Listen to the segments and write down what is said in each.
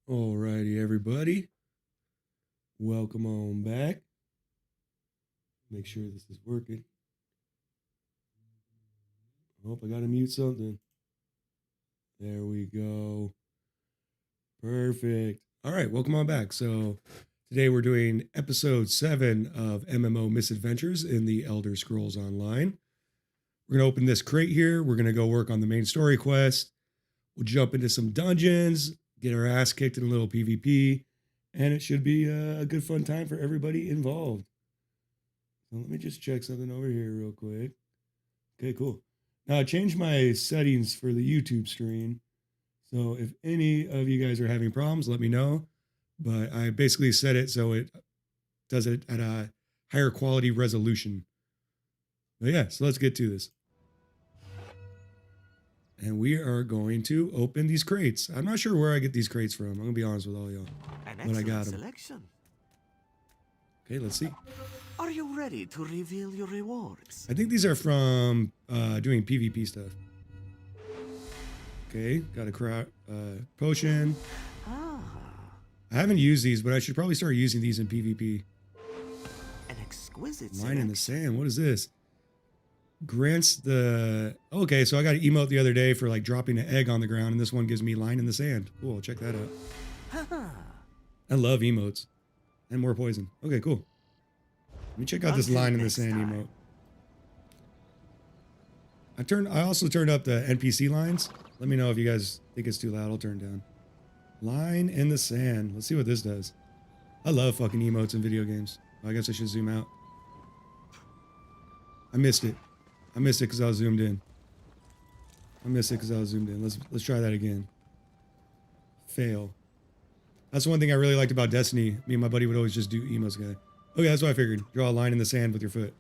Alrighty, everybody. Welcome on back. Make sure this is working. I hope I gotta mute something. There we go. Perfect. All right, welcome on back. So today we're doing episode 7 of MMO Misadventures in the Elder Scrolls Online. We're gonna open this crate here. We're gonna go work on the main story quest. We'll jump into some dungeons, get our ass kicked in a little PvP, and it should be a good fun time for everybody involved. So let me just check something over here real quick. Okay, cool. Now I changed my settings for the YouTube stream. So if any of you guys are having problems, let me know. But I basically set it so it does it at a higher quality resolution. But yeah, so let's get to this. And we are going to open these crates. I'm not sure where I get these crates from. I'm going to be honest with all y'all. But I got them. Selection. Okay, let's see. Are you ready to reveal your rewards? I think these are from doing PvP stuff. Okay, got a potion. Ah. I haven't used these, but I should probably start using these in PvP. An exquisite Line in the sand. What is this? Grants the... Okay, so I got an emote the other day for like dropping an egg on the ground, and this one gives me line in the sand. Cool, I'll check that out. I love emotes. And more poison. Okay, cool. Let me check out this line in the sand emote. I also turned up the NPC lines. Let me know if you guys think it's too loud. I'll turn it down. Line in the sand. Let's see what this does. I love fucking emotes in video games. I guess I should zoom out. I missed it. I missed it because I was zoomed in. Let's try that again. Fail. That's one thing I really liked about Destiny. Me and my buddy would always just do emotes guy. Okay, that's what I figured. Draw a line in the sand with your foot.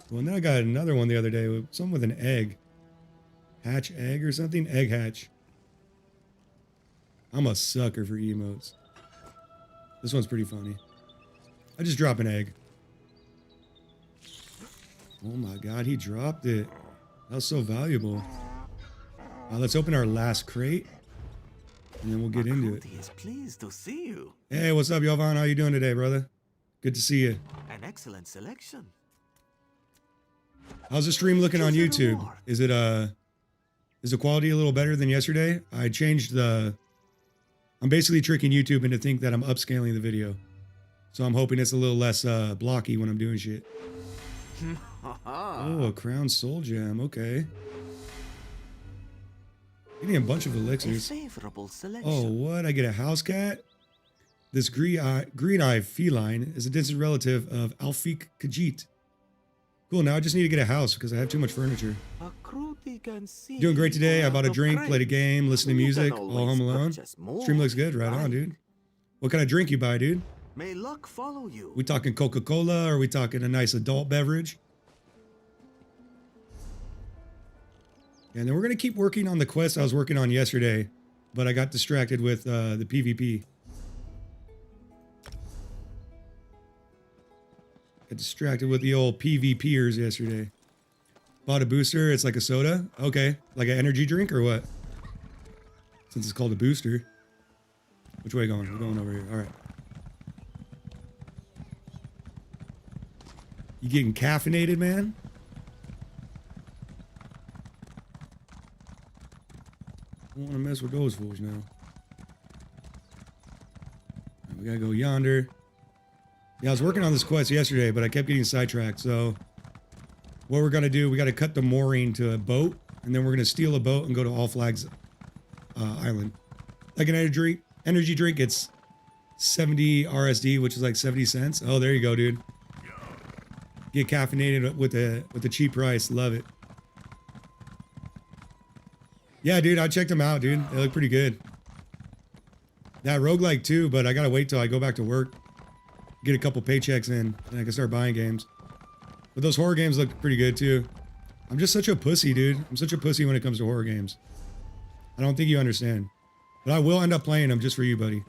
Well, and then I got another one the other day with something with an egg. Hatch egg or something? Egg hatch. I'm a sucker for emotes. This one's pretty funny. I just drop an egg. Oh my god, he dropped it. That was so valuable. Let's open our last crate. And then we'll get into it. Is pleased to see you. Hey, what's up, Yovan? How you doing today, brother? Good to see you. An excellent selection. How's the stream looking on YouTube? Is the quality a little better than yesterday? I changed I'm basically tricking YouTube into think that I'm upscaling the video. So I'm hoping it's a little less blocky when I'm doing shit. Oh, a crown soul gem. Okay. Getting a bunch of elixirs. Favorable selection. Oh, what? I get a house cat? This green-eye feline is a distant relative of Alfik Khajiit. Cool, now I just need to get a house because I have too much furniture. Doing great today. I bought a drink, played a game, listened to music, all home alone. Stream looks good. Right on, dude. What kind of drink you buy, dude? May luck follow you. We talking Coca-Cola or are we talking a nice adult beverage? And then we're going to keep working on the quest I was working on yesterday, but I got distracted with the PvP. Got distracted with the old PvPers yesterday. Bought a booster. It's like a soda. Okay. Like an energy drink or what? Since it's called a booster. Which way are we going? We're going over here. All right. You getting caffeinated, man? I don't want to mess with those fools now. We gotta go yonder. Yeah, I was working on this quest yesterday, but I kept getting sidetracked. So what we're gonna do, we gotta cut the mooring to a boat, and then we're gonna steal a boat and go to All Flags Island. Like an energy drink, it's 70 RSD, which is like 70 cents. Oh, there you go, dude. Get caffeinated with the cheap price. Love it. Yeah, dude, I checked them out, dude. They look pretty good. That roguelike too, but I gotta wait till I go back to work, get a couple paychecks in, and I can start buying games. But those horror games look pretty good too. I'm just such a pussy, dude. I'm such a pussy when it comes to horror games. I don't think you understand. But I will end up playing them just for you, buddy.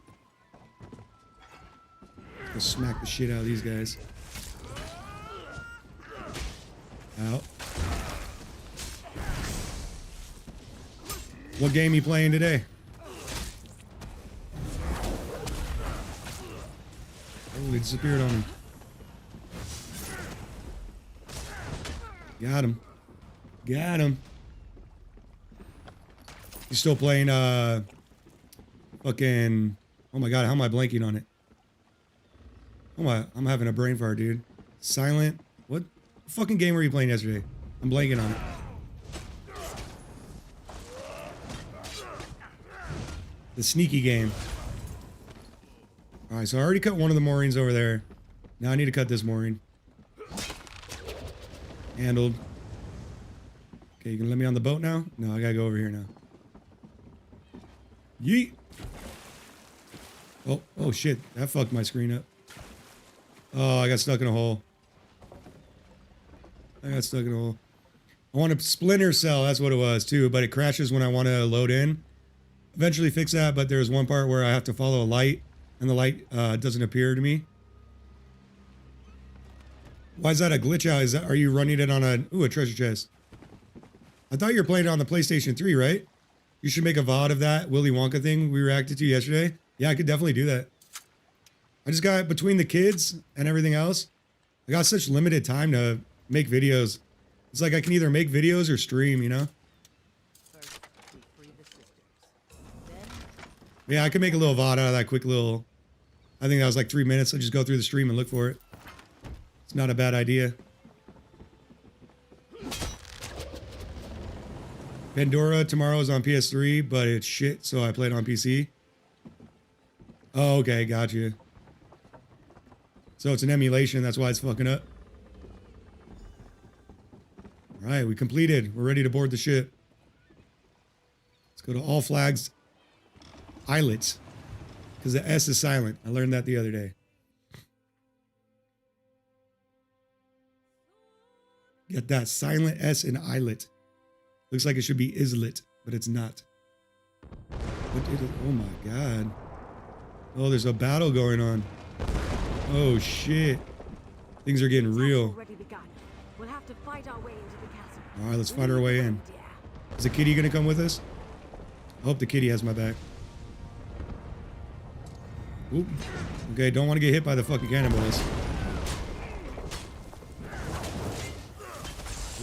Let's smack the shit out of these guys. Out. What game you playing today? Oh, they disappeared on me. Got him. Got him. You still playing, fucking... Oh my god, how am I blanking on it? Oh my, I'm having a brain fart, dude. Silent... What fucking game were you playing yesterday? I'm blanking on it. The sneaky game. Alright, so I already cut one of the moorings over there. Now I need to cut this mooring. Handled. Okay, you gonna let me on the boat now? No, I gotta go over here now. Yeet! Oh shit. That fucked my screen up. Oh, I got stuck in a hole. I got stuck in a hole. I want a splinter cell, that's what it was too, but it crashes when I want to load in. Eventually fix that, but there's one part where I have to follow a light, and the light doesn't appear to me. Why is that a glitch out? Are you running it on a treasure chest? I thought you were playing it on the PlayStation 3, right? You should make a VOD of that Willy Wonka thing we reacted to yesterday. Yeah, I could definitely do that. I just got, between the kids and everything else, I got such limited time to make videos. It's like I can either make videos or stream, you know? Yeah, I could make a little VOD out of that quick little... I think that was like 3 minutes. I just go through the stream and look for it. It's not a bad idea. Pandora tomorrow is on PS3, but it's shit, so I played on PC. Oh, okay, got you. So it's an emulation, that's why it's fucking up. Alright, we completed. We're ready to board the ship. Let's go to All Flags Islets. Because the S is silent. I learned that the other day. Get that silent S in islet. Looks like it should be islet, but it's not. What did it? Oh my god. Oh, there's a battle going on. Oh shit. Things are getting real. We'll have to fight our way into the castle. Alright, let's fight our way in. Is the kitty gonna come with us? I hope the kitty has my back. Oop. Okay, don't want to get hit by the fucking cannonballs.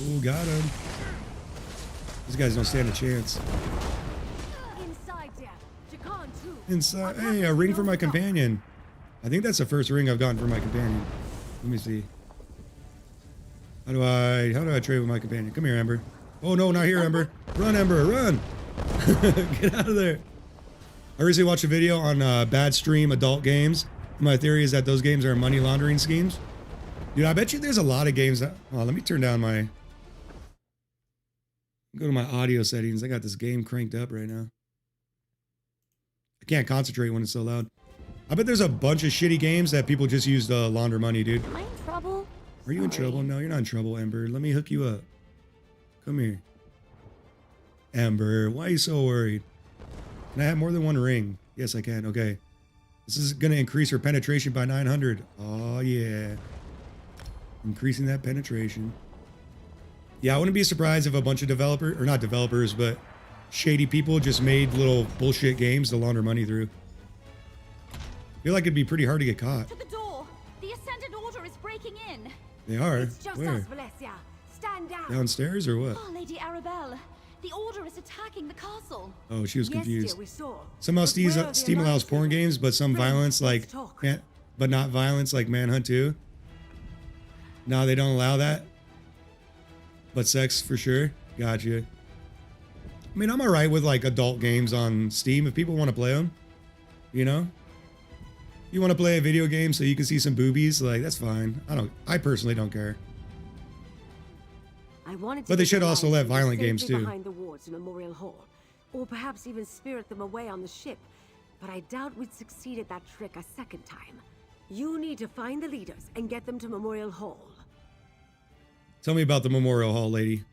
Ooh, got him. These guys don't stand a chance. Inside there. Jacan too. Inside. Hey, a ring for my companion. I think that's the first ring I've gotten for my companion. Let me see. How do I trade with my companion? Come here, Ember. Oh no, not here, Ember. Run, Ember, run. Get out of there. I recently watched a video on bad stream adult games. My theory is that those games are money laundering schemes. Dude, I bet you there's a lot of games that... Oh, let me turn down my... Go to my audio settings. I got this game cranked up right now. I can't concentrate when it's so loud. I bet there's a bunch of shitty games that people just use to launder money, dude. Am I in trouble? Are you in trouble? No, you're not in trouble, Ember. Let me hook you up. Come here. Ember, why are you so worried? Can I have more than one ring? Yes, I can. Okay. This is going to increase her penetration by 900. Oh, yeah. Increasing that penetration. Yeah, I wouldn't be surprised if a bunch of developers, or not developers, but shady people just made little bullshit games to launder money through. I feel like it'd be pretty hard to get caught. To the door. The Ascendant Order is breaking in. They are? It's just Where? us, Valencia. Stand down. Downstairs or what? Oh, Lady Arabelle. The Order is attacking the castle. Oh, she was Yes, confused. dear, we saw. Somehow But where are the Steam allows Alliance porn people? games, but some Friends, violence like... let's talk. But not violence like Manhunt 2. No, they don't allow that. But sex for sure. Gotcha. I mean, I'm alright with like adult games on Steam if people want to play them. You know? You want to play a video game so you can see some boobies? Like, that's fine. I personally don't care. I wanted to But they get should the also Alliance let people violent safely games too. behind the wards in Memorial Hall, or perhaps even spirit them away on the ship. But I doubt we'd succeed at that trick a second time. You need to find the leaders and get them to Memorial Hall. Tell me about the Memorial Hall, lady.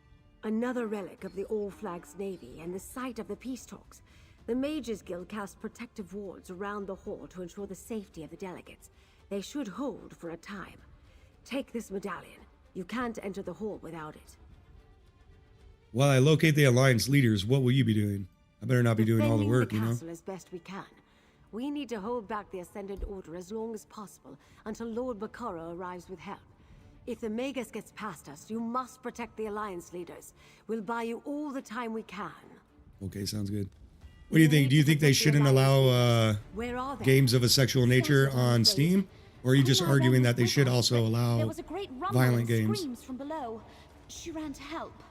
Another relic of the All Flags Navy and the site of the peace talks. The Mages Guild cast protective wards around the hall to ensure the safety of the delegates. They should hold for a time. Take this medallion. You can't enter the hall without it. While I locate the Alliance leaders, what will you be doing? I better not be doing all the Defending work, the you know? castle as best we can. We need to hold back the Ascendant Order as long as possible until Lord Bakara arrives with help. If the Magus gets past us, you must protect the Alliance leaders. We'll buy you all the time we can. Okay, sounds good. What do you think? Do you think they shouldn't allow Where are they? games of a sexual nature on Steam? Or are you just arguing that they should also There allow was a great rumble violent and games? screams from below. She ran to help.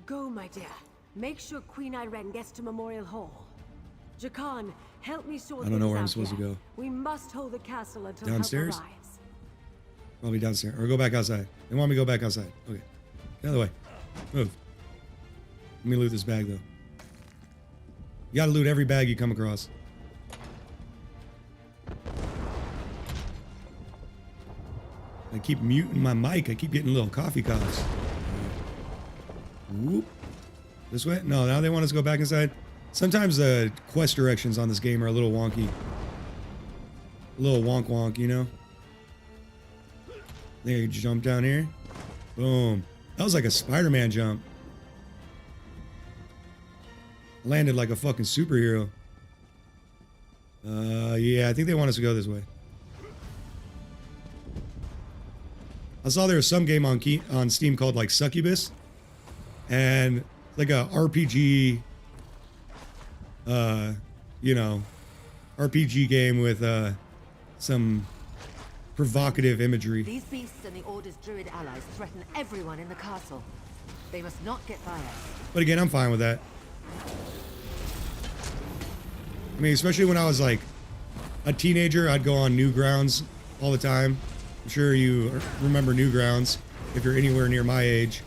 Go, my dear. Make sure Queen Irene gets to Memorial Hall. Jakan, help me sort I don't know things where I'm out supposed to here. go. We must hold the castle until Downstairs? help arrives. Probably downstairs. Or go back outside. They want me to go back outside. Okay. Get out of the way. Move. Let me loot this bag, though. You gotta loot every bag you come across. I keep muting my mic. I keep getting little coffee coughs. Whoop. This way? No, now they want us to go back inside. Sometimes the quest directions on this game are a little wonky. A little wonk, you know? I think I can jump down here. Boom. That was like a Spider-Man jump. Landed like a fucking superhero. Yeah, I think they want us to go this way. I saw there was some game on Steam called like Succubus. And like a RPG, you know, RPG game with some provocative imagery. These beasts and the Order's druid allies threaten everyone in the castle. They must not get by us. But again, I'm fine with that. I mean, especially when I was like a teenager, I'd go on Newgrounds all the time. I'm sure you remember Newgrounds if you're anywhere near my age.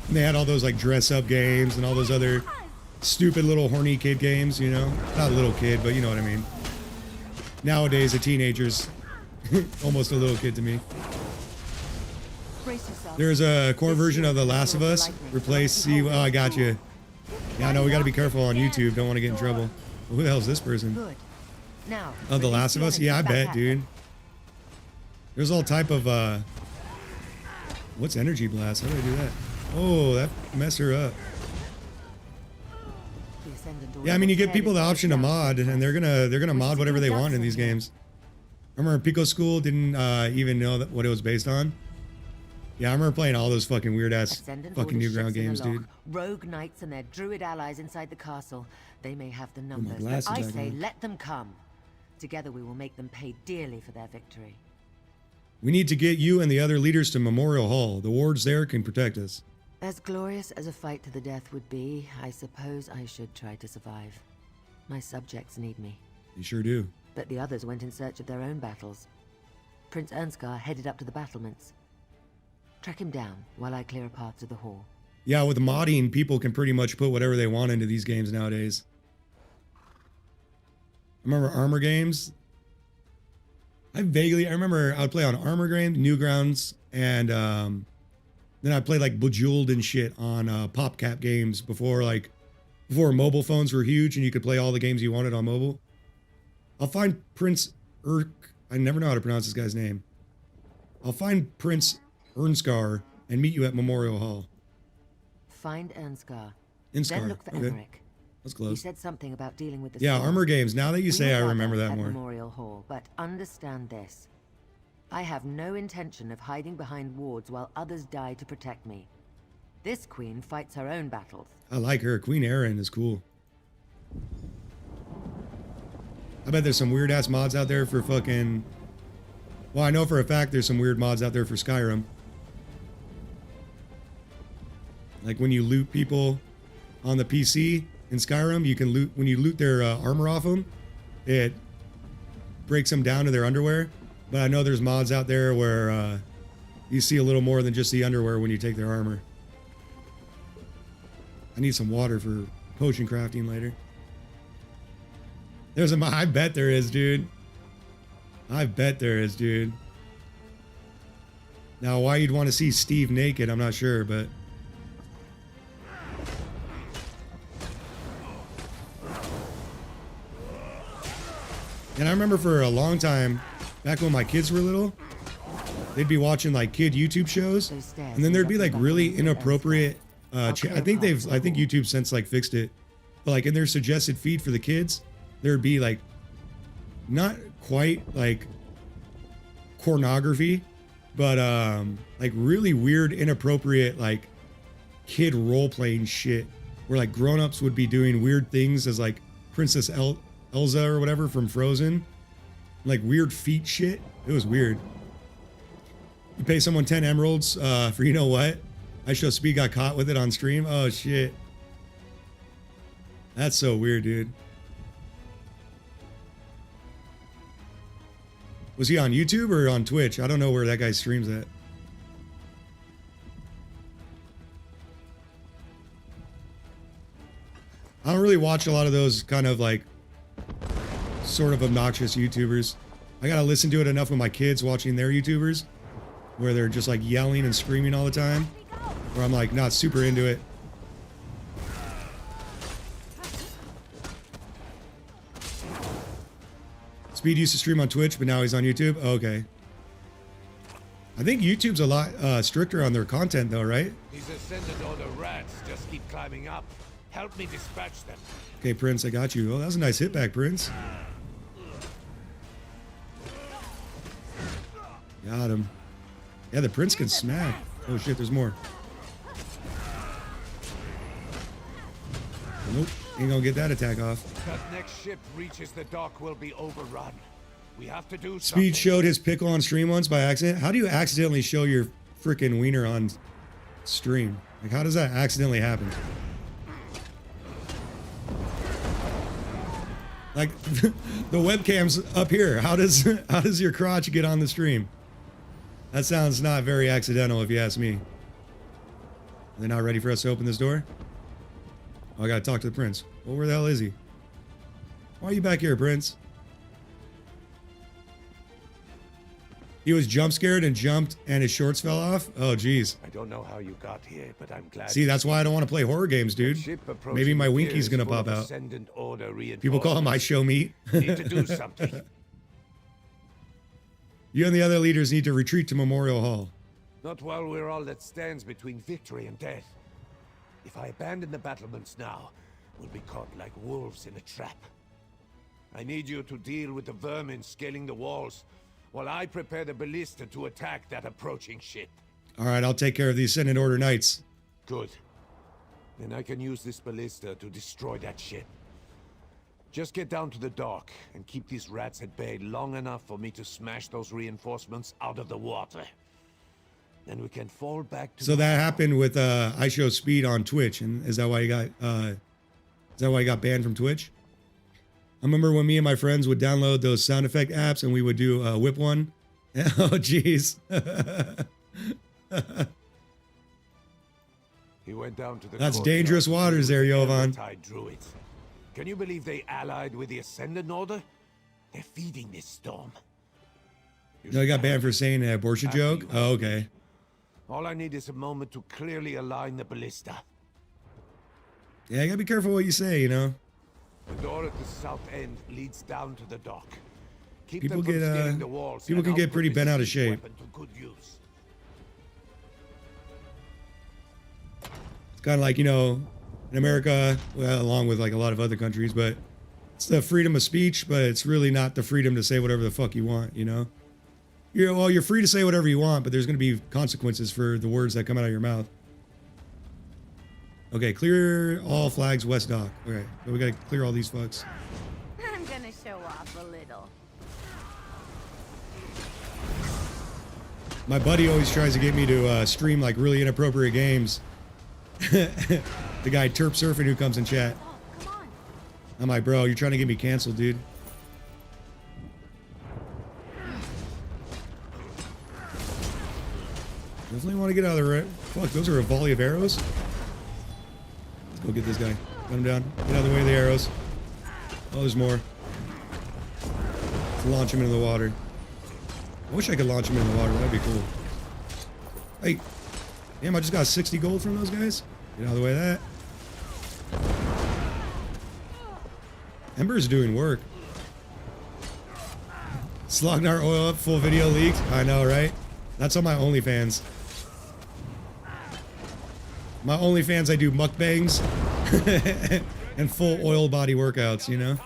And they had all those like dress up games and all those other stupid little horny kid games, you know? Not a little kid, but you know what I mean. Nowadays, a teenager's almost a little kid to me. Brace yourself. There's a core version of The Last of Us. Replace, oh, I got you. Yeah, I know, we gotta be careful on YouTube. Don't want to get in trouble. Who the hell is this person? Good. Now. Oh, The Last of Us? Yeah, I bet, dude. There's all type of, what's Energy Blast? How do I do that? Oh, that messed her up. Yeah, I mean, you give people the option to mod, and they're gonna mod whatever they want in these games. I remember Pico School didn't even know what it was based on. Yeah, I remember playing all those fucking weird ass fucking Newground games, dude. Rogue knights and their druid allies inside the castle. They may have the numbers, glasses but I back say on. let them come. Together we will make them pay dearly for their victory. We need to get you and the other leaders to Memorial Hall. The wards there can protect us. As glorious as a fight to the death would be, I suppose I should try to survive. My subjects need me. You sure do. But the others went in search of their own battles. Prince Ernskar headed up to the battlements. Track him down while I clear a path to the hall. Yeah, with modding, people can pretty much put whatever they want into these games nowadays. I remember Armor games. I remember I would play on Armor games, Newgrounds, and then I played like Bejeweled and shit on PopCap games before mobile phones were huge and you could play all the games you wanted on mobile. I'll find Prince I never know how to pronounce this guy's name. I'll find Prince Ernskar and meet you at Memorial Hall. Find Ernskar. Ernskar, Then look for okay. Emmerich. That's He close. said something about dealing with the Yeah, storm. Armor games. Now that you We say, will I gather remember that at more. Memorial Hall, but understand this. I have no intention of hiding behind wards while others die to protect me. This queen fights her own battles. I like her. Queen Erin is cool. I bet there's some weird ass mods out there for fucking... Well, I know for a fact there's some weird mods out there for Skyrim. Like when you loot people on the PC in Skyrim, you can loot... When you loot their armor off them, it breaks them down to their underwear. But I know there's mods out there where you see a little more than just the underwear when you take their armor. I need some water for potion crafting later. There's a... I bet there is, dude. I bet there is, dude. Now, why you'd want to see Steve naked, I'm not sure, but... And I remember for a long time, back when my kids were little, they'd be watching like kid YouTube shows, and then there'd be like really inappropriate... I think YouTube since like fixed it, but like in their suggested feed for the kids, there'd be like not quite like pornography, but like really weird, inappropriate, like kid role-playing shit where like grown-ups would be doing weird things as like Princess Elsa or whatever from Frozen, like weird feet shit. It was weird. You pay someone 10 emeralds for, you know what? I Show Speed got caught with it on stream. Oh shit. That's so weird, dude. Was he on YouTube or on Twitch? I don't know where that guy streams at. I don't really watch a lot of those kind of like sort of obnoxious YouTubers. I gotta listen to it enough with my kids watching their YouTubers where they're just like yelling and screaming all the time, where I'm like not super into it. Speed used to stream on Twitch, but now he's on YouTube. Oh, okay. I think YouTube's a lot stricter on their content though, right? These Ascendant Order rats just keep climbing up. Help me dispatch them. Okay, Prince, I got you. Oh, that was a nice hit back, Prince. Got him. Yeah, the Prince can smack. Oh shit, there's more. Nope, ain't gonna get that attack off. That next ship reaches the dock will be overrun. We have to do something. Speed showed his pickle on stream once by accident. How do you accidentally show your freaking wiener on stream? Like, how does that accidentally happen? Like, the webcam's up here. How does your crotch get on the stream? That sounds not very accidental, if you ask me. They're not ready for us to open this door? Oh, I gotta talk to the Prince. Well, where the hell is he? Why are you back here, Prince? He was jump scared and jumped and his shorts fell off? Oh, jeez. I don't know how you got here, but I'm glad. See, that's why I don't want to play horror games, dude. Maybe my winky's gonna pop out. People call him I Show Meat. Need to do something. You and the other leaders need to retreat to Memorial Hall. Not while we're all that stands between victory and death. If I abandon the battlements now, we'll be caught like wolves in a trap. I need you to deal with the vermin scaling the walls, while I prepare the ballista to attack that approaching ship. All right, I'll take care of the Ascendant Order Knights. Good. Then I can use this ballista to destroy that ship. Just get down to the dock and keep these rats at bay long enough for me to smash those reinforcements out of the water. Then we can fall back to. So that happened with I Show Speed on Twitch, and is that why you got banned from Twitch? I remember when me and my friends would download those sound effect apps and we would do whip one. Oh jeez. He went down to the. That's dangerous waters there, Jovan. Druids. Can you believe they allied with the Ascendant Order? They're feeding this storm. No, he got banned for saying an abortion joke? Oh, okay. All I need is a moment to clearly align the ballista. Yeah, you gotta be careful what you say, you know? The door at the south end leads down to the dock. Keep People them from get, scaling the walls, people and can I'll get put pretty this bent out of cheap shape. weapon to good use. It's kind of like, you know, in America, well, along with like a lot of other countries, but it's the freedom of speech, but it's really not the freedom to say whatever the fuck you want, you know? You're free to say whatever you want, but there's going to be consequences for the words that come out of your mouth. Okay, clear all flags west dock. Okay, so we got to clear all these fucks. I'm gonna show off a little. My buddy always tries to get me to stream like really inappropriate games. The guy Terp Surfing who comes in chat. Oh, come on. I'm like, bro, you're trying to get me canceled, dude. Definitely want to get out of the fuck, those are a volley of arrows. Let's go get this guy. Cut him down. Get out of the way of the arrows. Oh, there's more. Let's launch him into the water. I wish I could launch him into the water. That'd be cool. Hey. Damn, I just got 60 gold from those guys. Get out of the way of that. Ember's doing work. Slognar oil up, full video leaked. I know, right? That's on my OnlyFans. My OnlyFans, I do mukbangs and full oil body workouts, you know?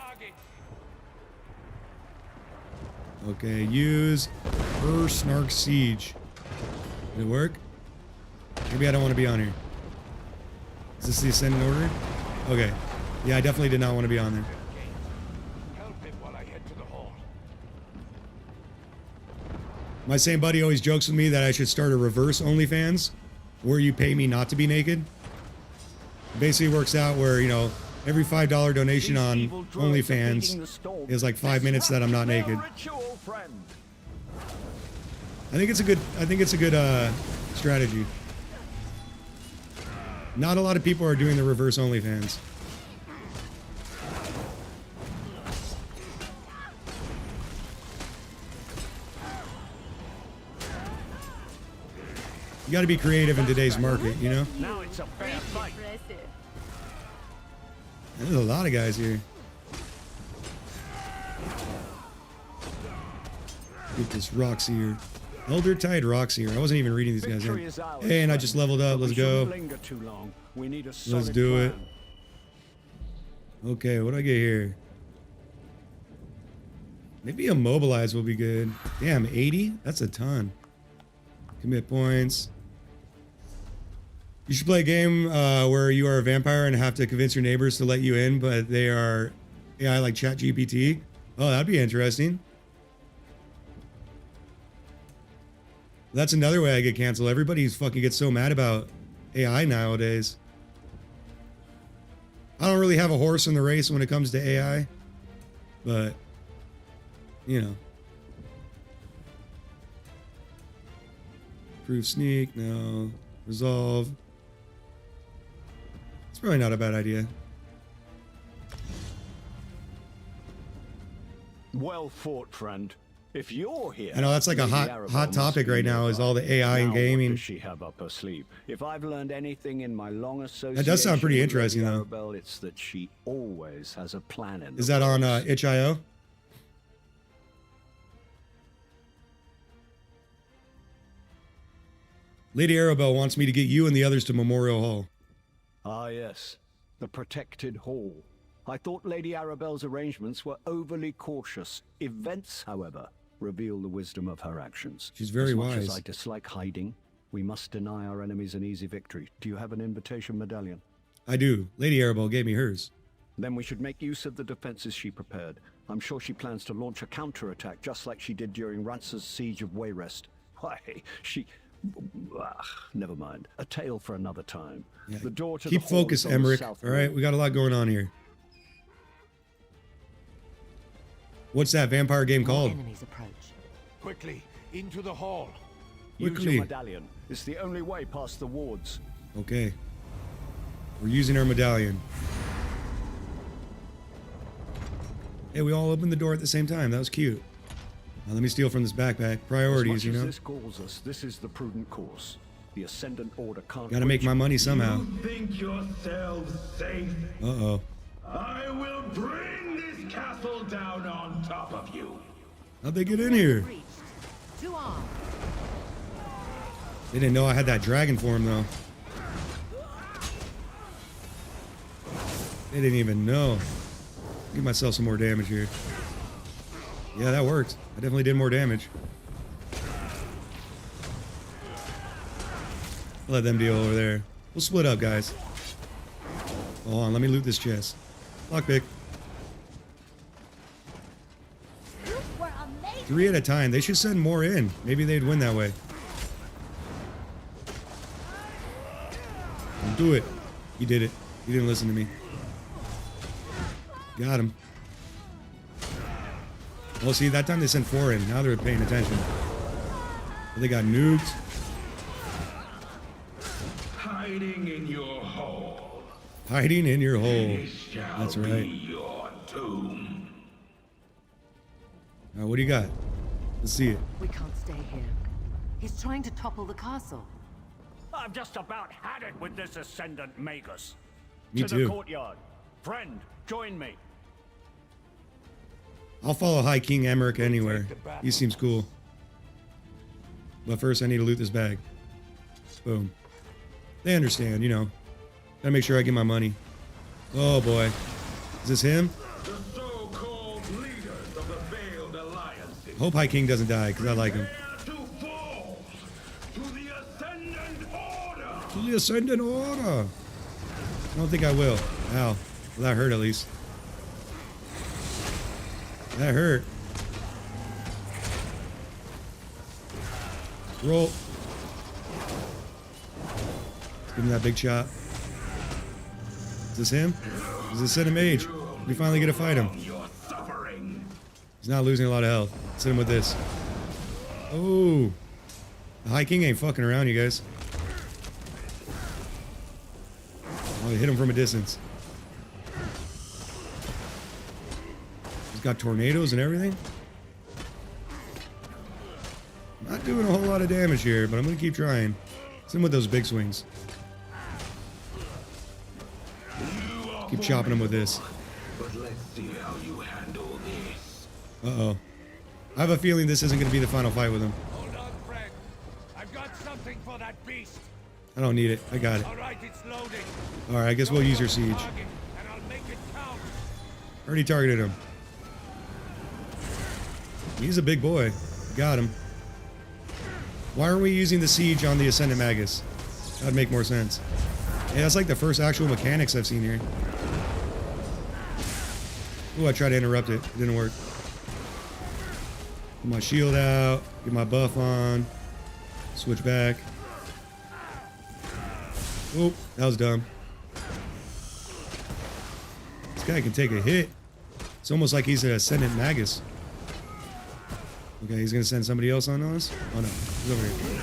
Okay, use Snark Siege. Did it work? Maybe I don't want to be on here. Is this the ascending order? Okay. Yeah, I definitely did not want to be on there. Help him while I head to the hall. My same buddy always jokes with me that I should start a reverse OnlyFans where you pay me not to be naked. Basically works out where, you know, every $5 donation on OnlyFans is like 5 minutes that I'm not naked. I think it's a good strategy. Not a lot of people are doing the reverse OnlyFans. You got to be creative in today's market, you know? Now it's a fair fight. Impressive. There's a lot of guys here. Get this Roxy Elder Tide Roxy. I wasn't even reading these guys in. Hey, and I just leveled up. Let's go. Let's do it. Okay, what do I get here? Maybe a mobilize will be good. Damn, 80? That's a ton. Commit points. You should play a game where you are a vampire and have to convince your neighbors to let you in, but they are AI like ChatGPT. Oh, that'd be interesting. That's another way I get canceled. Everybody fucking gets so mad about AI nowadays. I don't really have a horse in the race when it comes to AI, but, you know. Proof sneak, no. Resolve. It's probably not a bad idea. Well fought, friend. If you're here, I know that's like a hot topic right now is all the AI in gaming. What does she have up her sleeve? If I've learned anything in my long association, That does sound pretty with interesting, Lady though. Arabelle, it's that she always has a plan in Is the that on works. itch.io? Lady Arabelle wants me to get you and the others to Memorial Hall. Ah, yes, the protected hall. I thought Lady Arabelle's arrangements were overly cautious. Events, however, reveal the wisdom of her actions. She's very as much wise. as I dislike hiding, we must deny our enemies an easy victory. Do you have an invitation medallion? I do. Lady Arabelle gave me hers. Then we should make use of the defenses she prepared. I'm sure she plans to launch a counterattack just like she did during Rance's siege of Wayrest. Why, she... never mind. A tale for another time. Yeah. The door to Keep the hall focused, is on the Emmerich. south All right, wall. we got a lot going on here. What's that vampire game More called? enemies approach. Quickly, into the hall. Use Quickly. your medallion. It's the only way past the wards. Okay. We're using our medallion. Hey, we all opened the door at the same time. That was cute. Now let me steal from this backpack. Priorities, as you much know? as this calls us, this is the prudent course. The Ascendant Order can't Gotta make reach my money somehow. You think yourselves safe? Uh-oh. I will bring this castle down on top of you. How'd they get in here? Breached. To arm. They didn't know I had that dragon form, though. They didn't even know. Give myself some more damage here. Yeah, that worked. I definitely did more damage. I'll let them deal over there. We'll split up, guys. Hold on, let me loot this chest. Lockpick. You were amazing. 3 at a time. They should send more in. Maybe they'd win that way. Don't do it. He did it. He didn't listen to me. Got him. Well, see, that time they sent 4 in. Now they're paying attention. But they got nuked. Hiding in your hole. Hiding in your hole. This shall That's be right. your doom. All right, what do you got? Let's see it. We can't stay here. He's trying to topple the castle. I've just about had it with this Ascendant Magus. Me to too. the courtyard. Friend, join me. I'll follow High King Emmerich anywhere. He seems cool. But first, I need to loot this bag. Boom. They understand, you know. Gotta make sure I get my money. Oh boy. Is this him? The so-called leaders of the Veiled Alliances. Hope High King doesn't die, because I like him. Prepare to fall to the Ascendant Order. To the Ascendant Order. I don't think I will. Ow. Well, that hurt at least. That hurt. Roll. Let's give him that big shot. Is this him? Is this Ascendant Mage? We finally get to fight him. Your suffering. He's not losing a lot of health. Let's hit him with this. Oh. The High King ain't fucking around, you guys. Oh, hit him from a distance. He's got tornadoes and everything. Not doing a whole lot of damage here, but I'm going to keep trying. Hit him with those big swings. Keep chopping him with this. But let's see how you handle this. Uh-oh. I have a feeling this isn't going to be the final fight with him. Hold on, friend. I've got something for that beast. I don't need it. I got it. All right, it's loading. All right, I guess we'll use your siege. Target, and I'll make it count. Already targeted him. He's a big boy. Got him. Why aren't we using the siege on the Ascendant Magus? That'd make more sense. Yeah, that's like the first actual mechanics I've seen here. Ooh, I tried to interrupt it. It didn't work. Put my shield out. Get my buff on. Switch back. Oh, that was dumb. This guy can take a hit. It's almost like he's an Ascendant Magus. Okay, he's gonna send somebody else on us? Oh no, he's over here.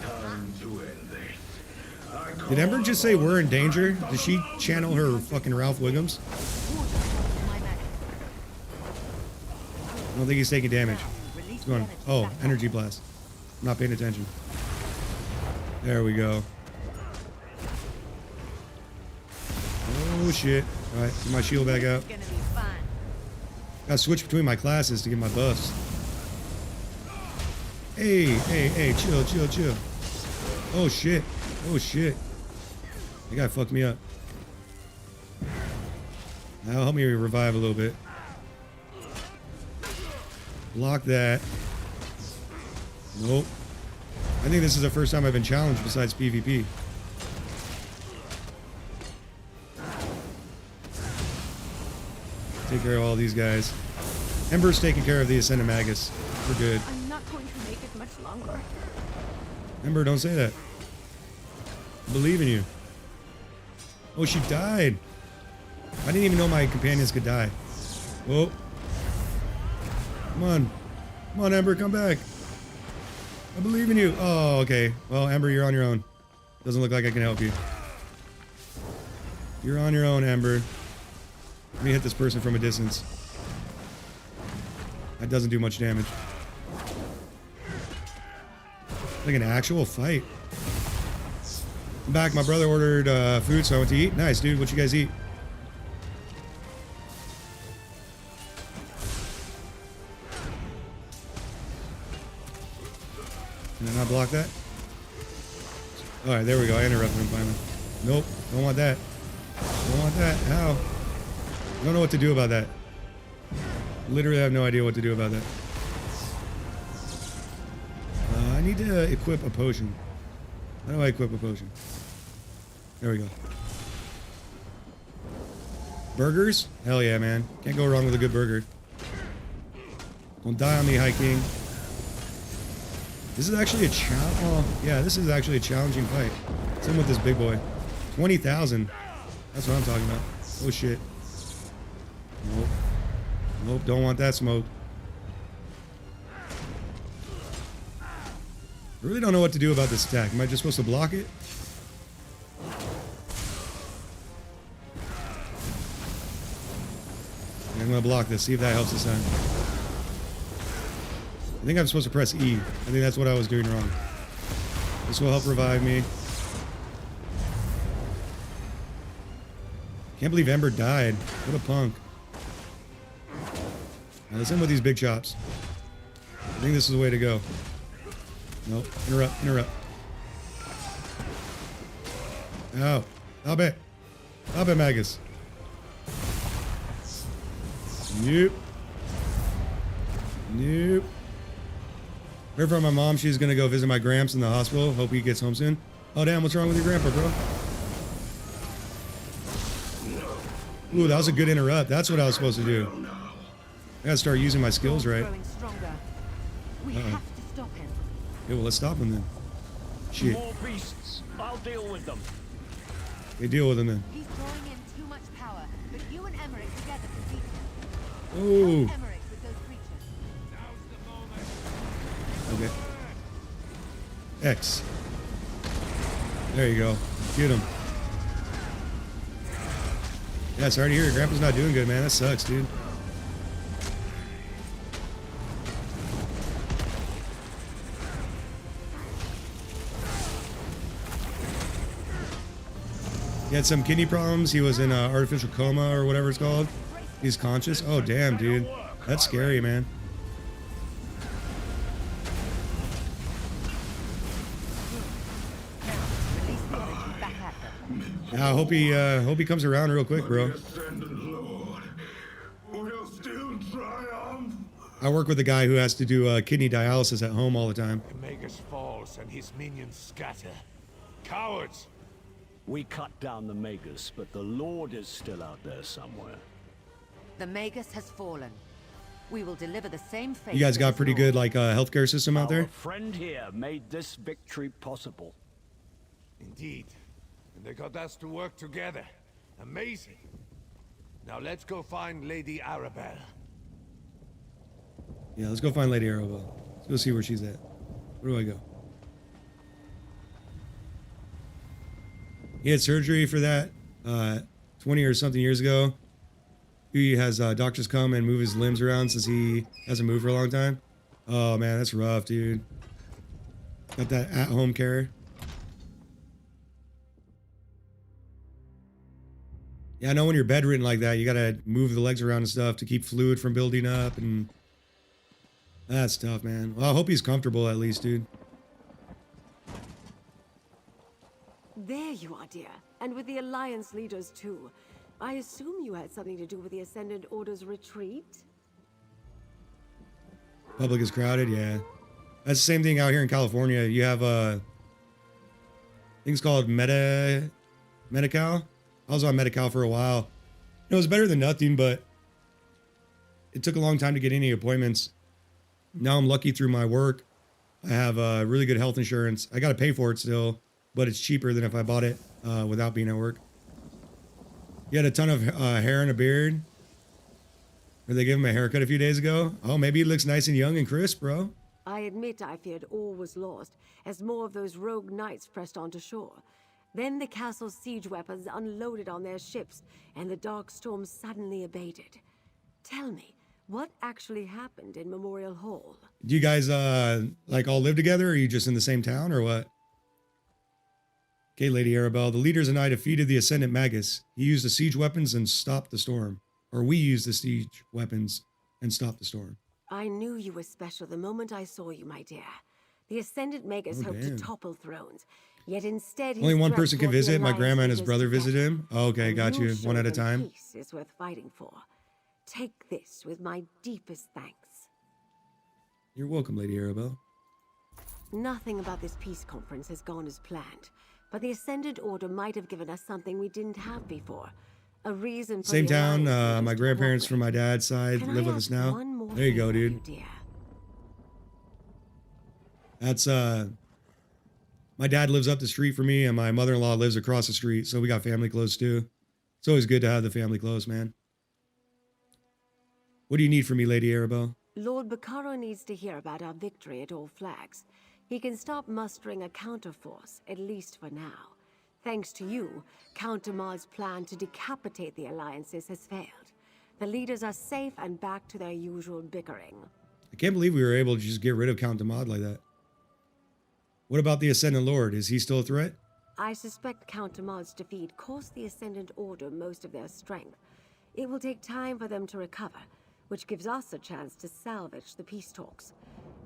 Time to end this. Did Ember just say we're in danger? Did she channel her fucking Ralph Wiggums? I don't think he's taking damage. What's going on? Oh, energy blast. I'm not paying attention. There we go. Oh shit. Alright, get my shield back out. Gotta switch between my classes to get my buffs. Hey, chill. Oh shit. That guy fucked me up. That'll help me revive a little bit. Block that. Nope. I think this is the first time I've been challenged besides PvP. Take care of all these guys. Ember's taking care of the Ascendant Magus. We're good. I'm not going to make it much longer. Ember, don't say that. I believe in you. Oh, she died. I didn't even know my companions could die. Oh. Come on, Ember, come back. I believe in you. Oh, okay. Well, Ember, you're on your own. Doesn't look like I can help you. You're on your own, Ember. Let me hit this person from a distance. That doesn't do much damage. Like an actual fight. I'm back. My brother ordered food, so I went to eat. Nice, dude. What you guys eat? Can I not block that? Alright, there we go. I interrupted him finally. Nope. Don't want that. Don't want that. How? I don't know what to do about that. Literally have no idea what to do about that. I need to equip a potion. How do I equip a potion? There we go. Burgers? Hell yeah, man. Can't go wrong with a good burger. Don't die on me, High King. This is actually a challenge. Oh, yeah, this is actually a challenging fight. Same with this big boy. 20,000. That's what I'm talking about. Oh, shit. Nope. Nope, don't want that smoke. I really don't know what to do about this attack. Am I just supposed to block it? I'm gonna block this, see if that helps this out. I think I'm supposed to press E. I think that's what I was doing wrong. This will help revive me. Can't believe Ember died. What a punk. Now let's end with these big chops. I think this is the way to go. Nope. Interrupt. Ow. Stop it. Stop it, Magus. Yep. Nope. Heard from my mom she's gonna go visit my gramps in the hospital. Hope he gets home soon. Oh damn, what's wrong with your grandpa, bro? Ooh, that was a good interrupt. That's what I was supposed to do. I gotta start using my skills right. We have to stop him. Yeah, well, let's stop him then. Shit. More beasts. I'll deal with them. Okay, deal with him then. He's drawing in too much power, but you and Emmerich together can beat him. Ooh. Help Emmerich with those creatures. Okay. X. There you go. Get him. Yeah, sorry to hear. Grandpa's not doing good, man. That sucks, dude. He had some kidney problems. He was in artificial coma or whatever it's called. He's conscious. Oh, damn, dude. That's scary, man. Yeah, I hope he comes around real quick, bro. I work with a guy who has to do kidney dialysis at home all the time. Magus falls and his minions scatter. Cowards! We cut down the Magus, but the Lord is still out there somewhere. The Magus has fallen. We will deliver the same fate. You guys to got his pretty lord. good like healthcare system out there? Our friend here made this victory possible. Indeed. And they got us to work together. Amazing. Now let's go find Lady Arabelle. Yeah, let's go find Lady Arabelle. Let's go see where she's at. Where do I go? He had surgery for that 20 or something years ago. He has doctors come and move his limbs around since he hasn't moved for a long time. Oh man, that's rough, dude. Got that at-home care. Yeah, I know when you're bedridden like that, you gotta move the legs around and stuff to keep fluid from building up, and that's tough, man. Well, I hope he's comfortable at least, dude. There you are, dear. And with the Alliance leaders, too. I assume you had something to do with the Ascendant Order's retreat? Public is crowded, yeah. That's the same thing out here in California. You have things called Medi-Cal. I was on Medi-Cal for a while. It was better than nothing, but it took a long time to get any appointments. Now I'm lucky through my work. I have really good health insurance. I got to pay for it still, but it's cheaper than if I bought it without being at work. He had a ton of hair and a beard. Or they gave him a haircut a few days ago. Oh, maybe he looks nice and young and crisp, bro. I admit I feared all was lost, as more of those rogue knights pressed onto shore. Then the castle's siege weapons unloaded on their ships, and the dark storm suddenly abated. Tell me, what actually happened in Memorial Hall? Do you guys like all live together? Or are you just in the same town or what? Okay, Lady Arabelle, the leaders and I defeated the Ascendant Magus. He used the siege weapons and stopped the storm. Or we used the siege weapons and stopped the storm. I knew you were special the moment I saw you, my dear. The Ascendant Magus hoped to topple thrones, yet instead Only one person can visit. My grandma and his his brother visited him. Oh, okay, got you. One at a time. Peace is worth fighting for. Take this with my deepest thanks. You're welcome, Lady Arabelle. Nothing about this peace conference has gone as planned, but the Ascendant Order might have given us something we didn't have before. A reason for Same the town. Alliance My to grandparents cooperate. from my dad's side Can live I with us ask now. one more There you go, favor of dude. you, dear? That's my dad lives up the street from me, and my mother-in-law lives across the street, so we got family close too. It's always good to have the family close, man. What do you need from me, Lady Arabelle? Lord Baccaro needs to hear about our victory at All Flags. He can stop mustering a counterforce, at least for now. Thanks to you, Count Damar's plan to decapitate the alliances has failed. The leaders are safe and back to their usual bickering. I can't believe we were able to just get rid of Count Damad like that. What about the Ascendant Lord? Is he still a threat? I suspect Count Damar's defeat cost the Ascendant Order most of their strength. It will take time for them to recover, which gives us a chance to salvage the peace talks.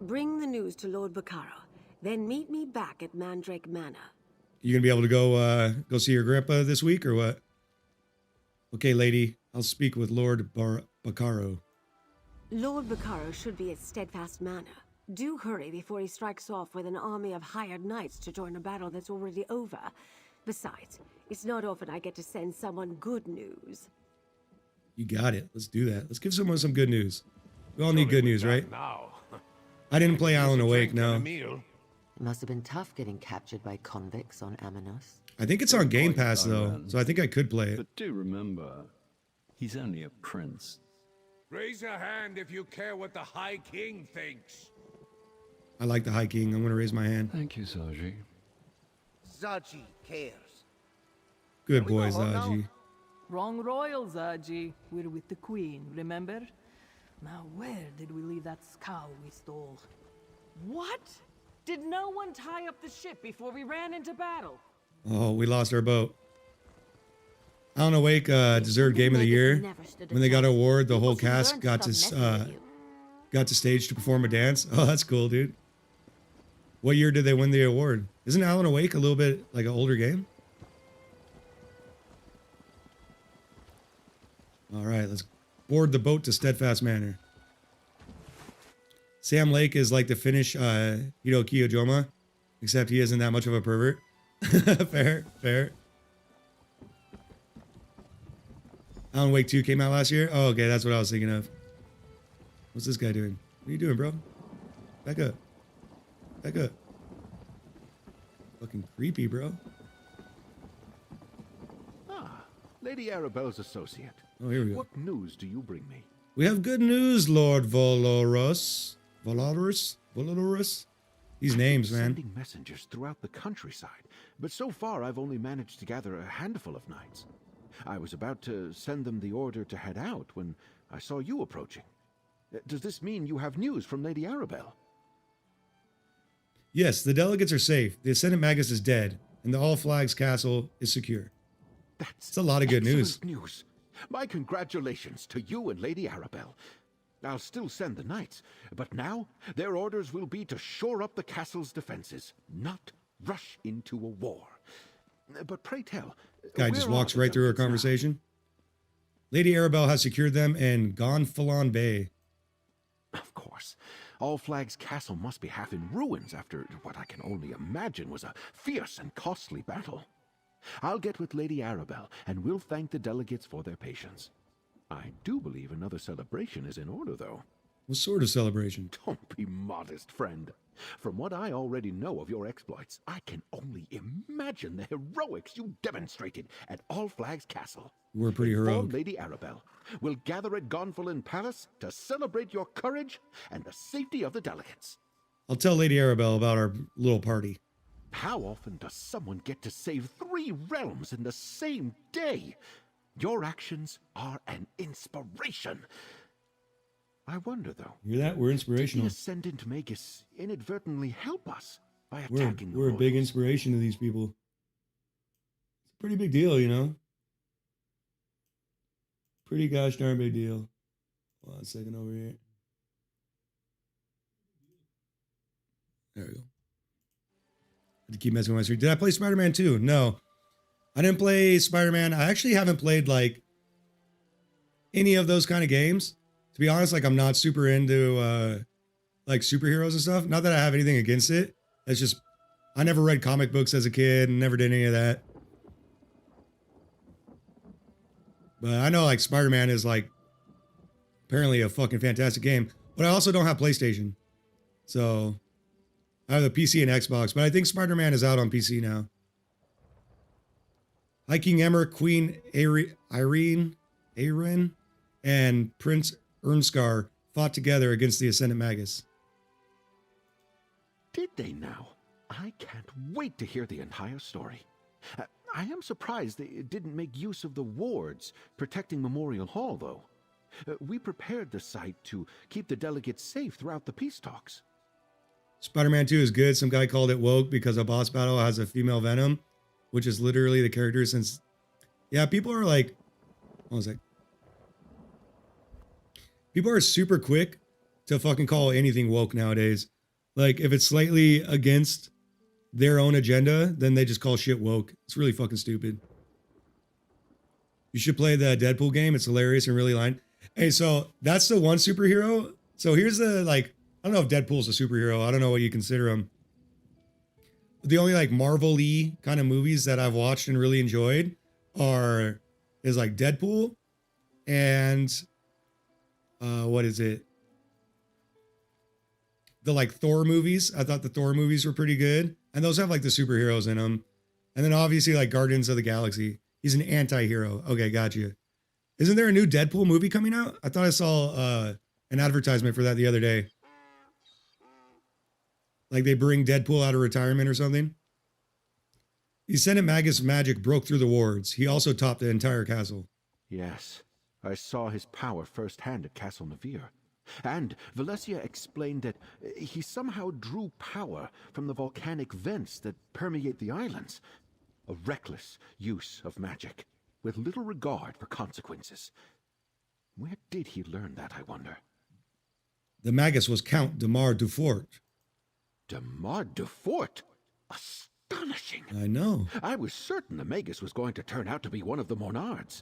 Bring the news to Lord Baccaro, then meet me back at Mandrake Manor. You gonna be able to go see your grandpa this week or what? Okay, lady, I'll speak with Lord Baccaro. Lord Bacaro should be at Steadfast Manor. Do hurry before he strikes off with an army of hired knights to join a battle that's already over. Besides, it's not often I get to send someone good news. You got it. Let's do that. Let's give someone some good news. We all need good news, right? Now. I didn't play Alan Use a Awake, drink and a no. meal. It must have been tough getting captured by convicts on Aminos. I think it's on Game Pass, though, Iran. so I think I could play it. But do remember, he's only a prince. Raise a hand if you care what the High King thinks. I like the High King. I'm going to raise my hand. Thank you, Saji. Zaji cares. Good boy, Zaji. Wrong royal, Zaji. We're with the queen, remember? Now where did we leave that scow we stole? What? Did no one tie up the ship before we ran into battle? Oh, we lost our boat. Alan Awake deserved Game of the Year. When they got an award, the whole cast got to stage to perform a dance. Oh, that's cool, dude. What year did they win the award? Isn't Alan Awake a little bit like an older game? All right, let's board the boat to Steadfast Manor. Sam Lake is like the Finnish Hiro Kiyojoma, except he isn't that much of a pervert. Fair, fair. Alan Wake 2 came out last year? Oh, okay, that's what I was thinking of. What's this guy doing? What are you doing, bro? Back up. Back up. Fucking creepy, bro. Ah, Lady Arabelle's associate. Oh, here we go. What news do you bring me? We have good news, Lord Volorus. Volorus? Volorus? These names, man. Sending messengers throughout the countryside, but so far I've only managed to gather a handful of knights. I was about to send them the order to head out when I saw you approaching. Does this mean you have news from Lady Arabelle? Yes, the delegates are safe. The Ascendant Magus is dead, and the All Flags Castle is secure. That's a lot of good news. news. My congratulations to you and Lady Arabelle. I'll still send the knights, but now their orders will be to shore up the castle's defenses, not rush into a war. But pray tell, Guy just walks right through our conversation. Lady Arabelle has secured them in Gonfalon Bay. Of course. All Flags Castle must be half in ruins after what I can only imagine was a fierce and costly battle. I'll get with Lady Arabelle, and we'll thank the delegates for their patience. I do believe another celebration is in order, though. What sort of celebration? Don't be modest, friend. From what I already know of your exploits, I can only imagine the heroics you demonstrated at All Flags Castle. We're pretty heroic. Lady Arabelle, we'll gather at Gonfalon Palace to celebrate your courage and the safety of the delegates. I'll tell Lady Arabelle about our little party. How often does someone get to save 3 realms in the same day? Your actions are an inspiration. I wonder, though. Hear that? We're inspirational. Did the Ascendant Magus inadvertently help us by attacking We're a big inspiration to these people. It's a pretty big deal, you know? Pretty gosh darn big deal. Hold on a second over here. There we go. I had to keep messing with my screen. Did I play Spider-Man 2? No. I didn't play Spider-Man. I actually haven't played, like, any of those kind of games. To be honest, like, I'm not super into, like, superheroes and stuff. Not that I have anything against it. It's just, I never read comic books as a kid and never did any of that. But I know, like, Spider-Man is, like, apparently a fucking fantastic game. But I also don't have PlayStation. So, I have the PC and Xbox. But I think Spider-Man is out on PC now. High King Emmer, Queen Irene, and Prince Ernskar fought together against the Ascendant Magus. Did they now? I can't wait to hear the entire story. I am surprised they didn't make use of the wards protecting Memorial Hall, though. We prepared the site to keep the delegates safe throughout the peace talks. Spider-Man 2 is good. Some guy called it woke because a boss battle has a female Venom, which is literally the character since... Yeah, people are like... What was that? People are super quick to fucking call anything woke nowadays. Like, if it's slightly against their own agenda, then they just call shit woke. It's really fucking stupid. You should play the Deadpool game. It's hilarious and really line. Hey, so that's the one superhero. So here's the like, I don't know if Deadpool's a superhero. I don't know what you consider him. The only like Marvel-y kind of movies that I've watched and really enjoyed is like Deadpool and what is it? The like Thor movies. I thought the Thor movies were pretty good. And those have like the superheroes in them. And then obviously like Guardians of the Galaxy. He's an anti-hero. Okay, gotcha. Isn't there a new Deadpool movie coming out? I thought I saw an advertisement for that the other day. Like they bring Deadpool out of retirement or something. The Senate Magus magic broke through the wards. He also topped the entire castle. Yes, I saw his power firsthand at Castle Navir. And Valencia explained that he somehow drew power from the volcanic vents that permeate the islands. A reckless use of magic, with little regard for consequences. Where did he learn that, I wonder? The Magus was Count Demar Dufort. Demar Dufort? Astonishing! I know. I was certain the Magus was going to turn out to be one of the Monards.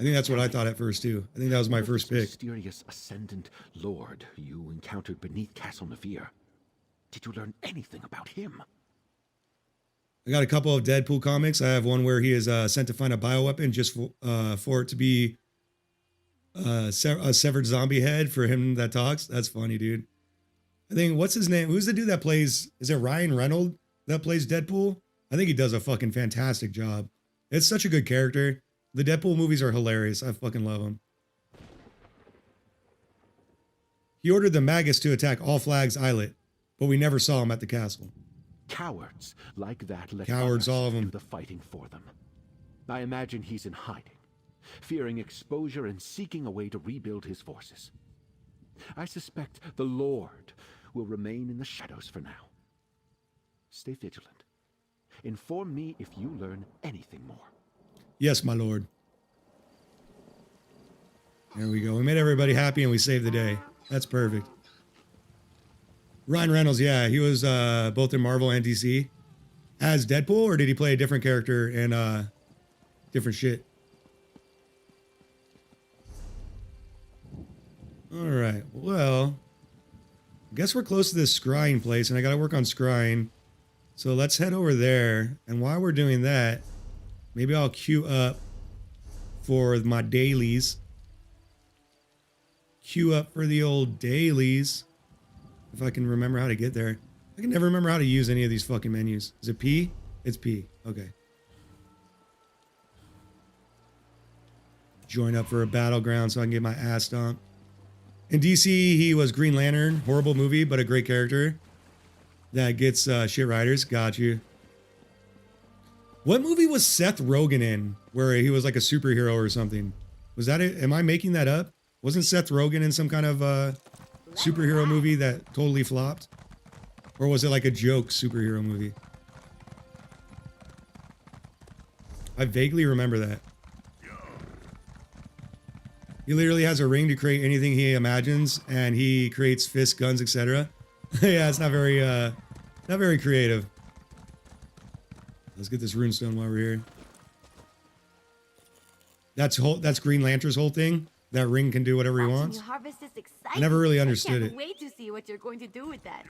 I think that's what I thought at first, too. I think that was my first pick. Mysterious Ascendant Lord you encountered beneath Castle Navir. Did you learn anything about him? I got a couple of Deadpool comics. I have one where he is sent to find a bioweapon just for it to be a severed zombie head for him that talks. That's funny, dude. I think, what's his name? Who's the dude that plays, is it Ryan Reynolds that plays Deadpool? I think he does a fucking fantastic job. It's such a good character. The Deadpool movies are hilarious. I fucking love them. He ordered the Magus to attack All Flags Islet, but we never saw him at the castle. Cowards like that let Cowards, others all of do them. the fighting for them. I imagine he's in hiding, fearing exposure and seeking a way to rebuild his forces. I suspect the Lord will remain in the shadows for now. Stay vigilant. Inform me if you learn anything more. Yes, my lord. There we go. We made everybody happy and we saved the day. That's perfect. Ryan Reynolds, yeah, he was both in Marvel and DC. As Deadpool, or did he play a different character in different shit? All right, well, I guess we're close to this scrying place, and I got to work on scrying. So let's head over there. And while we're doing that, maybe I'll queue up for my dailies. Queue up for the old dailies. If I can remember how to get there. I can never remember how to use any of these fucking menus. Is it P? It's P. Okay. Join up for a battleground so I can get my ass stomped. In DC, he was Green Lantern. Horrible movie, but a great character. That gets shit riders. Got you. What movie was Seth Rogen in where he was like a superhero or something? Was that it? Am I making that up? Wasn't Seth Rogen in some kind of superhero movie that totally flopped? Or was it like a joke superhero movie? I vaguely remember that. He literally has a ring to create anything he imagines, and he creates fists, guns, etc. Yeah, it's not very creative. Let's get this runestone while we're here. That's Green Lantern's whole thing. That ring can do whatever he wants. Harvest is exciting. I never really understood I it. can't wait to see what you're going to do with that.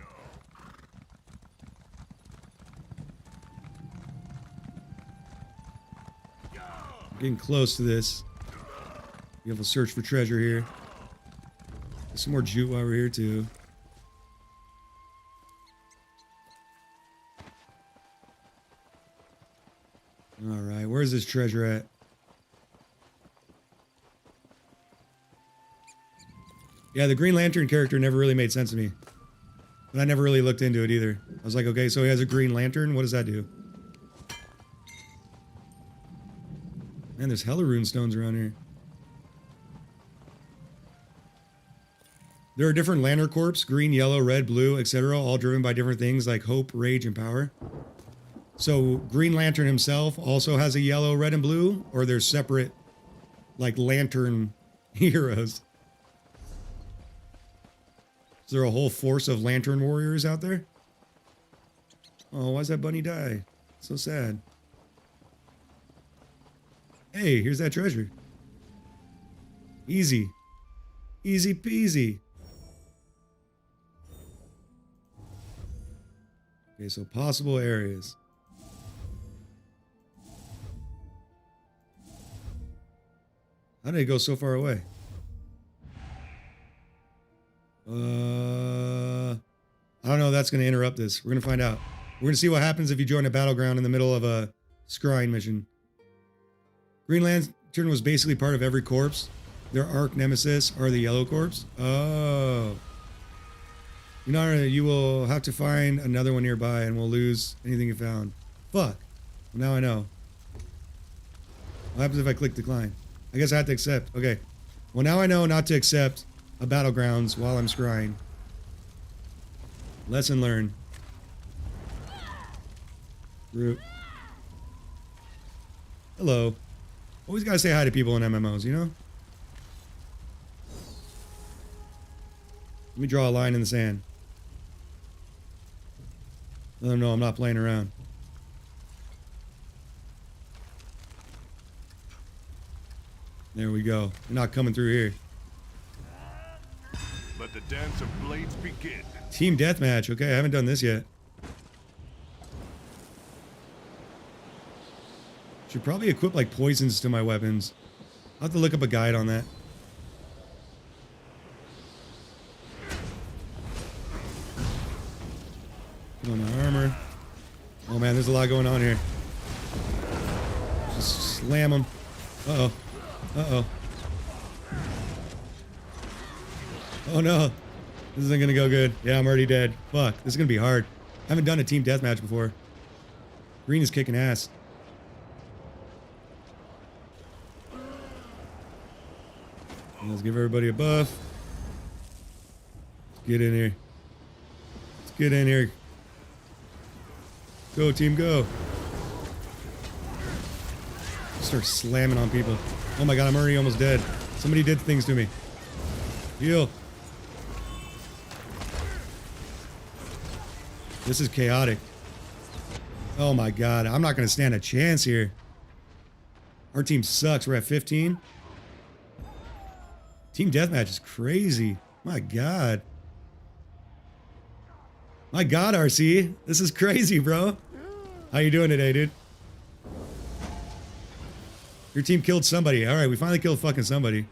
Getting close to this. We have a search for treasure here. There's some more jute while we're here too. All right, where's this treasure at? Yeah, the Green Lantern character never really made sense to me. But I never really looked into it either. I was like, okay, so he has a Green Lantern? What does that do? Man, there's hella rune stones around here. There are different lantern corps, green, yellow, red, blue, etc., all driven by different things like hope, rage, and power. So Green Lantern himself also has a yellow, red, and blue, or they're separate, like, lantern heroes? Is there a whole force of lantern warriors out there? Oh, why's that bunny die? So sad. Hey, here's that treasure. Easy. Easy peasy. Okay, so possible areas. How did it go so far away? I don't know. That's going to interrupt this. We're going to find out. We're going to see what happens if you join a battleground in the middle of a scrying mission. Green Lantern was basically part of every corpse. Their arch nemesis are the Yellow Corps. Oh. You will have to find another one nearby and we'll lose anything you found. Fuck. Well, now I know. What happens if I click decline? I guess I have to accept. Okay. Well, now I know not to accept a battlegrounds while I'm scrying. Lesson learned. Root. Hello. Always gotta say hi to people in MMOs, you know? Let me draw a line in the sand. Let them know I'm not playing around. There we go. You're not coming through here. Let the dance of blades begin. Team deathmatch. Okay, I haven't done this yet. Should probably equip like poisons to my weapons. I'll have to look up a guide on that. Put on the armor. Oh man, there's a lot going on here. Just slam them. Uh-oh. Uh-oh. Oh no. This isn't gonna go good. Yeah, I'm already dead. Fuck. This is gonna be hard. I haven't done a team deathmatch before. Green is kicking ass. Let's give everybody a buff. Let's get in here. Let's get in here. Go, team, go. Start slamming on people. Oh my god, I'm already almost dead. Somebody did things to me. Heal. This is chaotic. Oh my god, I'm not going to stand a chance here. Our team sucks. We're at 15. Team deathmatch is crazy. My god. My god, RC. This is crazy, bro. How you doing today, dude? Your team killed somebody. Alright, we finally killed fucking somebody.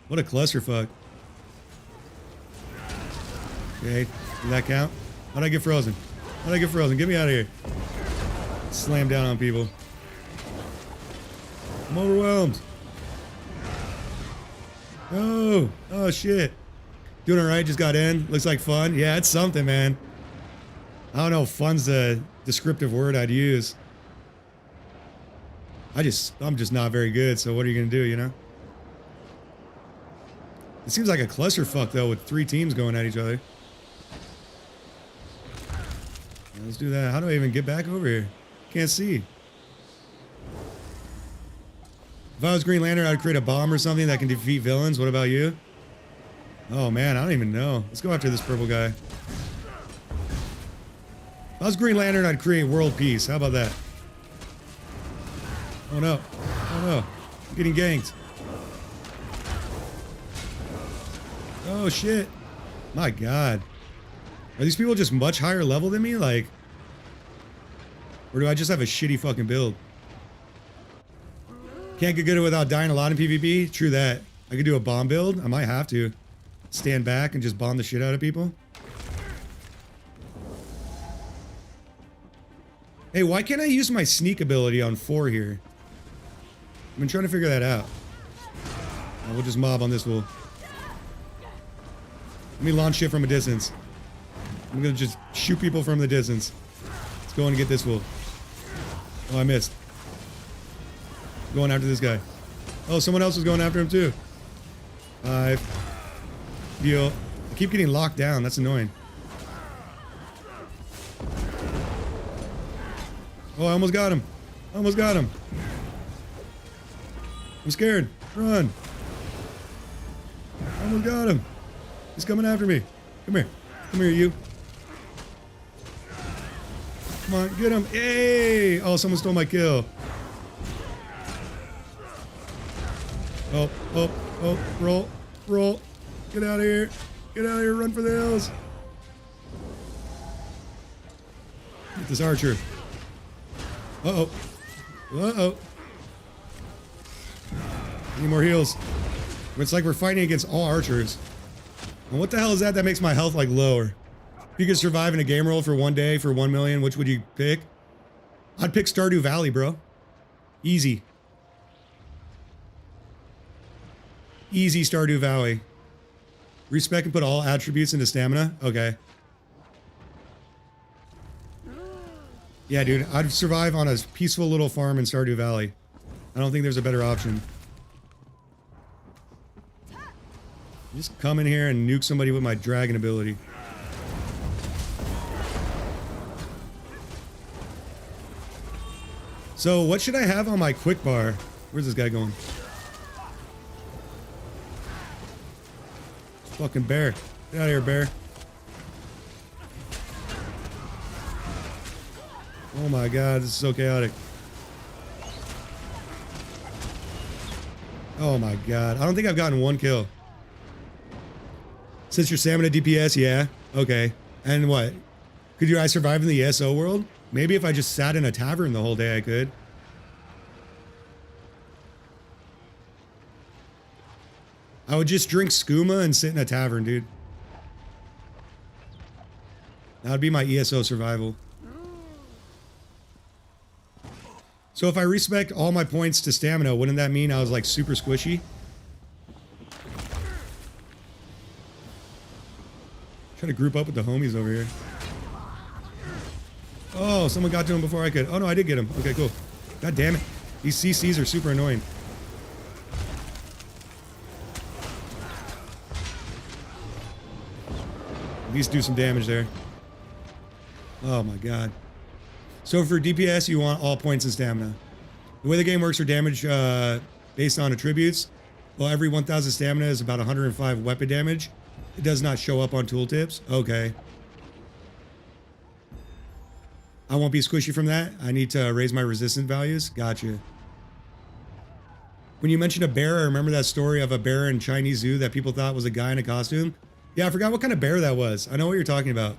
What a clusterfuck. Okay, did that count? How'd I get frozen? How'd I get frozen? Get me out of here. Slam down on people. I'm overwhelmed. Oh, oh shit. Doing alright, just got in. Looks like fun. Yeah, it's something, man. I don't know if fun's the descriptive word I'd use. I'm just not very good, so what are you gonna do, you know? It seems like a clusterfuck though with 3 teams going at each other. Let's do that. How do I even get back over here? Can't see. If I was Green Lantern, I'd create a bomb or something that can defeat villains. What about you? Oh man, I don't even know. Let's go after this purple guy. If I was Green Lantern, I'd create world peace. How about that? Oh no. Oh no. I'm getting ganked. Oh shit. My god. Are these people just much higher level than me? Like, or do I just have a shitty fucking build? Can't get good without dying a lot in PvP? True that. I could do a bomb build. I might have to. Stand back and just bomb the shit out of people. Hey, why can't I use my sneak ability on 4 here? I've been trying to figure that out. Oh, we'll just mob on this fool. Let me launch shit from a distance. I'm gonna just shoot people from the distance. Let's go and get this fool. Oh, I missed. Going after this guy. Oh, someone else was going after him too. 5. Deal. I keep getting locked down. That's annoying. Oh, I almost got him. I almost got him. I'm scared. Run. I almost got him. He's coming after me. Come here. Come here, you. Come on, get him. Hey! Oh, someone stole my kill. Oh, oh, Oh, roll, roll. Get out of here. Get out of here, run for the hills. Get this archer. Uh-oh. Uh-oh. Need more heals. It's like we're fighting against all archers. And what the hell is that that makes my health like lower? If you could survive in a game roll for 1 day for 1 million, which would you pick? I'd pick Stardew Valley, bro. Easy. Easy Stardew Valley. Respec and put all attributes into stamina? Okay. Yeah, dude, I'd survive on a peaceful little farm in Stardew Valley. I don't think there's a better option. Just come in here and nuke somebody with my dragon ability. So, what should I have on my quick bar? Where's this guy going? Fucking bear. Get out of here, bear. Oh my god, this is so chaotic. Oh my god. I don't think I've gotten 1 kill. Since your stamina DPS, yeah. Okay. And what? Could I survive in the ESO world? Maybe if I just sat in a tavern the whole day I could. I would just drink skooma and sit in a tavern, dude. That would be my ESO survival. So if I respect all my points to stamina, wouldn't that mean I was like super squishy? Try to group up with the homies over here. Oh, someone got to him before I could. Oh no, I did get him. Okay, cool. God damn it. These CCs are super annoying. At least do some damage there. Oh my god. So for DPS, you want all points and stamina. The way the game works for damage based on attributes, well, every 1,000 stamina is about 105 weapon damage. It does not show up on tooltips. Okay. I won't be squishy from that. I need to raise my resistance values. Gotcha. When you mentioned a bear, I remember that story of a bear in Chinese zoo that people thought was a guy in a costume. Yeah, I forgot what kind of bear that was. I know what you're talking about.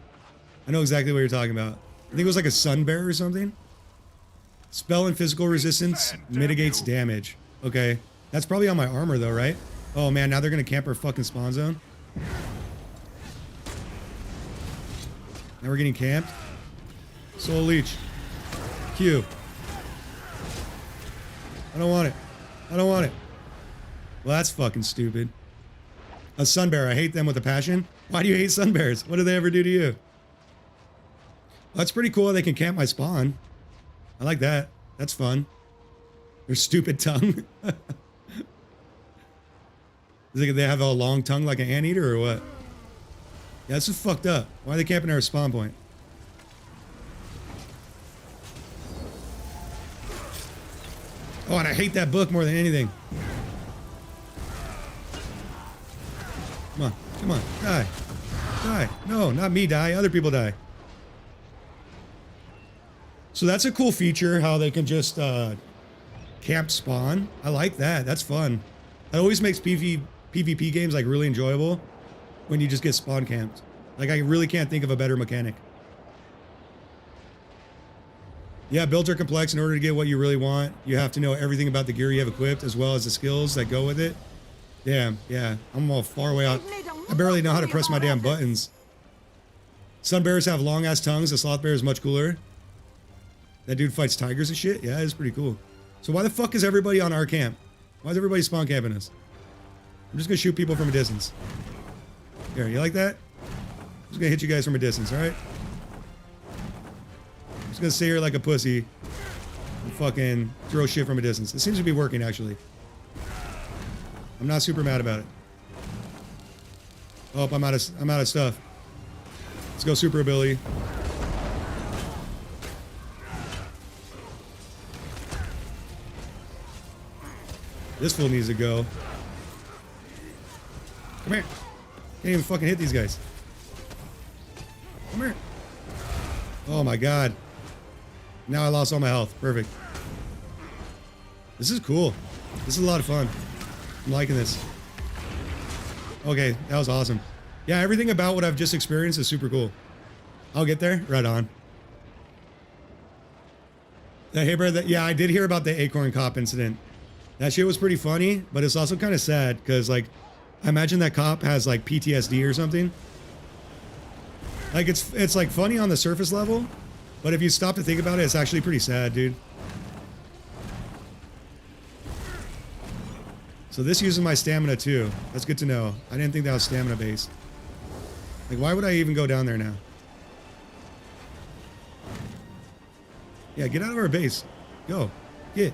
I know exactly what you're talking about. I think it was like a sun bear or something. Spell and physical resistance mitigates damage. Okay. That's probably on my armor though, right? Oh man, now they're gonna camp our fucking spawn zone. Now we're getting camped. Soul Leech. Q. I don't want it. I don't want it. Well, that's fucking stupid. A sun bear. I hate them with a passion. Why do you hate sun bears? What do they ever do to you? Well, that's pretty cool. They can camp my spawn. I like that. That's fun. Their stupid tongue. They have a long tongue like an anteater or what? Yeah, this is fucked up. Why are they camping our spawn point? Oh, and I hate that book more than anything. Come on. Come on. Die. Die. No, not me die. Other people die. So that's a cool feature, how they can just camp spawn. I like that. That's fun. That always makes PvP games like really enjoyable when you just get spawn camped. Like I really can't think of a better mechanic. Yeah, builds are complex. In order to get what you really want, you have to know everything about the gear you have equipped as well as the skills that go with it. Damn, yeah. I'm all far away out. I barely know how to press my damn buttons. Sun bears have long ass tongues. The sloth bear is much cooler. That dude fights tigers and shit? Yeah, it's pretty cool. So why the fuck is everybody on our camp? Why is everybody spawn camping us? I'm just gonna shoot people from a distance. Here, you like that? I'm just gonna hit you guys from a distance, alright? I'm just gonna stay here like a pussy and fucking throw shit from a distance. It seems to be working, actually. I'm not super mad about it. Oh, I'm out of stuff. Let's go super ability. This fool needs to go. Come here. Can't even fucking hit these guys. Come here. Oh my god. Now I lost all my health. Perfect. This is cool. This is a lot of fun. I'm liking this. Okay, that was awesome. Yeah, everything about what I've just experienced is super cool. I'll get there. Right on. Hey, bro, yeah, I did hear about the Acorn Cop incident. That shit was pretty funny, but it's also kind of sad because, like, I imagine that cop has, like, PTSD or something. Like, it's like, funny on the surface level, but if you stop to think about it, it's actually pretty sad, dude. So this uses my stamina, too. That's good to know. I didn't think that was stamina-based. Like, why would I even go down there now? Yeah, get out of our base. Go. Get.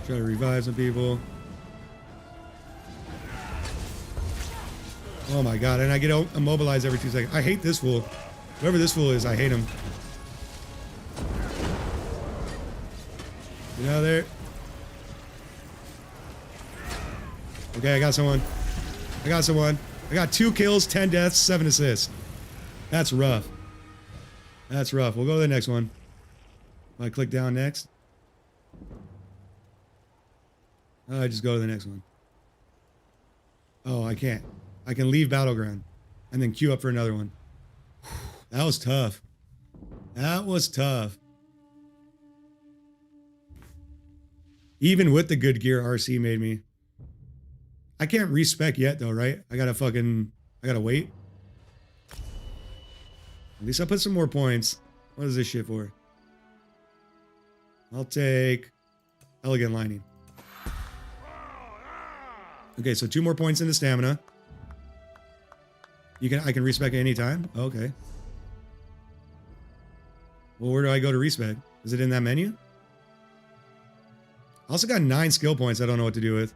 Try to revive some people. Oh my god, and I get immobilized every 2 seconds. I hate this fool. Whoever this fool is, I hate him. Get out of there. Okay, I got someone. I got someone. I got 2 kills, 10 deaths, 7 assists. That's rough. That's rough. We'll go to the next one. I click down next. I just go to the next one. Oh, I can't. I can leave Battleground and then queue up for another one. That was tough. That was tough. Even with the good gear RC made me. I can't respec yet though, right? I gotta wait. At least I'll put some more points. What is this shit for? I'll take Elegant Lining. Okay, so 2 more points into stamina. I can respec at any time? Okay. Well, where do I go to respec? Is it in that menu? I also got 9 skill points I don't know what to do with.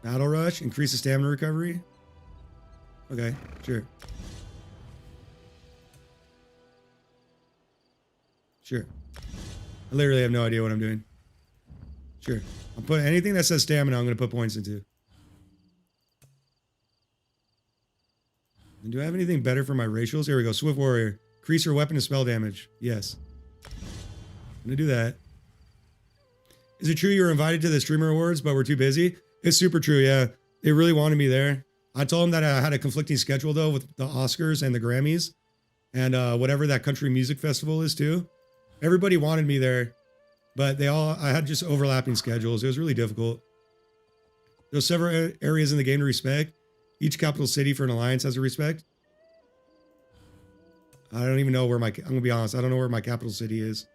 Battle Rush, increase the stamina recovery. Okay, sure. Sure. I literally have no idea what I'm doing. Sure. I'll put anything that says stamina, I'm going to put points into. And do I have anything better for my racials? Here we go. Swift Warrior. Increase your weapon and spell damage. Yes. I'm going to do that. Is it true you were invited to the Streamer Awards, but we're too busy? It's super true, yeah. They really wanted me there. I told them that I had a conflicting schedule, though, with the Oscars and the Grammys. And whatever that country music festival is, too. Everybody wanted me there. But I had just overlapping schedules. It was really difficult. There's several areas in the game to respect. Each capital city for an alliance has a respect. I don't even know where I'm going to be honest. I don't know where my capital city is.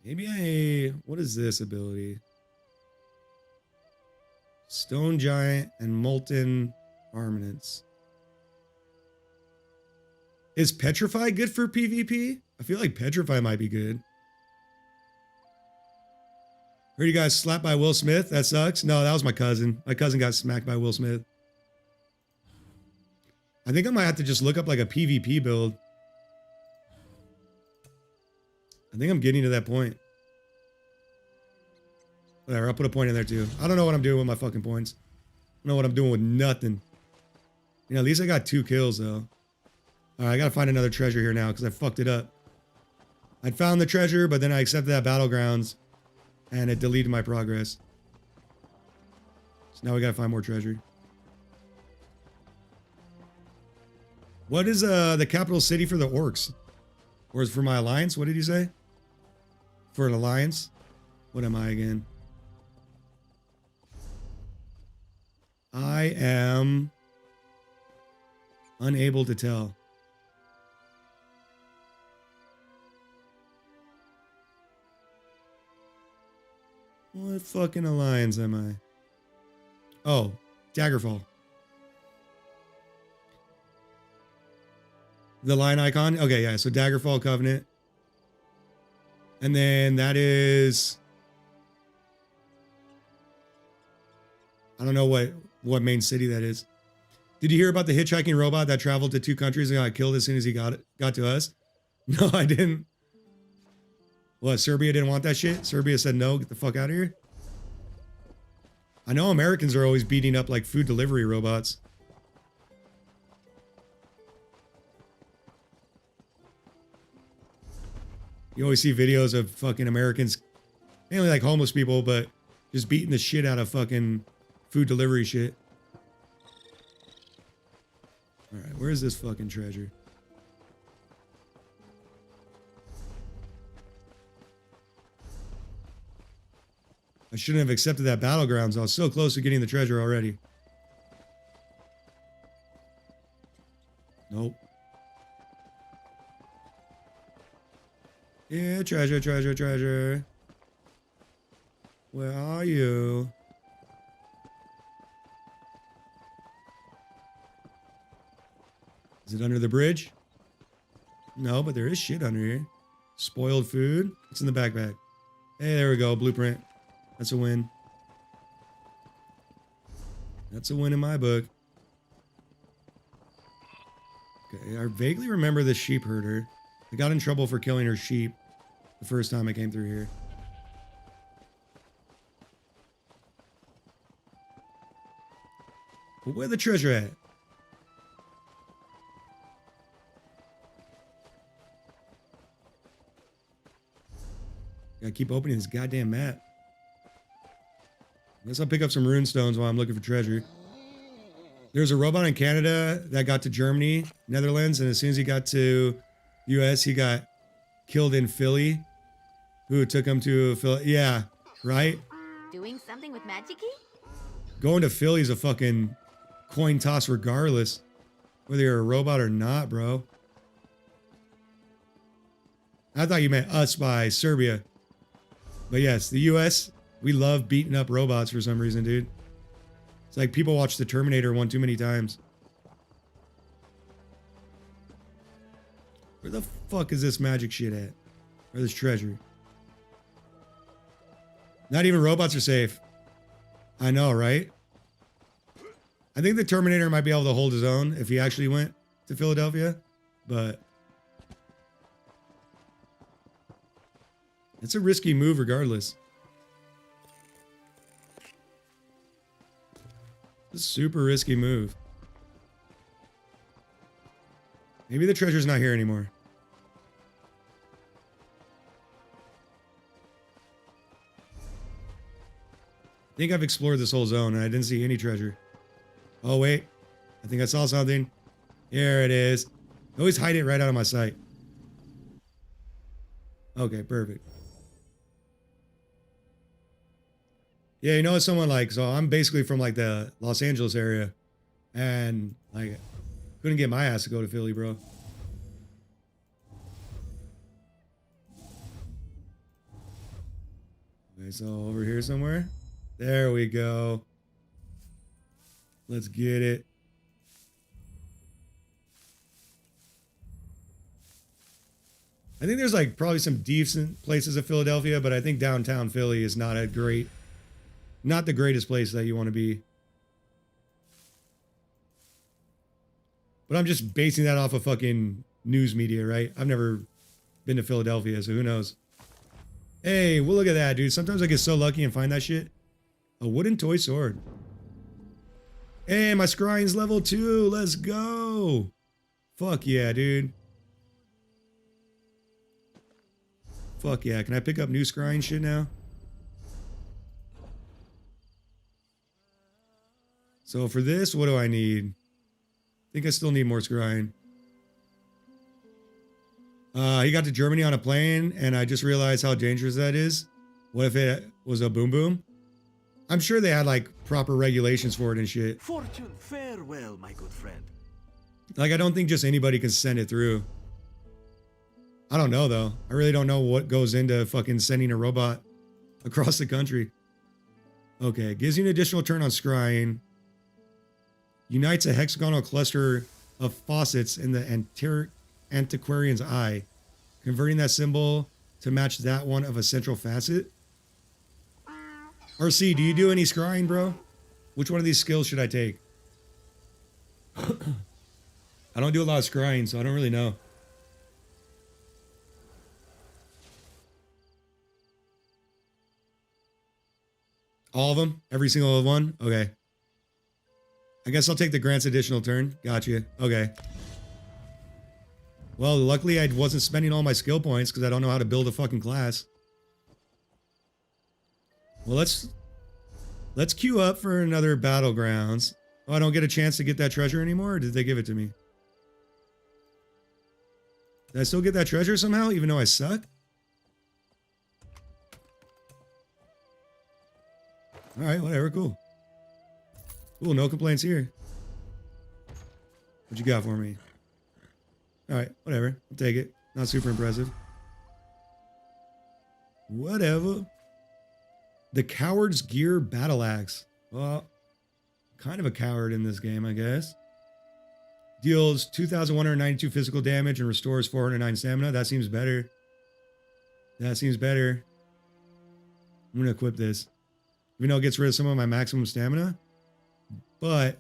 Maybe what is this ability? Stone Giant and Molten Armaments. Is Petrify good for PvP? I feel like Petrify might be good. Heard you guys slapped by Will Smith. That sucks. No, that was my cousin. My cousin got smacked by Will Smith. I think I might have to just look up like a PvP build. I think I'm getting to that point. Whatever, I'll put a point in there too. I don't know what I'm doing with my fucking points. I don't know what I'm doing with nothing. You know, at least I got 2 kills though. Alright, I gotta find another treasure here now because I fucked it up. I'd found the treasure, but then I accepted that Battlegrounds and it deleted my progress. So now we gotta find more treasure. What is the capital city for the orcs? Or is it for my alliance? What did you say? For an alliance? What am I again? I am unable to tell. What fucking alliance am I? Oh, Daggerfall. The line icon? Okay, yeah, so Daggerfall Covenant. And then that is... I don't know what main city that is. Did you hear about the hitchhiking robot that traveled to 2 countries and got killed as soon as he got to us? No, I didn't. What, Serbia didn't want that shit? Serbia said no, get the fuck out of here? I know Americans are always beating up like food delivery robots. You always see videos of fucking Americans, mainly like homeless people, but just beating the shit out of fucking food delivery shit. Alright, where's this fucking treasure? I shouldn't have accepted that battlegrounds. I was so close to getting the treasure already. Nope. Yeah, treasure, treasure, treasure. Where are you? Is it under the bridge? No, but there is shit under here. Spoiled food. It's in the backpack. Hey, there we go. Blueprint. That's a win. That's a win in my book. Okay, I vaguely remember the sheep herder. I got in trouble for killing her sheep the first time I came through here. But where the treasure at? Gotta keep opening this goddamn map. I guess I'll pick up some rune stones while I'm looking for treasure. There's a robot in Canada that got to Germany, Netherlands, and as soon as he got to US, he got killed in Philly. Who took him to Philly? Yeah, right? Doing something with magic-y? Going to Philly is a fucking coin toss regardless. Whether you're a robot or not, bro. I thought you meant us by Serbia. But yes, the US, we love beating up robots for some reason, dude. It's like people watch The Terminator one too many times. Where the fuck is this magic shit at? Or this treasure? Not even robots are safe. I know, right? I think the Terminator might be able to hold his own if he actually went to Philadelphia, but it's a risky move regardless. It's a super risky move. Maybe the treasure's not here anymore. I think I've explored this whole zone and I didn't see any treasure. Oh, wait. I think I saw something. Here it is. I always hide it right out of my sight. Okay, perfect. Yeah, you know what someone like, so I'm basically from like the Los Angeles area and like couldn't get my ass to go to Philly, bro. Okay, so over here somewhere. There we go. Let's get it. I think there's like probably some decent places in Philadelphia, but I think downtown Philly is not not the greatest place that you want to be. But I'm just basing that off of fucking news media, right? I've never been to Philadelphia, so who knows? Hey, well, look at that, dude. Sometimes I get so lucky and find that shit. A wooden toy sword. Hey, my scrying's level 2. Let's go. Fuck yeah, dude. Fuck yeah. Can I pick up new scrying shit now? So for this, what do I need? I think I still need more scrying. He got to Germany on a plane, and I just realized how dangerous that is. What if it was a boom boom? I'm sure they had like proper regulations for it and shit. Fortune farewell, my good friend. Like, I don't think just anybody can send it through. I don't know, though. I really don't know what goes into fucking sending a robot across the country. Okay, gives you an additional turn on scrying. Unites a hexagonal cluster of faucets in the antiquarian's eye, converting that symbol to match that one of a central facet. RC, do you do any scrying, bro? Which one of these skills should I take? I don't do a lot of scrying, so I don't really know. All of them? Every single one? Okay. I guess I'll take the grants additional turn. Gotcha. Okay. Well, luckily I wasn't spending all my skill points because I don't know how to build a fucking class. Well, let's queue up for another battlegrounds. Oh, I don't get a chance to get that treasure anymore, or did they give it to me? Did I still get that treasure somehow, even though I suck? Alright, whatever, cool. Cool, no complaints here. What you got for me? Alright, whatever. I'll take it. Not super impressive. Whatever. The Coward's Gear Battle Axe. Well, kind of a coward in this game, I guess. Deals 2,192 physical damage and restores 409 stamina. That seems better. That seems better. I'm going to equip this. Even though it gets rid of some of my maximum stamina. But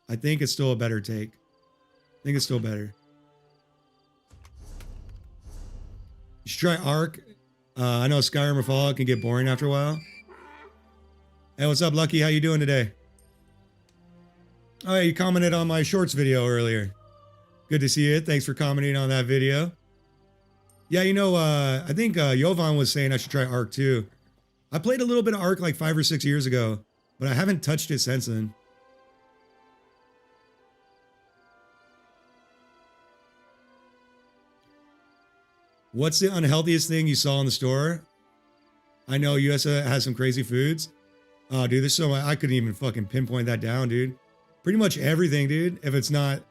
I think it's still a better take. I think it's still better. You should try Ark. I know Skyrim or Fallout can get boring after a while. Hey, what's up, Lucky? How you doing today? Oh, yeah, you commented on my shorts video earlier. Good to see you. Thanks for commenting on that video. Yeah, you know, I think Jovan was saying I should try Ark too. I played a little bit of Ark like 5 or 6 years ago, but I haven't touched it since then. What's the unhealthiest thing you saw in the store? I know US has some crazy foods. Oh, dude, there's so much. I couldn't even fucking pinpoint that down, dude. Pretty much everything, dude. If it's not,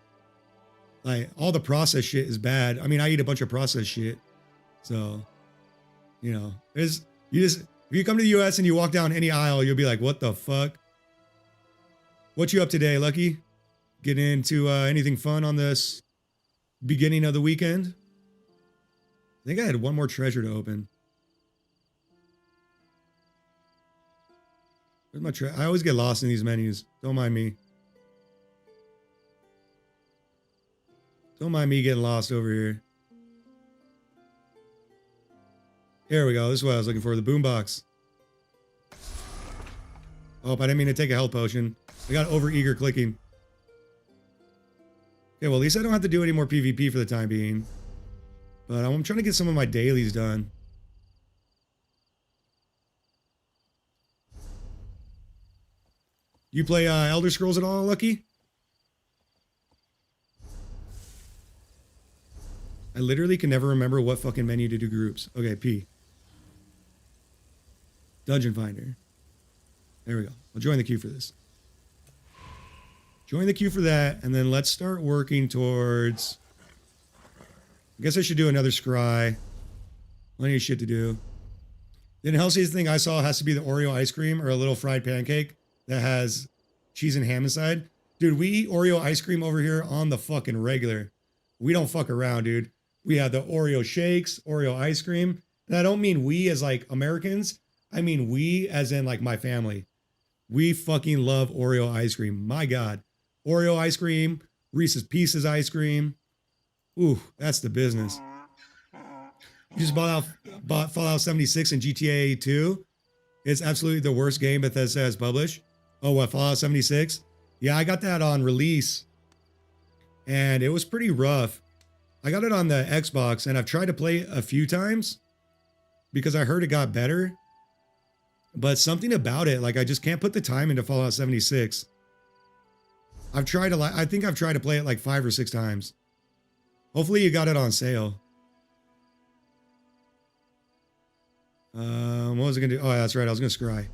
like, all the processed shit is bad. I mean, I eat a bunch of processed shit. So, you know, if you come to the US and you walk down any aisle, you'll be like, what the fuck? What you up today, Lucky? Getting into anything fun on this beginning of the weekend? I think I had one more treasure to open. Where's my treasure? I always get lost in these menus. Don't mind me. Don't mind me getting lost over here. Here we go. This is what I was looking for. The boombox. Oh, I didn't mean to take a health potion. I got over-eager clicking. Okay, well, at least I don't have to do any more PvP for the time being. But I'm trying to get some of my dailies done. You play Elder Scrolls at all, Lucky? I literally can never remember what fucking menu to do groups. Okay, P. Dungeon Finder. There we go. I'll join the queue for this. Join the queue for that, and then let's start working towards... I guess I should do another scry. Plenty of shit to do. The unhealthiest thing I saw has to be the Oreo ice cream or a little fried pancake that has cheese and ham inside. Dude, we eat Oreo ice cream over here on the fucking regular. We don't fuck around, dude. We have the Oreo shakes, Oreo ice cream. And I don't mean we as like Americans. I mean we as in like my family. We fucking love Oreo ice cream. My God. Oreo ice cream, Reese's Pieces ice cream. Ooh, that's the business. You just bought Fallout 76 and GTA 2. It's absolutely the worst game Bethesda has published. Oh, what, Fallout 76? Yeah, I got that on release. And it was pretty rough. I got it on the Xbox, and I've tried to play it a few times because I heard it got better. But something about it, like I just can't put the time into Fallout 76. I think I've tried to play it like 5 or 6 times. Hopefully you got it on sale. What was I gonna do? Oh, that's right. I was gonna scry.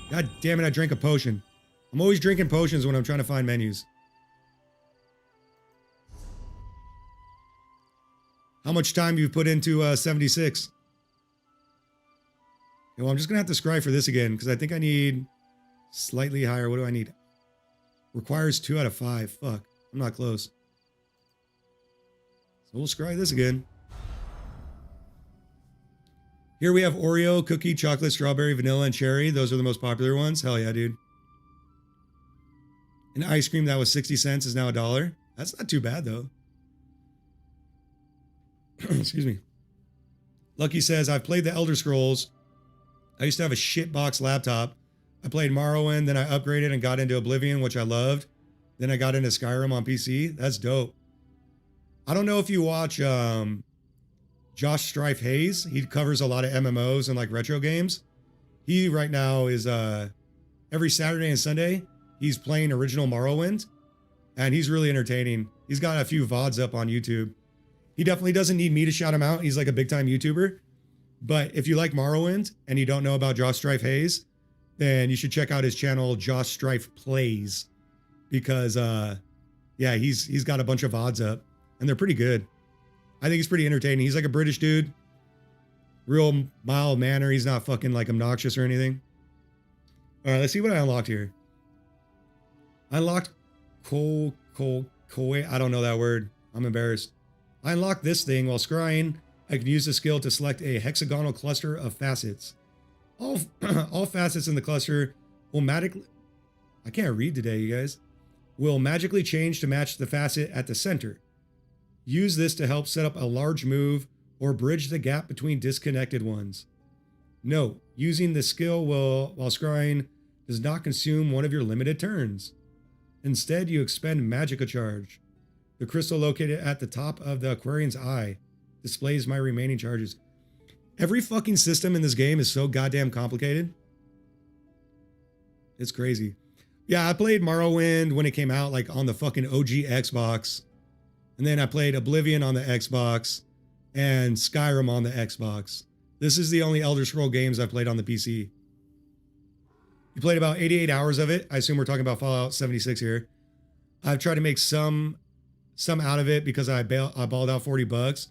God damn it! I drank a potion. I'm always drinking potions when I'm trying to find menus. How much time you've put into 76? Okay, well, I'm just gonna have to scry for this again because I think I need slightly higher. What do I need? Requires 2 out of 5. Fuck. I'm not close. So we'll scry this again. Here we have Oreo, cookie, chocolate, strawberry, vanilla, and cherry. Those are the most popular ones. Hell yeah, dude. An ice cream that was 60 cents is now $1. That's not too bad, though. Excuse me. Lucky says, I've played the Elder Scrolls I used to have a shitbox laptop. I played Morrowind, then I upgraded and got into Oblivion, which I loved. Then I got into Skyrim on PC. That's dope. I don't know if you watch Josh Strife Hayes. He covers a lot of MMOs and like retro games. He right now is every Saturday and Sunday, he's playing original Morrowind, and he's really entertaining. He's got a few VODs up on YouTube. He definitely doesn't need me to shout him out. He's like a big time YouTuber. But if you like Morrowind and you don't know about Josh Strife Hayes, then you should check out his channel, Josh Strife Plays, because yeah, he's got a bunch of VODs up and they're pretty good. I think he's pretty entertaining. He's like a British dude, real mild manner. He's not fucking like obnoxious or anything. All right, let's see what I unlocked here. I unlocked I don't know that word. I'm embarrassed. I unlocked this thing while scrying. I can use the skill to select a hexagonal cluster of facets. All facets in the cluster will magically, I can't read today, you guys, will magically change to match the facet at the center. Use this to help set up a large move or bridge the gap between disconnected ones. Note, using the skill while scrying does not consume one of your limited turns. Instead, you expend Magica Charge. The crystal located at the top of the Aquarian's eye displays my remaining charges. Every fucking system in this game is so goddamn complicated. It's crazy. Yeah, I played Morrowind when it came out, like on the fucking OG Xbox. And then I played Oblivion on the Xbox and Skyrim on the Xbox. This is the only Elder Scroll games I've played on the PC. You played about 88 hours of it. I assume we're talking about Fallout 76 here. I've tried to make some out of it because I balled out $40.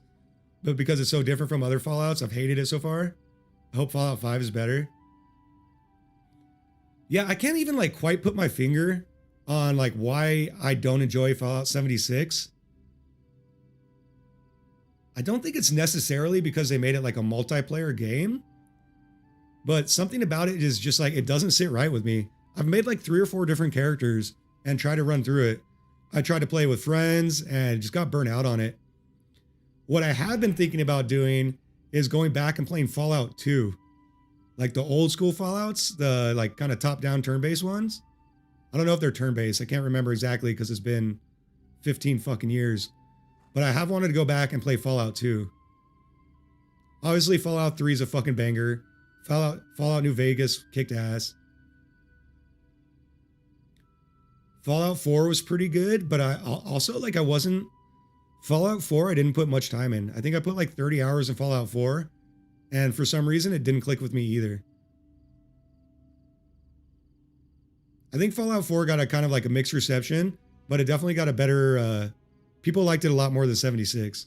But because it's so different from other Fallouts, I've hated it so far. I hope Fallout 5 is better. Yeah, I can't even like quite put my finger on like why I don't enjoy Fallout 76. I don't think it's necessarily because they made it like a multiplayer game, but something about it is just like, it doesn't sit right with me. I've made like 3 or 4 different characters and tried to run through it. I tried to play with friends and just got burnt out on it. What I have been thinking about doing is going back and playing Fallout 2. Like the old school Fallouts, the like kind of top-down turn-based ones. I don't know if they're turn-based. I can't remember exactly because it's been 15 fucking years. But I have wanted to go back and play Fallout 2. Obviously, Fallout 3 is a fucking banger. Fallout New Vegas kicked ass. Fallout 4 was pretty good, but I also like I wasn't... Fallout 4, I didn't put much time in. I think I put like 30 hours in Fallout 4, and for some reason, it didn't click with me either. I think Fallout 4 got a kind of like a mixed reception, but it definitely got a better... people liked it a lot more than 76.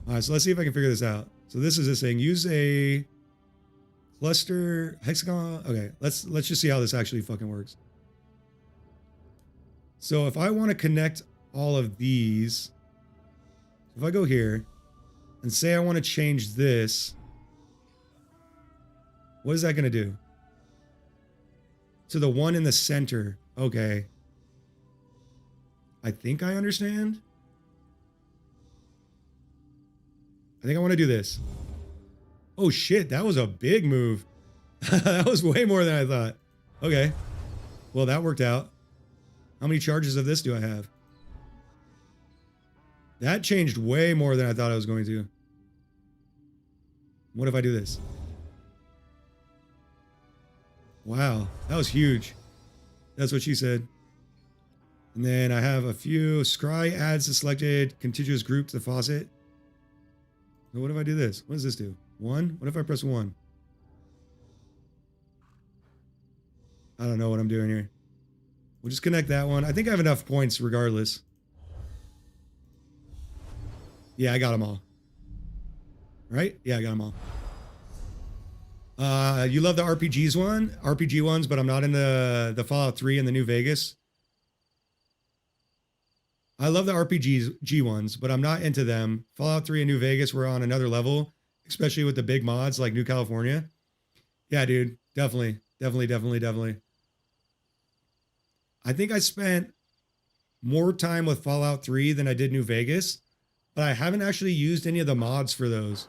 All right, so let's see if I can figure this out. So this is this thing. Use a cluster hexagon. Okay, let's just see how this actually fucking works. So if I want to connect all of these... If I go here and say I want to change this, what is that going to do? To the one in the center. Okay. I think I understand. I think I want to do this. Oh shit, that was a big move. That was way more than I thought. Okay. Well, that worked out. How many charges of this do I have? That changed way more than I thought I was going to. What if I do this? Wow, that was huge. That's what she said. And then I have a few. Scry adds the selected contiguous group to the faucet. So what if I do this? What does this do? 1? What if I press 1? I don't know what I'm doing here. We'll just connect that one. I think I have enough points regardless. Yeah, I got them all. Right? Yeah, I got them all. You love the RPG ones, but I'm not in the Fallout 3 and the New Vegas. I love the RPG ones, but I'm not into them. Fallout 3 and New Vegas were on another level, especially with the big mods like New California. Yeah, dude. Definitely. I think I spent more time with Fallout 3 than I did New Vegas, but I haven't actually used any of the mods for those.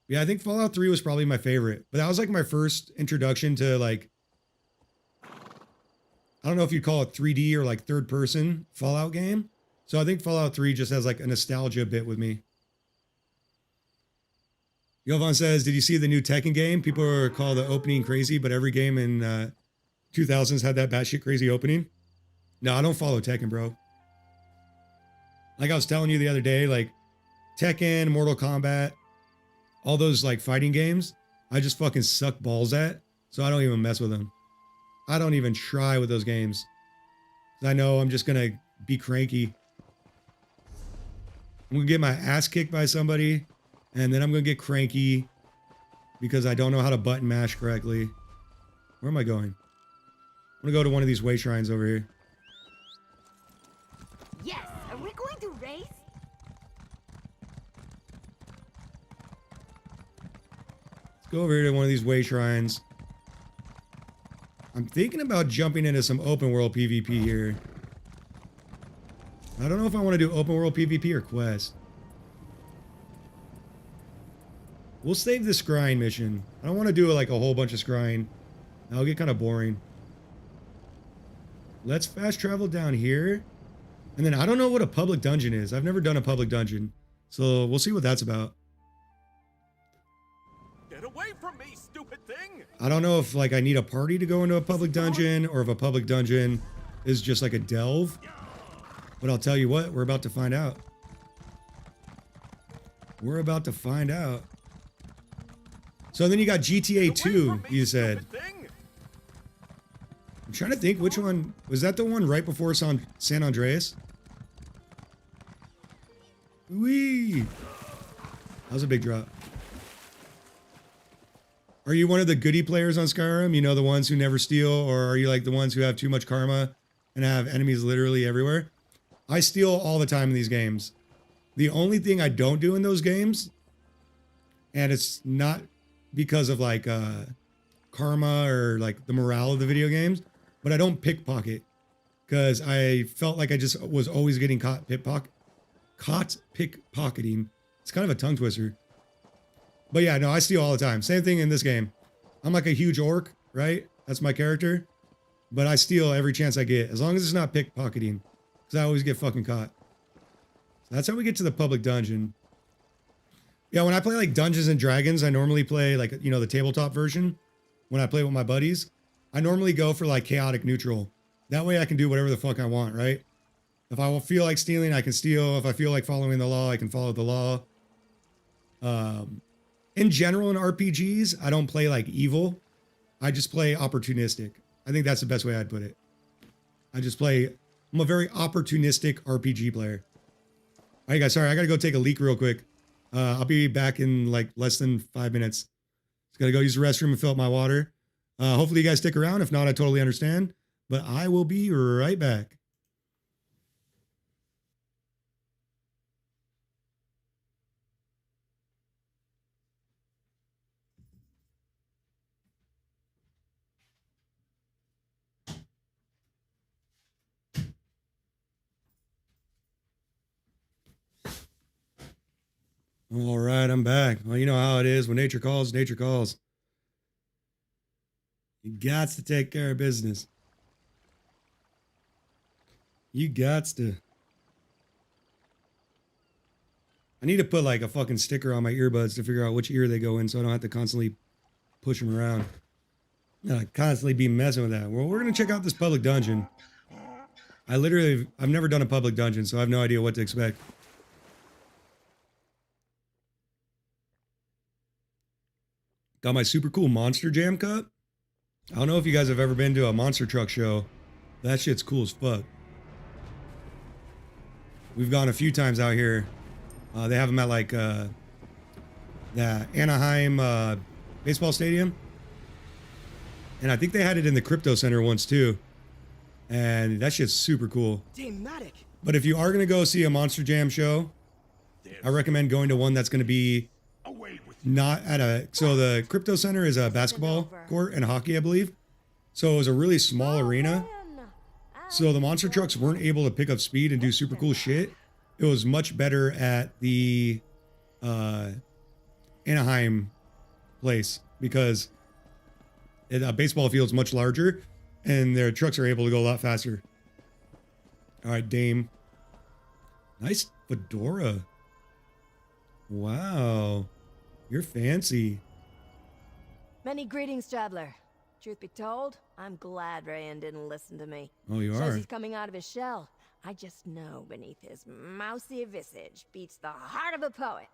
Yeah, I think Fallout 3 was probably my favorite, but that was like my first introduction to like, I don't know if you'd call it 3D or like third person Fallout game. So I think Fallout 3 just has like a nostalgia bit with me. Jovan says, did you see the new Tekken game? People are called the opening crazy, but every game in 2000s had that batshit crazy opening. No, I don't follow Tekken, bro. Like I was telling you the other day, like Tekken, Mortal Kombat, all those like fighting games, I just fucking suck balls at. So I don't even mess with them. I don't even try with those games. I know I'm just gonna be cranky. I'm gonna get my ass kicked by somebody, and then I'm gonna get cranky because I don't know how to button mash correctly. Where am I going? I'm gonna go to one of these way shrines over here. Yes, are we going to race? Let's go over here to one of these way shrines. I'm thinking about jumping into some open world PvP here. I don't know if I want to do open world PvP or quest. We'll save the scrying mission. I don't want to do like a whole bunch of scrying. That'll get kind of boring. Let's fast travel down here. And then I don't know what a public dungeon is. I've never done a public dungeon. So we'll see what that's about. Get away from me, stupid thing! I don't know if like I need a party to go into a public dungeon or if a public dungeon is just like a delve. But I'll tell you what, we're about to find out. We're about to find out. So then you got GTA 2, you said. I'm trying to think which one. Was that the one right before San Andreas? Whee! That was a big drop. Are you one of the goody players on Skyrim? You know, the ones who never steal? Or are you like the ones who have too much karma and have enemies literally everywhere? I steal all the time in these games. The only thing I don't do in those games, and it's not because of like karma or like the morale of the video games, but I don't pickpocket because I felt like I just was always getting caught pickpocketing. It's kind of a tongue twister. But yeah, no, I steal all the time. Same thing in this game. I'm like a huge orc, right? That's my character. But I steal every chance I get, as long as it's not pickpocketing. Because I always get fucking caught. So that's how we get to the public dungeon. Yeah, when I play like Dungeons and Dragons, I normally play like, you know, the tabletop version. When I play with my buddies, I normally go for like chaotic neutral. That way I can do whatever the fuck I want, right? If I feel like stealing, I can steal. If I feel like following the law, I can follow the law. In general, in RPGs, I don't play like evil. I just play opportunistic. I think that's the best way I'd put it. I'm a very opportunistic RPG player. All right, guys, sorry, I gotta go take a leak real quick. I'll be back in like less than 5 minutes. Just gotta go use the restroom and fill up my water. Hopefully you guys stick around. If not, I totally understand. But I will be right back. All right, I'm back. Well, you know how it is. When nature calls, nature calls. You got to take care of business. You got to. I need to put like a fucking sticker on my earbuds to figure out which ear they go in so I don't have to constantly push them around. I constantly be messing with that. Well, we're going to check out this public dungeon. I've never done a public dungeon, so I have no idea what to expect. Got my super cool Monster Jam cup. I don't know if you guys have ever been to a monster truck show. That shit's cool as fuck. We've gone a few times out here. They have them at like the Anaheim baseball stadium. And I think they had it in the Crypto Center once too. And that shit's super cool. But if you are going to go see a Monster Jam show, I recommend going to one that's going to be not at a... So the Crypto Center is a basketball court and hockey, I believe. So it was a really small arena. So the monster trucks weren't able to pick up speed and do super cool shit. It was much better at the Anaheim place because a baseball field's much larger and their trucks are able to go a lot faster. All right, Dame. Nice fedora. Wow. You're fancy. Many greetings, traveler. Truth be told, I'm glad Rayan didn't listen to me. Oh, you Shows are? he's coming out of his shell. I just know beneath his mousy visage beats the heart of a poet.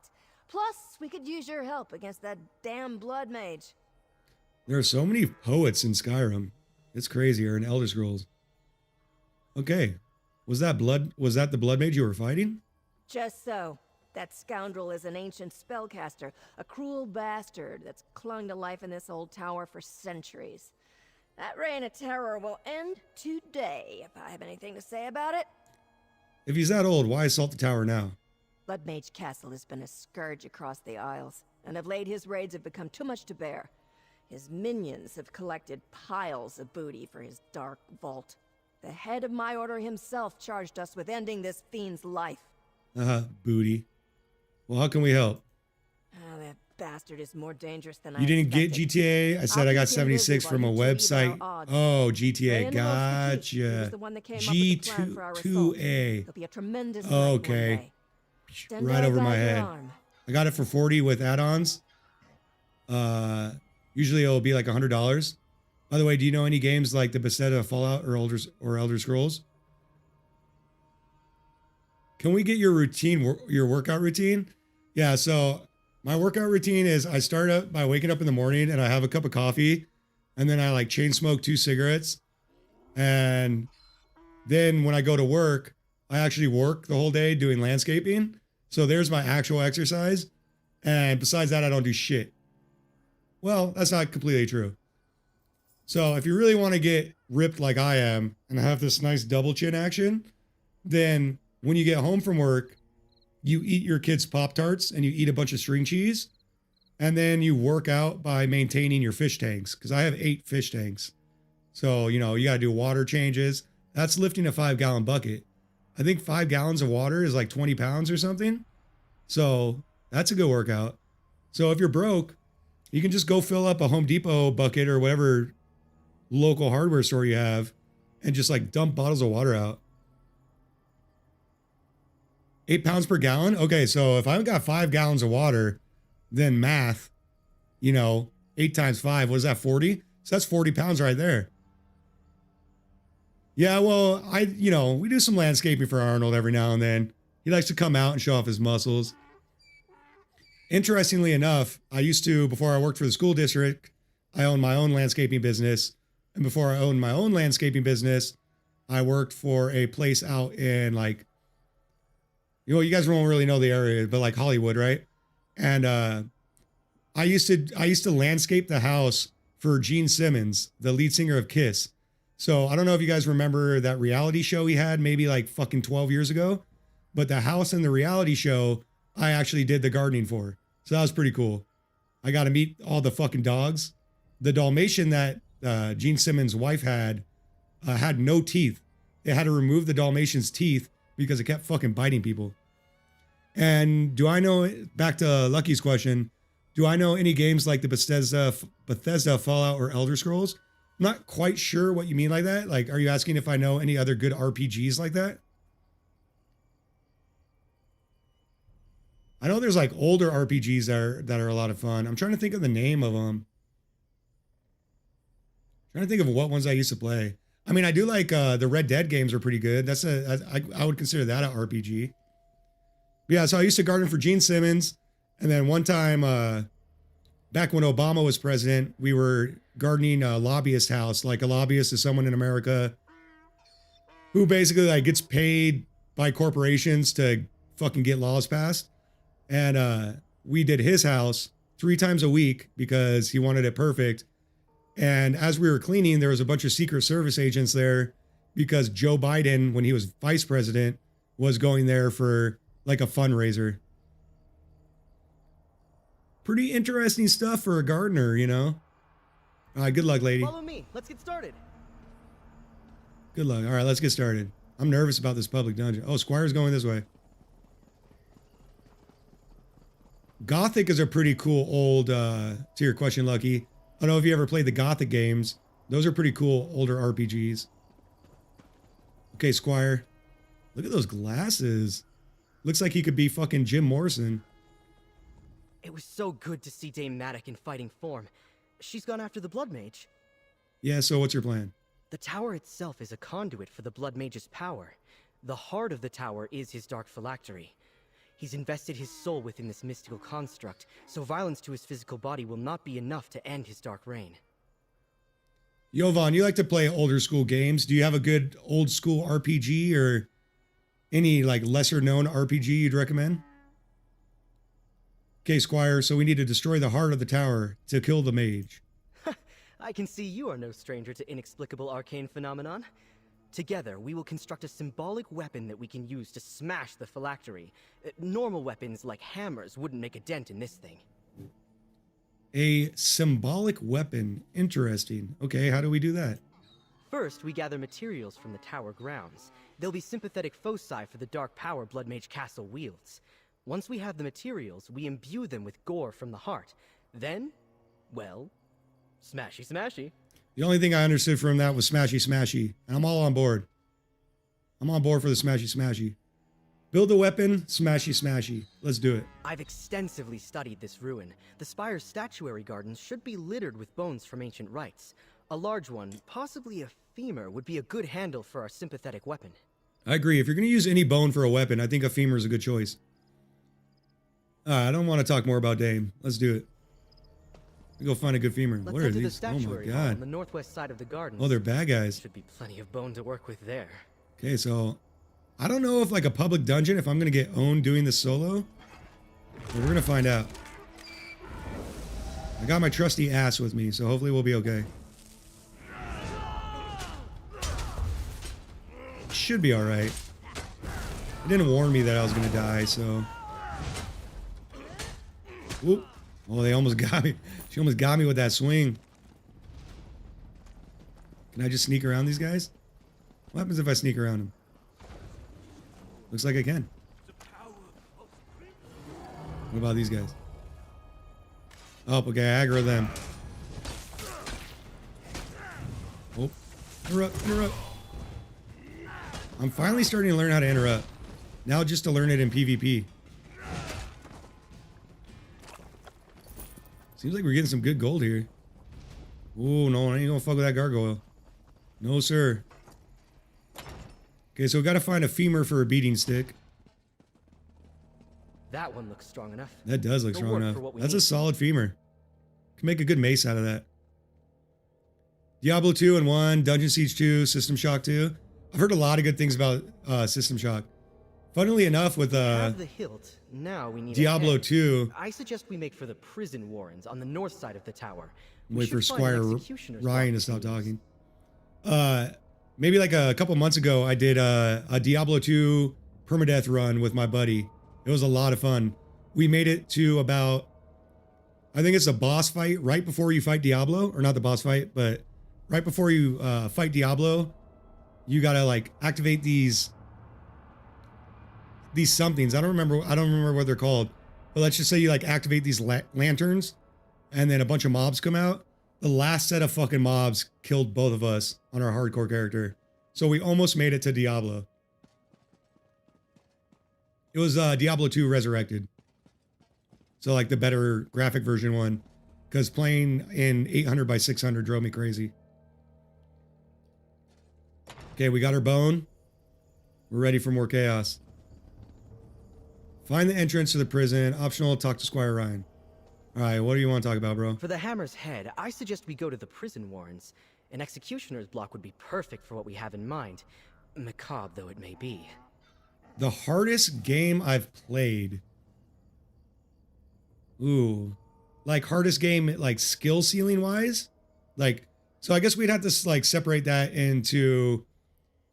Plus, we could use your help against that damn blood mage. There are so many poets in Skyrim. It's crazy, or in Elder Scrolls. Okay. Was that the blood mage you were fighting? Just so. That scoundrel is an ancient spellcaster, a cruel bastard that's clung to life in this old tower for centuries. That reign of terror will end today, if I have anything to say about it. If he's that old, why assault the tower now? Bloodmage Castle has been a scourge across the Isles, and of late his raids have become too much to bear. His minions have collected piles of booty for his dark vault. The head of my order himself charged us with ending this fiend's life. Booty. Well, how can we help? Oh, that bastard is more dangerous than I You didn't get expected. GTA? I said I got keep him busy 76 while from a you two even website. our odds. Oh, GTA. Rayan knows the key. He was Gotcha. the one that came up with the plan for our assault. G2A. He'll be a tremendous knight one Okay. day. Stand Right over by my your head. arm. I got it for 40 with add-ons. Usually it'll be like $100. By the way, do you know any games like the Bethesda Fallout or Elder Scrolls? Can we get your routine, your workout routine? Yeah, so my workout routine is I start up by waking up in the morning and I have a cup of coffee and then I like chain smoke 2 cigarettes. And then when I go to work, I actually work the whole day doing landscaping. So there's my actual exercise. And besides that, I don't do shit. Well, that's not completely true. So if you really want to get ripped like I am and have this nice double chin action, then when you get home from work, you eat your kids' Pop-Tarts and you eat a bunch of string cheese. And then you work out by maintaining your fish tanks. Because I have 8 fish tanks. So, you know, you got to do water changes. That's lifting a 5-gallon bucket. I think 5 gallons of water is like 20 pounds or something. So that's a good workout. So if you're broke, you can just go fill up a Home Depot bucket or whatever local hardware store you have and just like dump bottles of water out. 8 pounds per gallon. Okay, so if I've got 5 gallons of water, then math, you know, 8 times 5, what is that, 40? So that's 40 pounds right there. Yeah, well, we do some landscaping for Arnold every now and then. He likes to come out and show off his muscles. Interestingly enough, before I worked for the school district, I owned my own landscaping business. And before I owned my own landscaping business, I worked for a place out in like, you guys won't really know the area, but like Hollywood, right? And I used to landscape the house for Gene Simmons, the lead singer of Kiss. So I don't know if you guys remember that reality show he had maybe like fucking 12 years ago, but the house in the reality show, I actually did the gardening for. So that was pretty cool. I got to meet all the fucking dogs. The Dalmatian that Gene Simmons' wife had no teeth. They had to remove the Dalmatian's teeth because it kept fucking biting people. And back to Lucky's question, do I know any games like the Bethesda Fallout or Elder Scrolls? I'm not quite sure what you mean like that. Like, are you asking if I know any other good RPGs like that? I know there's like older RPGs that are a lot of fun. I'm trying to think of the name of them. Trying to think of what ones I used to play. I mean, I do like the Red Dead games are pretty good. I would consider that an RPG. But yeah, so I used to garden for Gene Simmons. And then one time, back when Obama was president, we were gardening a lobbyist house. Like a lobbyist is someone in America who basically like gets paid by corporations to fucking get laws passed. And we did his house 3 times a week because he wanted it perfect. And as we were cleaning, there was a bunch of Secret Service agents there because Joe Biden, when he was vice president, was going there for like a fundraiser. Pretty interesting stuff for a gardener, you know? All right, good luck, lady. Follow me. Let's get started. Good luck. All right, let's get started. I'm nervous about this public dungeon. Oh, Squire's going this way. Gothic is a pretty cool old, to your question, Lucky. I don't know if you ever played the Gothic games. Those are pretty cool older RPGs. Okay, Squire. Look at those glasses. Looks like he could be fucking Jim Morrison. It was so good to see Dame Maddock in fighting form. She's gone after the Blood Mage. Yeah, so what's your plan? The tower itself is a conduit for the Blood Mage's power. The heart of the tower is his dark phylactery. He's invested his soul within this mystical construct, so violence to his physical body will not be enough to end his dark reign. Jovan, you like to play older school games. Do you have a good old school RPG or any like lesser known RPG you'd recommend? Okay, Squire, so we need to destroy the heart of the tower to kill the mage. I can see you are no stranger to inexplicable arcane phenomenon. Together, we will construct a symbolic weapon that we can use to smash the phylactery. Normal weapons like hammers wouldn't make a dent in this thing. A symbolic weapon. Interesting. Okay, how do we do that? First, we gather materials from the tower grounds. They'll be sympathetic foci for the dark power Blood Mage Castle wields. Once we have the materials, we imbue them with gore from the heart. Then, well, smashy smashy. The only thing I understood from that was smashy smashy, and I'm all on board. I'm on board for the smashy smashy. Build the weapon, smashy smashy. Let's do it. I've extensively studied this ruin. The spire's statuary gardens should be littered with bones from ancient rites. A large one, possibly a femur, would be a good handle for our sympathetic weapon. I agree. If you're going to use any bone for a weapon, I think a femur is a good choice. I don't want to talk more about Dame. Let's do it. Go find a good femur. Let's What head are to the these? Oh my statuary hall on god. the northwest side of the garden. Oh, they're bad guys. Should be plenty of bone to work with there. Okay, so I don't know if like a public dungeon, if I'm going to get owned doing this solo. But we're going to find out. I got my trusty ass with me, so hopefully we'll be okay. Should be alright. It didn't warn me that I was going to die, so... Whoop. Oh, they almost got me. She almost got me with that swing. Can I just sneak around these guys? What happens if I sneak around them? Looks like I can. What about these guys? Oh, okay, aggro them. Oh, interrupt, interrupt. I'm finally starting to learn how to interrupt. Now just to learn it in PvP. Seems like we're getting some good gold here. Oh, no, I ain't gonna fuck with that gargoyle. No, sir. Okay, so we gotta find a femur for a beating stick. That one looks strong enough. That does look It'll strong work enough. for what we That's need. a solid femur. Can make a good mace out of that. Diablo 2 and 1, Dungeon Siege 2, System Shock 2. I've heard a lot of good things about System Shock. Funnily enough, with Have the hilt. Now we need a Diablo head. 2, I suggest we make for the prison warrens on the north side of the tower. We wait for should find an Squire executioner's Ryan to box stop use. talking. Maybe like a couple months ago, I did a Diablo 2 permadeath run with my buddy. It was a lot of fun. We made it to about, I think it's a boss fight right before you fight Diablo, or not the boss fight, but right before you fight Diablo, you gotta like activate these somethings. I don't remember what they're called, but let's just say you like activate these lanterns, and then a bunch of mobs come out. The last set of fucking mobs killed both of us on our hardcore character, so we almost made it to Diablo. It was Diablo 2 Resurrected, so like the better graphic version one, because playing in 800 by 600 drove me crazy. Okay, we got our bone. We're ready for more chaos. Find the entrance to the prison. Optional, talk to Squire Ryan. All right, what do you want to talk about, bro? For the hammer's head, I suggest we go to the prison warrens. An executioner's block would be perfect for what we have in mind, macabre though it may be. The hardest game I've played. Ooh. Like hardest game, like skill ceiling wise? Like, so I guess we'd have to like separate that into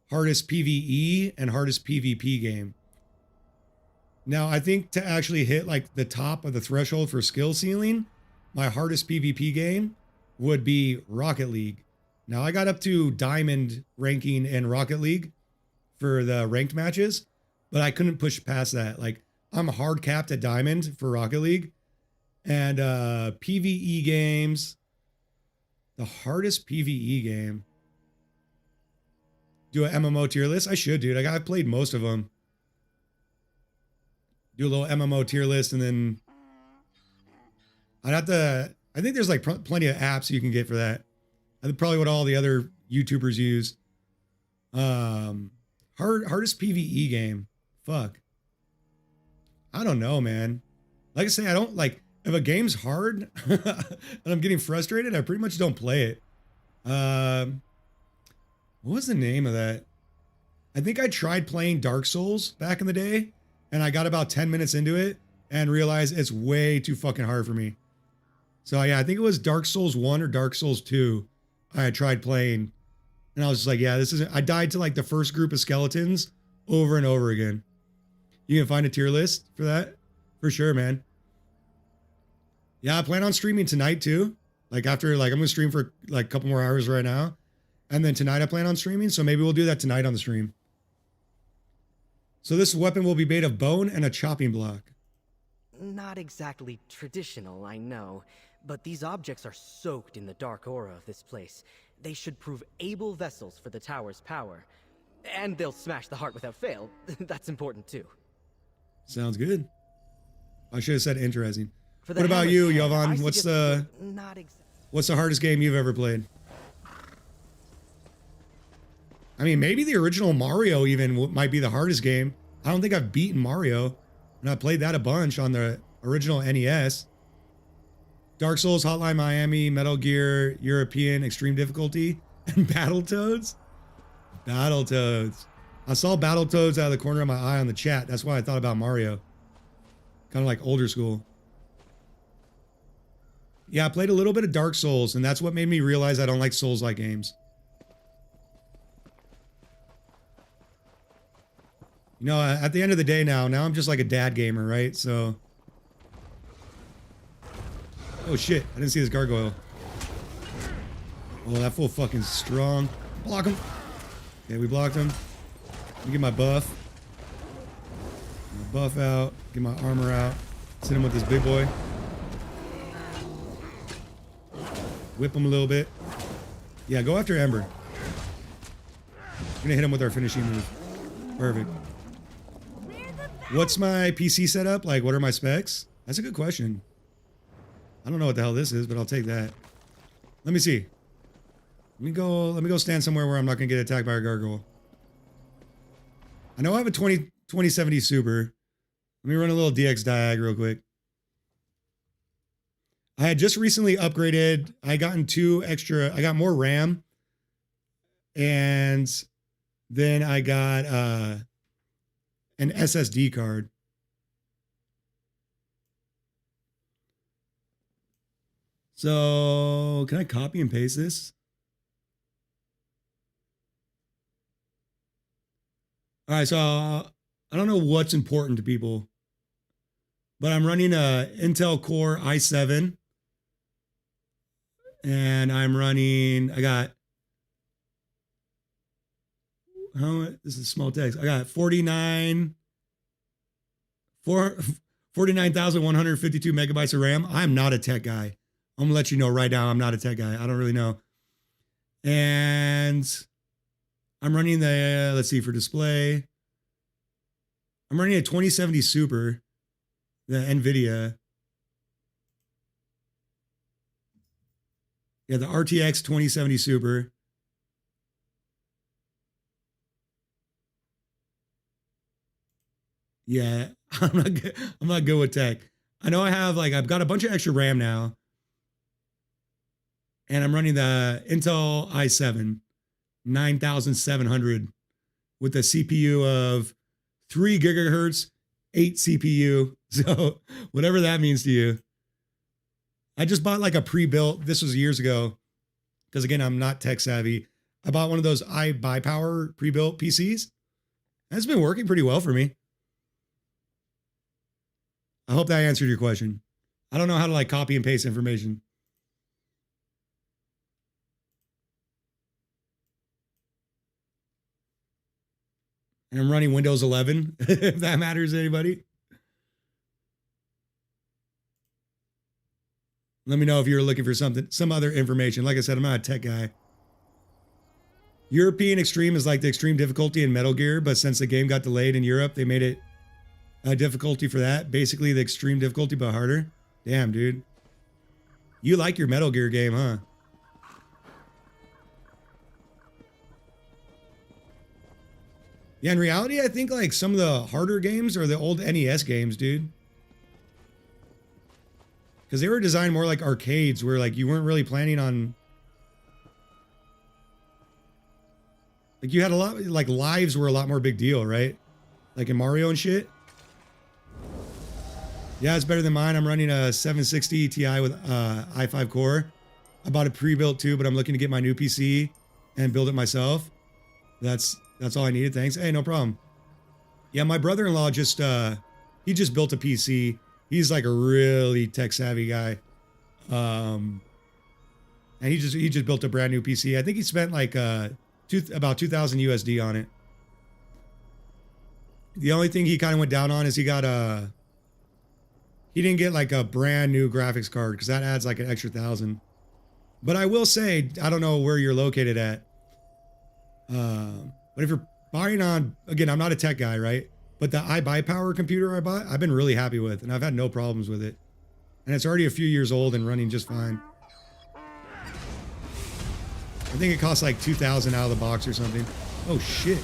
hardest PvE and hardest PvP game. Now, I think to actually hit like the top of the threshold for skill ceiling, my hardest PvP game would be Rocket League. Now, I got up to diamond ranking in Rocket League for the ranked matches, but I couldn't push past that. Like, I'm hard capped at diamond for Rocket League, And PvE games. The hardest PvE game. Do an MMO tier list? I should, dude. I've played most of them. Do a little MMO tier list, and then I'd have to. I think there's like plenty of apps you can get for that. I think probably what all the other YouTubers use. Hardest PvE game. Fuck. I don't know, man. Like I say, I don't like if a game's hard and I'm getting frustrated, I pretty much don't play it. What was the name of that? I think I tried playing Dark Souls back in the day, and I got about 10 minutes into it and realized it's way too fucking hard for me. So yeah, I think it was Dark Souls 1 or Dark Souls 2 I had tried playing. And I was just like, yeah, this isn't... I died to like the first group of skeletons over and over again. You can find a tier list for that? For sure, man. Yeah, I plan on streaming tonight too. Like after, like I'm going to stream for like a couple more hours right now. And then tonight I plan on streaming. So maybe we'll do that tonight on the stream. So this weapon will be made of bone and a chopping block. Not exactly traditional, I know, but these objects are soaked in the dark aura of this place. They should prove able vessels for the tower's power. And they'll smash the heart without fail. That's important too. Sounds good. I should have said interesting. What about you, Yovan? What's the hardest game you've ever played? I mean, maybe the original Mario even might be the hardest game. I don't think I've beaten Mario, and I played that a bunch on the original NES. Dark Souls, Hotline Miami, Metal Gear, European, Extreme Difficulty, and Battletoads? Battletoads. I saw Battletoads out of the corner of my eye on the chat. That's why I thought about Mario. Kind of like older school. Yeah, I played a little bit of Dark Souls, and that's what made me realize I don't like Souls-like games. You know, at the end of the day now I'm just like a dad gamer, right? So... Oh shit, I didn't see this gargoyle. Oh, that fool fucking strong. Block him. Okay, we blocked him. Let me get my buff. Get my buff out. Get my armor out. Hit him with this big boy. Whip him a little bit. Yeah, go after Ember. We're gonna hit him with our finishing move. Perfect. What's my PC setup? Like, what are my specs? That's a good question. I don't know what the hell this is, but I'll take that. Let me see. Let me go stand somewhere where I'm not gonna get attacked by a gargoyle. I know I have a 2070 Super. Let me run a little DX diag real quick. I had just recently upgraded. I got more RAM. And then I got an SSD card. So can I copy and paste this? All right, so I don't know what's important to people, but I'm running a Intel Core i7, and I got, this is small text. I got 49,152 megabytes of RAM. I'm not a tech guy. I'm gonna let you know right now, I'm not a tech guy. I don't really know. And I'm running the, let's see, for display. I'm running a 2070 Super, the NVIDIA. Yeah, the RTX 2070 Super. Yeah, I'm not good with tech. I know I've got a bunch of extra RAM now. And I'm running the Intel i7 9700 with a CPU of 3 gigahertz, 8 CPU. So whatever that means to you. I just bought like a pre-built, this was years ago, because again, I'm not tech savvy. I bought one of those iBuyPower pre-built PCs. And it's been working pretty well for me. I hope that answered your question. I don't know how to like copy and paste information. And I'm running Windows 11, if that matters to anybody. Let me know if you're looking for some other information. Like I said, I'm not a tech guy. European Extreme is like the extreme difficulty in Metal Gear, but since the game got delayed in Europe, they made it a difficulty for that. Basically, the extreme difficulty, but harder. Damn, dude. You like your Metal Gear game, huh? Yeah, in reality, I think like some of the harder games are the old NES games, dude. Because they were designed more like arcades where like you weren't really planning on... Like you had a lot, like lives were a lot more big deal, right? Like in Mario and shit. Yeah, it's better than mine. I'm running a 760 Ti with i5 core. I bought it pre-built too, but I'm looking to get my new PC and build it myself. That's all I needed. Thanks. Hey, no problem. Yeah, my brother-in-law just he just built a PC. He's like a really tech savvy guy. And he just built a brand new PC. I think he spent like about 2,000 USD on it. The only thing he kind of went down on is he didn't get like a brand new graphics card because that adds like an extra 1,000. But I will say, I don't know where you're located at. But if you're buying on, again, I'm not a tech guy, right? But the iBuyPower computer I bought, I've been really happy with, and I've had no problems with it. And it's already a few years old and running just fine. I think it costs like 2,000 out of the box or something. Oh shit.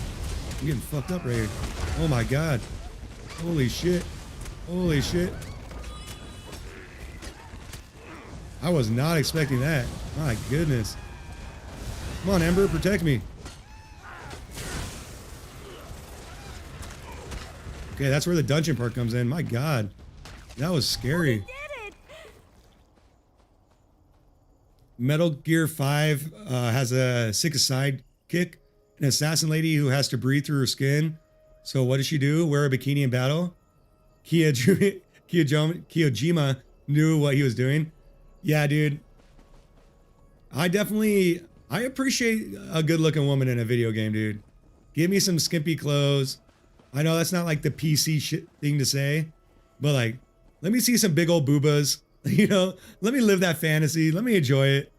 I'm getting fucked up right here. Oh my god. Holy shit. Holy shit. I was not expecting that. My goodness. Come on, Ember, protect me. Okay, that's where the dungeon part comes in. My god. That was scary. We did it! Metal Gear 5 has a sick sidekick, an assassin lady who has to breathe through her skin. So what does she do? Wear a bikini in battle? Kiyojima knew what he was doing. Yeah, dude. I appreciate a good looking woman in a video game, dude. Give me some skimpy clothes. I know that's not like the PC shit thing to say, but like, let me see some big old boobas. You know, let me live that fantasy. Let me enjoy it.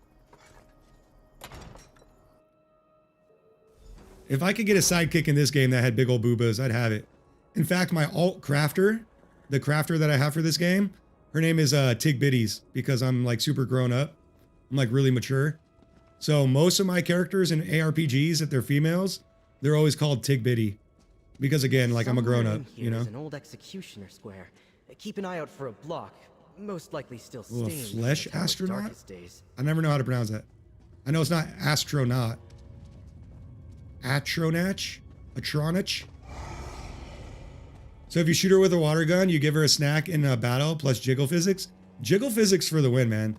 If I could get a sidekick in this game that had big old boobas, I'd have it. In fact, my alt crafter, the crafter that I have for this game, her name is Tig Bitties because I'm like super grown up. I'm like really mature. So most of my characters in ARPGs, if they're females, they're always called Tig Bitty. Because again, like I'm a grown up, you know? An old executioner square. Keep an eye out for a block. Most likely still Ooh, a stained. flesh astronaut? I never know how to pronounce that. I know it's not astronaut. Atronach? Atronach? So if you shoot her with a water gun, you give her a snack in a battle plus jiggle physics. Jiggle physics for the win, man.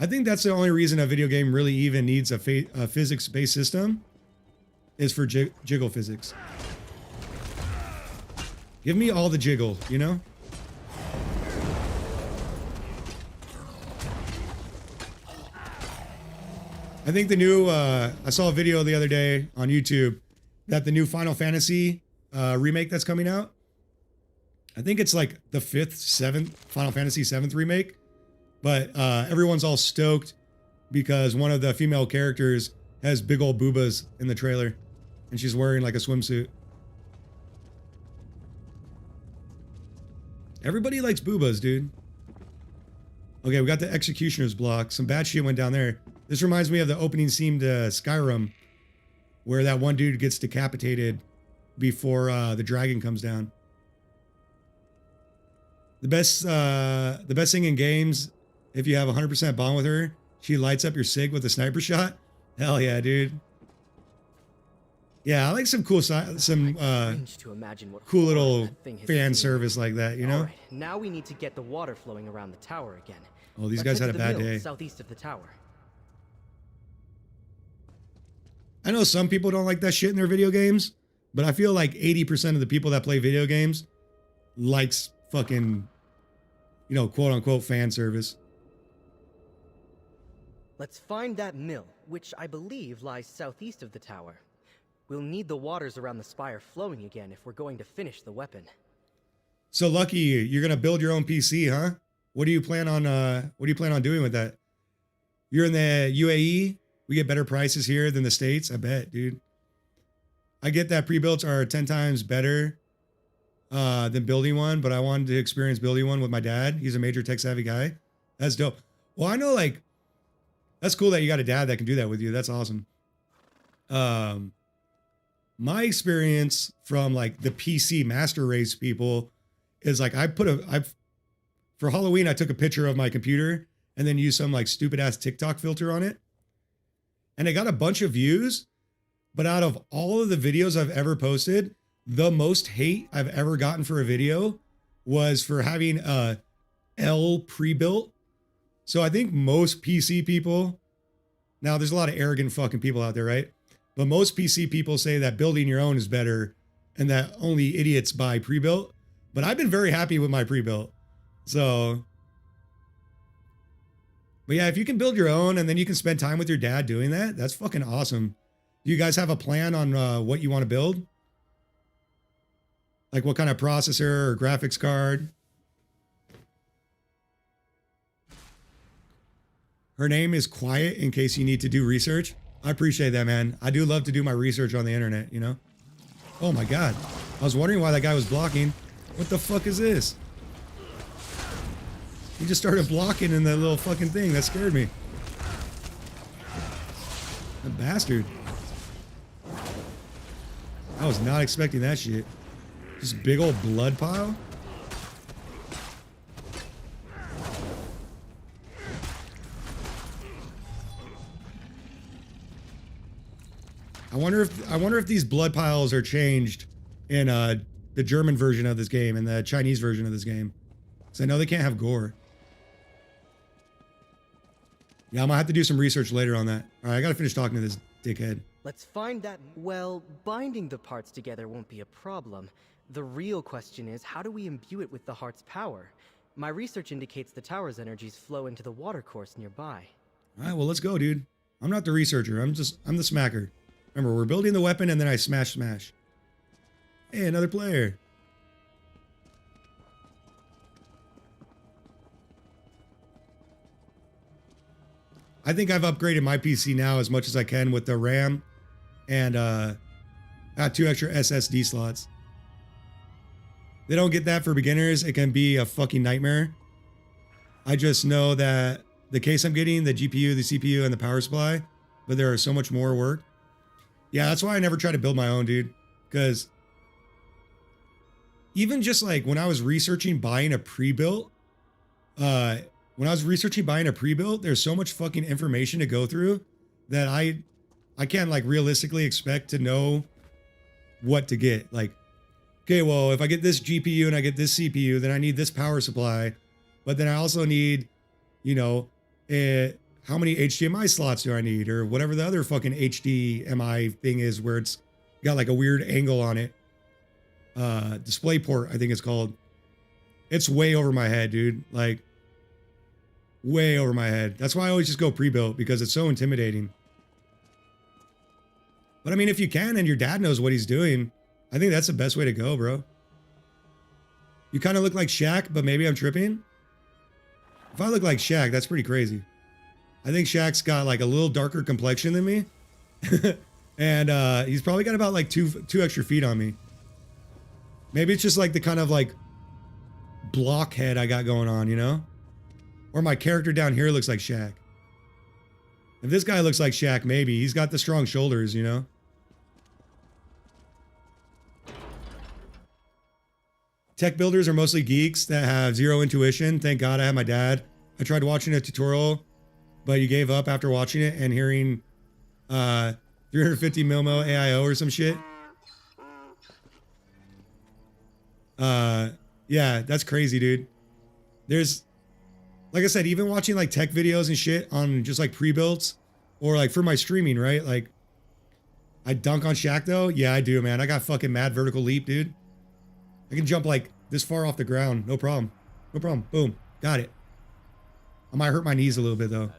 I think that's the only reason a video game really even needs a physics-based system is for jiggle physics. Give me all the jiggle, you know? I think the new, I saw a video the other day on YouTube that the new Final Fantasy remake that's coming out, I think it's like the 7th Final Fantasy 7th remake, but everyone's all stoked because one of the female characters has big old boobas in the trailer and she's wearing like a swimsuit. Everybody likes boobas, dude. Okay, we got the Executioner's block. Some bad shit went down there. This reminds me of the opening scene to Skyrim, where that one dude gets decapitated before the dragon comes down. The best thing in games, if you have 100% bond with her, she lights up your SIG with a sniper shot. Hell yeah, dude. Yeah, I like some cool, cool little fan service like that, you know? All right, now we need to get the water flowing around the tower again. Oh, these guys had a bad day. Southeast of the tower. I know some people don't like that shit in their video games, but I feel like 80% of the people that play video games likes fucking, you know, quote unquote fan service. Let's find that mill, which I believe lies southeast of the tower. We'll need the waters around the spire flowing again if we're going to finish the weapon. So Lucky, you're gonna build your own PC, huh? What do you plan on doing with that? You're in the UAE. We get better prices here than the States. I bet, dude. I get that pre-builts are 10 times better than building one, but I wanted to experience building one with my dad. He's a major tech savvy guy. That's dope. Well, I know, like, that's cool that you got a dad that can do that with you. That's awesome. My experience from like the PC master race people is like, for Halloween, I took a picture of my computer and then used some like stupid ass TikTok filter on it. And it got a bunch of views, but out of all of the videos I've ever posted, the most hate I've ever gotten for a video was for having a L pre-built. So I think most PC people, now there's a lot of arrogant fucking people out there, right? But most PC people say that building your own is better and that only idiots buy pre-built. But I've been very happy with my pre-built. So, but yeah, if you can build your own and then you can spend time with your dad doing that, that's fucking awesome. Do you guys have a plan on what you want to build? Like what kind of processor or graphics card? Her name is Quiet in case you need to do research. I appreciate that, man. I do love to do my research on the internet, you know? Oh my God. I was wondering why that guy was blocking. What the fuck is this? He just started blocking in that little fucking thing. That scared me. A bastard. I was not expecting that shit. This big old blood pile. I wonder if these blood piles are changed in the German version of this game and the Chinese version of this game. Because I know they can't have gore. Yeah, I'm gonna have to do some research later on that. All right, I gotta finish talking to this dickhead. Let's find that. Well, binding the parts together won't be a problem. The real question is, how do we imbue it with the heart's power? My research indicates the tower's energies flow into the watercourse nearby. All right, well, let's go, dude. I'm not the researcher. I'm the smacker. Remember, we're building the weapon and then I smash. Hey, another player. I think I've upgraded my PC now as much as I can with the RAM and got 2 extra SSD slots. They don't get that for beginners. It can be a fucking nightmare. I just know that the case I'm getting, the GPU, the CPU, and the power supply, but there are so much more work. Yeah, that's why I never try to build my own, dude. Because even just like when I was researching buying a pre-built, there's so much fucking information to go through that I can't like realistically expect to know what to get. Like, okay, well, if I get this GPU and I get this CPU, then I need this power supply. But then I also need, you know, how many HDMI slots do I need? Or whatever the other fucking HDMI thing is where it's got like a weird angle on it. Display port, I think it's called. It's way over my head, dude. Like, way over my head. That's why I always just go pre-built, because it's so intimidating. But I mean, if you can and your dad knows what he's doing, I think that's the best way to go, bro. You kind of look like Shaq, but maybe I'm tripping. If I look like Shaq, that's pretty crazy. I think Shaq's got like a little darker complexion than me. And he's probably got about like two extra feet on me. Maybe it's just like the kind of like blockhead I got going on, you know? Or my character down here looks like Shaq. If this guy looks like Shaq, maybe. He's got the strong shoulders, you know? Tech builders are mostly geeks that have zero intuition. Thank God I have my dad. I tried watching a tutorial, but you gave up after watching it and hearing 350 mmorpg AIO or some shit. Yeah, that's crazy, dude. There's, like I said, even watching like tech videos and shit on just like pre-builds or like for my streaming, right? Like, I dunk on Shaq though. Yeah, I do, man. I got fucking mad vertical leap, dude. I can jump like this far off the ground. No problem. No problem. Boom. Got it. I might hurt my knees a little bit though.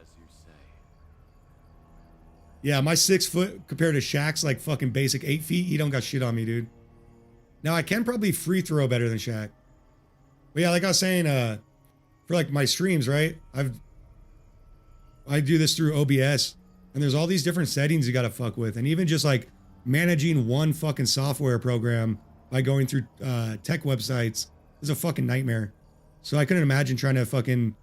Yeah, my 6 foot compared to Shaq's like fucking basic 8 feet. He don't got shit on me, dude. Now I can probably free throw better than Shaq. But yeah, like I was saying, for like my streams, right? I do this through OBS, and there's all these different settings you gotta fuck with, and even just like managing one fucking software program by going through tech websites is a fucking nightmare. So I couldn't imagine trying to fucking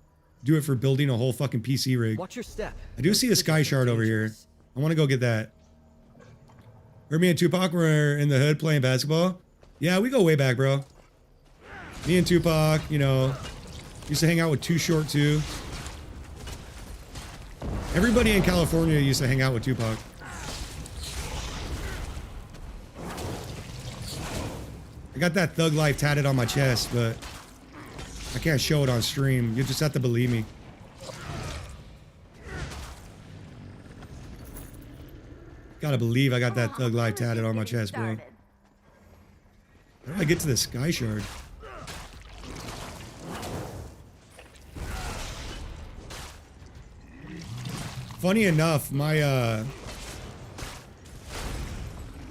do it for building a whole fucking PC rig. Watch your step. I do see a sky shard over here. I want to go get that. Heard me and Tupac were in the hood playing basketball. Yeah, we go way back, bro. Me and Tupac, you know, used to hang out with Too Short too. Everybody in California used to hang out with Tupac. I got that thug life tatted on my chest, but I can't show it on stream. You just have to believe me. Gotta believe I got that thug life tatted on my chest, bro. How do I get to the sky shard? Funny enough, my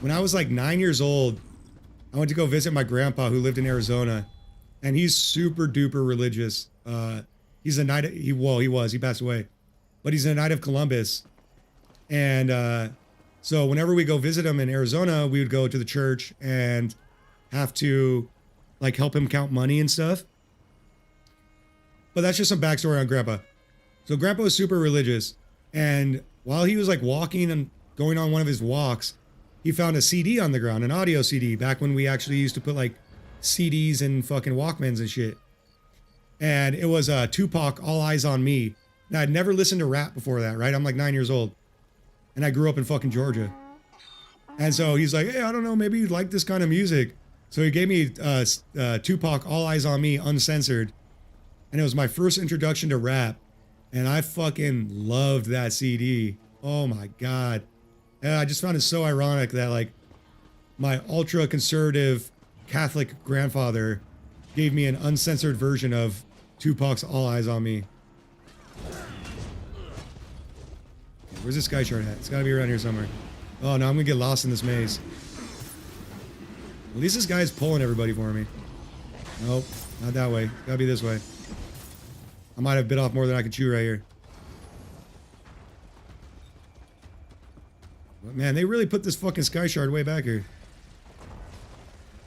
when I was like 9 years old, I went to go visit my grandpa who lived in Arizona, and he's super duper religious. He's a knight. He passed away, but he's a knight of Columbus, and so whenever we go visit him in Arizona, we would go to the church and have to like help him count money and stuff. But that's just some backstory on Grandpa. So Grandpa was super religious, and while he was like walking and going on one of his walks, he found a CD on the ground, an audio CD, back when we actually used to put like CDs and fucking Walkmans and shit. And it was Tupac, All Eyes on Me. Now, I'd never listened to rap before that, right? I'm like 9 years old. And I grew up in fucking Georgia. And so he's like, hey, I don't know, maybe you'd like this kind of music. So he gave me Tupac, All Eyes on Me, uncensored. And it was my first introduction to rap. And I fucking loved that CD. Oh my God. And I just found it so ironic that like my ultra conservative Catholic grandfather gave me an uncensored version of Tupac's All Eyes on Me. Where's this sky shard at? It's gotta be around here somewhere. Oh no, I'm gonna get lost in this maze. At least this guy's pulling everybody for me. Nope, not that way. Gotta be this way. I might have bit off more than I could chew right here. But man, they really put this fucking sky shard way back here.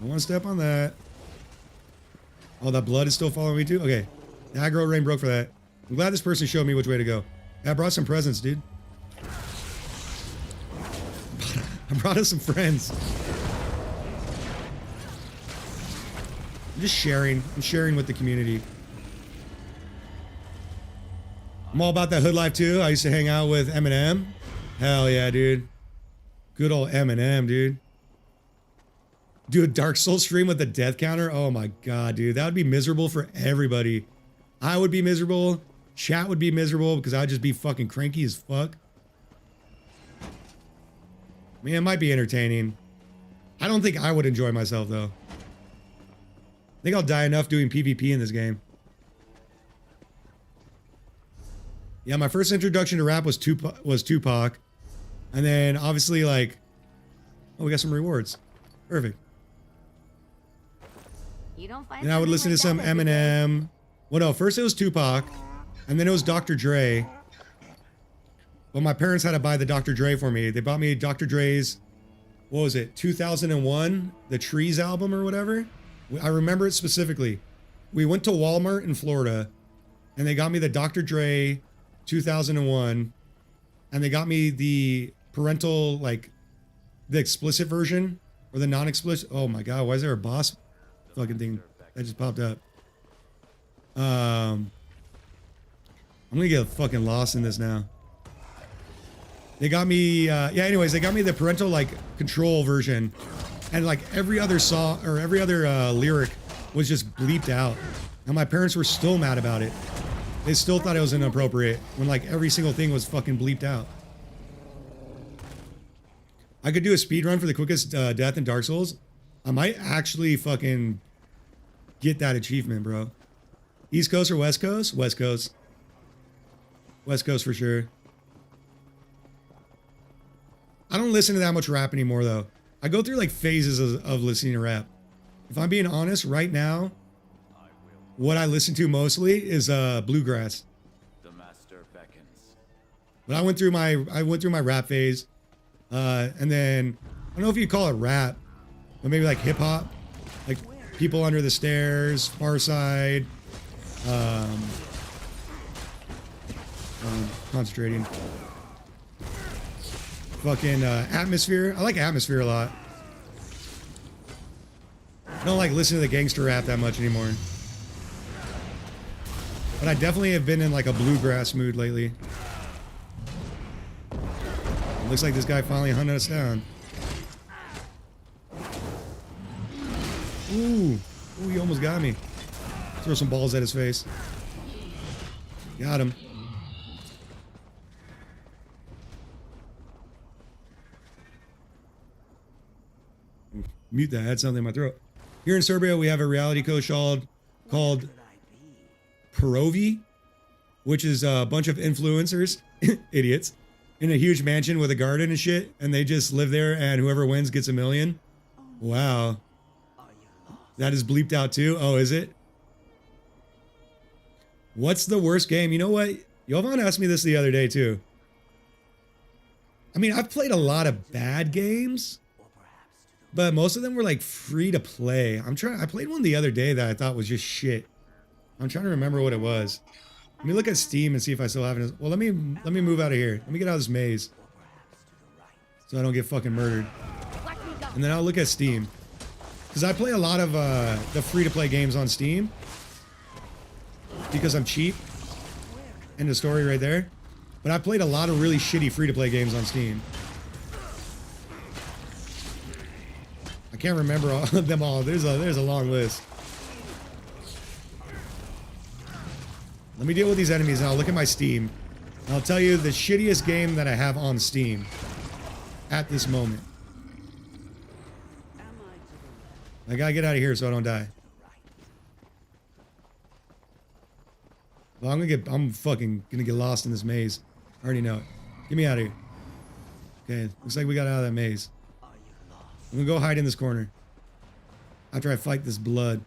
I want to step on that. Oh, that blood is still following me too? Okay. The aggro rain broke for that. I'm glad this person showed me which way to go. I brought some presents, dude. I brought us some friends. I'm just sharing. I'm sharing with the community. I'm all about that hood life too. I used to hang out with Eminem. Hell yeah, dude. Good old Eminem, dude. Do a Dark Souls stream with a death counter? Oh my God, dude. That would be miserable for everybody. I would be miserable. Chat would be miserable because I'd just be fucking cranky as fuck. I mean, it might be entertaining. I don't think I would enjoy myself though. I think I'll die enough doing PvP in this game. Yeah, my first introduction to rap was Tupac. And then obviously like, oh, we got some rewards. Perfect. You don't find and I would listen to some Eminem. Well, no, first it was Tupac, and then it was Dr. Dre. Well, my parents had to buy the Dr. Dre for me. They bought me Dr. Dre's, what was it, 2001, the Trees album or whatever. I remember it specifically. We went to Walmart in Florida, and they got me the Dr. Dre 2001, and they got me the parental, like, the explicit version, or the non-explicit. Oh my God, why is there a boss fucking thing that just popped up? I'm gonna get fucking lost in this now. They got me, yeah, anyways, they got me the parental, like, control version, and, like, every other song, or every other lyric was just bleeped out. And my parents were still mad about it. They still thought it was inappropriate when, like, every single thing was fucking bleeped out. I could do a speed run for the quickest death in Dark Souls. I might actually fucking get that achievement, bro. East Coast or West Coast? West Coast. West Coast for sure. I don't listen to that much rap anymore, though. I go through, like, phases of listening to rap. If I'm being honest, right now, what I listen to mostly is bluegrass. The master beckons. But I went through my rap phase, and then I don't know if you call it rap, but maybe like hip hop, like People Under the Stairs, Far Side. Concentrating. Fucking Atmosphere. I like Atmosphere a lot. I don't like listening to the gangster rap that much anymore. But I definitely have been in like a bluegrass mood lately. It looks like this guy finally hunted us down. Ooh, he almost got me. Throw some balls at his face. Got him. Mute that. I had something in my throat. Here in Serbia, we have a reality show called Perovi, which is a bunch of influencers, idiots, in a huge mansion with a garden and shit, and they just live there, and whoever wins gets $1 million. Wow. That is bleeped out too? Oh, is it? What's the worst game? You know what? Jovan asked me this the other day too. I mean, I've played a lot of bad games, but most of them were like free to play. I played one the other day that I thought was just shit. I'm trying to remember what it was. Let me look at Steam and see if I still have it. Well, let me move out of here. Let me get out of this maze, so I don't get fucking murdered. And then I'll look at Steam, because I play a lot of the free to play games on Steam because I'm cheap. End of story right there. But I played a lot of really shitty free to play games on Steam. I can't remember all of them all. There's a long list. Let me deal with these enemies and I'll look at my Steam. And I'll tell you the shittiest game that I have on Steam at this moment. I gotta get out of here so I don't die. Well, I'm fucking gonna get lost in this maze. I already know it. Get me out of here. Okay, looks like we got out of that maze. I'm gonna go hide in this corner after I fight this blood.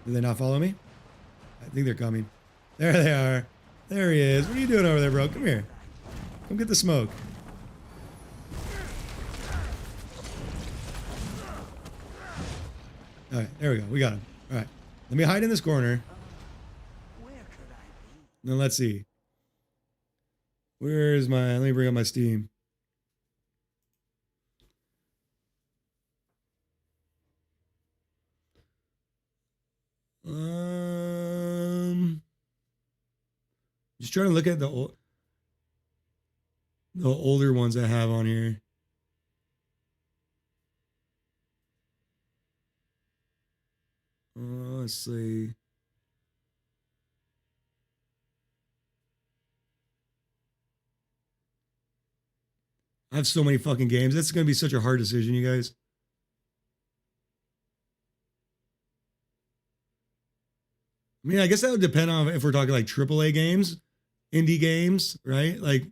Do they not follow me? I think they're coming. There they are. There he is. What are you doing over there, bro? Come here. Come get the smoke. Alright, there we go. We got him. Alright. Let me hide in this corner. Then let's see. Where's my... Let me bring up my Steam. Just trying to look at the older ones I have on here. Let's see. I have so many fucking games. That's going to be such a hard decision, you guys. I mean, I guess that would depend on if we're talking like AAA games, indie games, right? Like,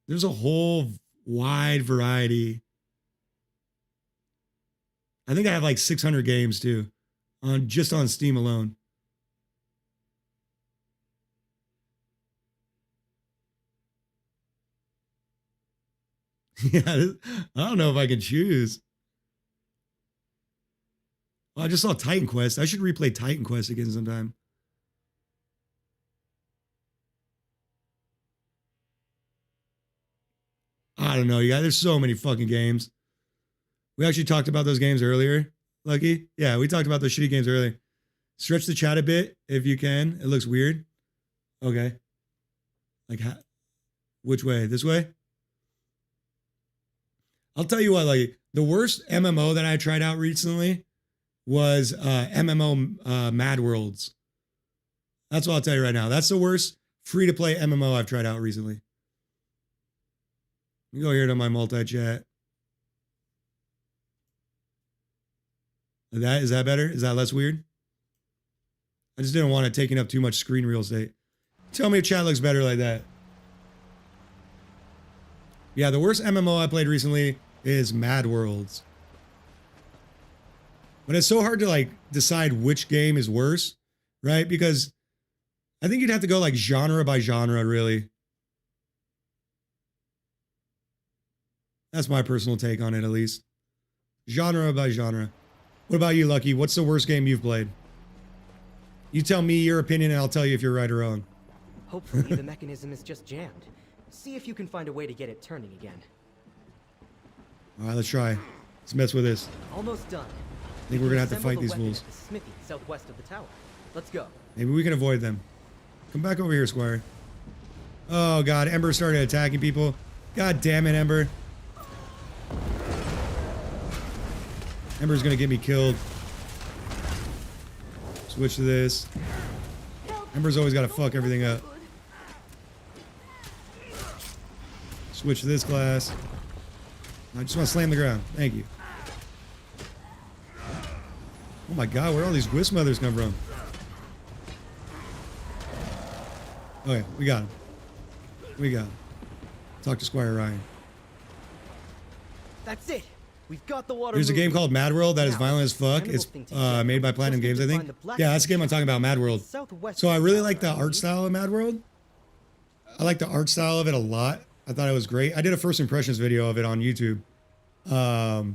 there's a whole wide variety. I think I have like 600 games too, just on Steam alone. Yeah, I don't know if I can choose. Well, I just saw Titan Quest. I should replay Titan Quest again sometime. I don't know, you guys. There's so many fucking games. We actually talked about those games earlier, Lucky. Yeah, we talked about those shitty games earlier. Stretch the chat a bit if you can. It looks weird. Okay. Like, which way? This way? I'll tell you what, like, the worst MMO that I tried out recently was MMO Mad Worlds. That's what I'll tell you right now. That's the worst free-to-play MMO I've tried out recently. Let me go here to my multi-chat. Is that better? Is that less weird? I just didn't want it taking up too much screen real estate. Tell me if chat looks better like that. Yeah, the worst MMO I played recently is Mad Worlds. But it's so hard to like decide which game is worse, right? Because I think you'd have to go like genre by genre, really. That's my personal take on it, at least. Genre by genre. What about you, Lucky? What's the worst game you've played? You tell me your opinion and I'll tell you if you're right or wrong. Hopefully the mechanism is just jammed. See if you can find a way to get it turning again. All right, let's try. Let's mess with this. Almost done. I think we're gonna have to fight these fools. The smithy southwest of the tower. Let's go. Maybe we can avoid them. Come back over here, Squire. Oh god, Ember started attacking people. God damn it, Ember. Ember's gonna get me killed. Switch to this. Ember's always gotta fuck everything up. Switch to this class. I just want to slam the ground. Thank you. Oh my god, where all these Wisp mothers come from? Okay, we got him. We got him. Talk to Squire Ryan. That's it. We've got the water. There's a game called Mad World that is violent as fuck. It's made by Platinum Games, I think. Yeah, that's the game I'm talking about, Mad World. So I really like the art style of Mad World. I like the art style of it a lot. I thought it was great. I did a first impressions video of it on YouTube. But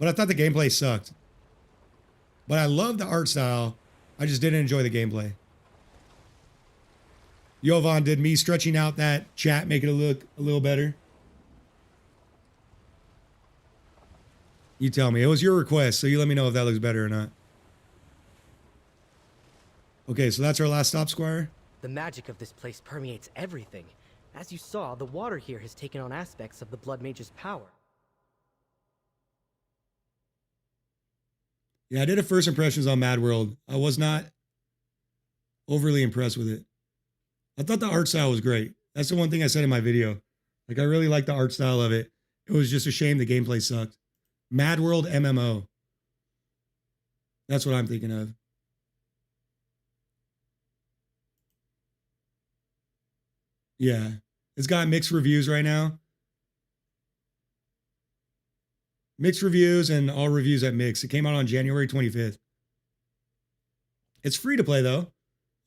I thought the gameplay sucked. But I love the art style. I just didn't enjoy the gameplay. Jovan, did me stretching out that chat make it look a little better? You tell me. It was your request, so you let me know if that looks better or not. Okay, so that's our last stop, Squire. The magic of this place permeates everything. As you saw, the water here has taken on aspects of the Blood Mage's power. Yeah, I did a first impressions on Mad World. I was not overly impressed with it. I thought the art style was great. That's the one thing I said in my video. Like, I really liked the art style of it. It was just a shame the gameplay sucked. Mad World MMO. That's what I'm thinking of. Yeah. It's got mixed reviews right now. Mixed reviews and all reviews at Mix. It came out on January 25th. It's free to play though.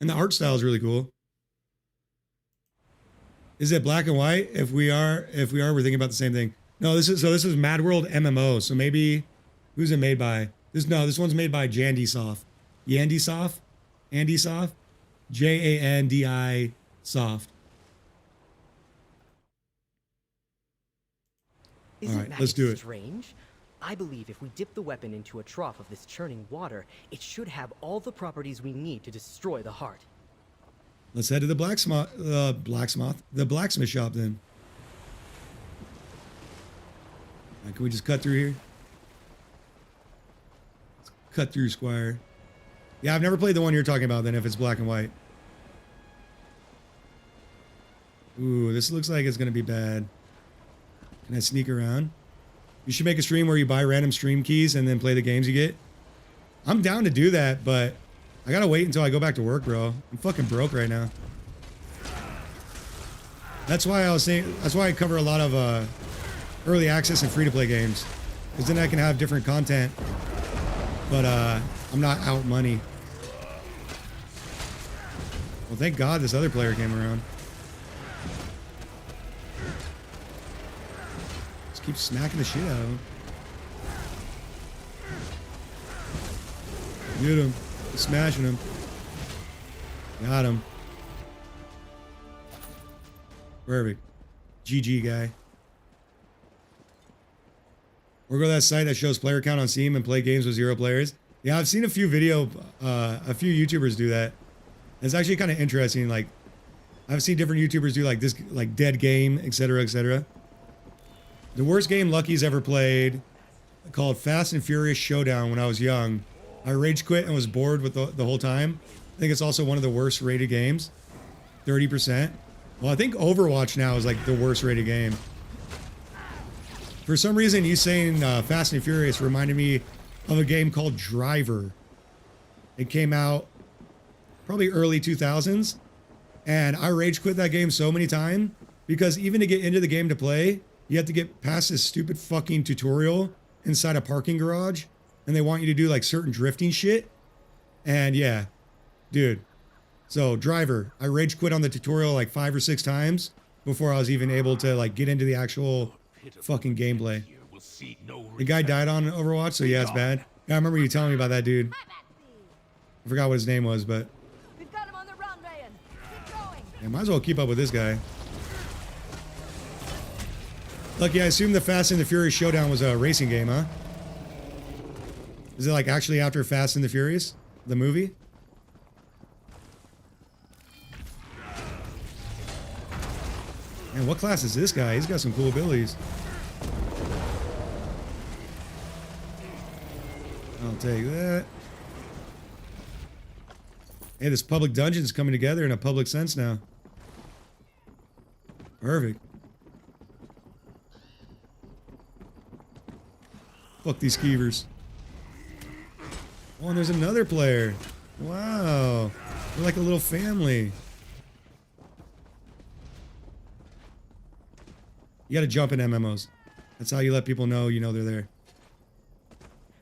And the art style is really cool. Is it black and white? If we are, we're thinking about the same thing. No, this is Mad World MMO. So maybe, who's it made by? This one's made by Jandisoft. Yandisoft? Andisoft? Jandi Soft. Isn't All right, let's do it. Strange? I believe if we dip the weapon into a trough of this churning water, it should have all the properties we need to destroy the heart. Let's head to the blacksmith shop then. Right, can we just cut through here? Let's cut through, Squire. Yeah, I've never played the one you're talking about then if it's black and white. Ooh, this looks like it's gonna be bad. Can I sneak around? You should make a stream where you buy random stream keys and then play the games you get. I'm down to do that, but I gotta wait until I go back to work, bro. I'm fucking broke right now. That's why I was saying, that's why I cover a lot of early access and free-to-play games. Because then I can have different content. But I'm not out money. Well, thank God this other player came around. Keep smacking the shit out of him. Get him. Smashing him. Got him. Perfect. GG, guy. Or go to that site that shows player count on Steam and play games with 0 players. Yeah, I've seen a few YouTubers do that. It's actually kind of interesting. Like, I've seen different YouTubers do like this, like dead game, etc., etc. The worst game Lucky's ever played, called Fast and Furious Showdown when I was young. I rage quit and was bored with the whole time. I think it's also one of the worst rated games. 30%. Well, I think Overwatch now is like the worst rated game. For some reason, you saying Fast and Furious reminded me of a game called Driver. It came out probably early 2000s. And I rage quit that game so many times because even to get into the game to play, you have to get past this stupid fucking tutorial inside a parking garage. and they want you to do like certain drifting shit. And yeah, dude. So driver, I rage quit on the tutorial like 5 or 6 times before I was even able to like get into the actual fucking gameplay. The guy died on Overwatch, so yeah, it's bad. Yeah, I remember you telling me about that dude. I forgot what his name was, but We've got him on the run, Ryan. Keep going. I might as well keep up with this guy. Lucky, I assume the Fast and the Furious Showdown was a racing game, huh? Is it like actually after Fast and the Furious, the movie? Man, what class is this guy? He's got some cool abilities. I'll take that. Hey, this public dungeon's coming together in a public sense now. Perfect. Fuck these skeevers. Oh, and there's another player. Wow. We're like a little family. You gotta jump in MMOs. That's how you let people know you know they're there.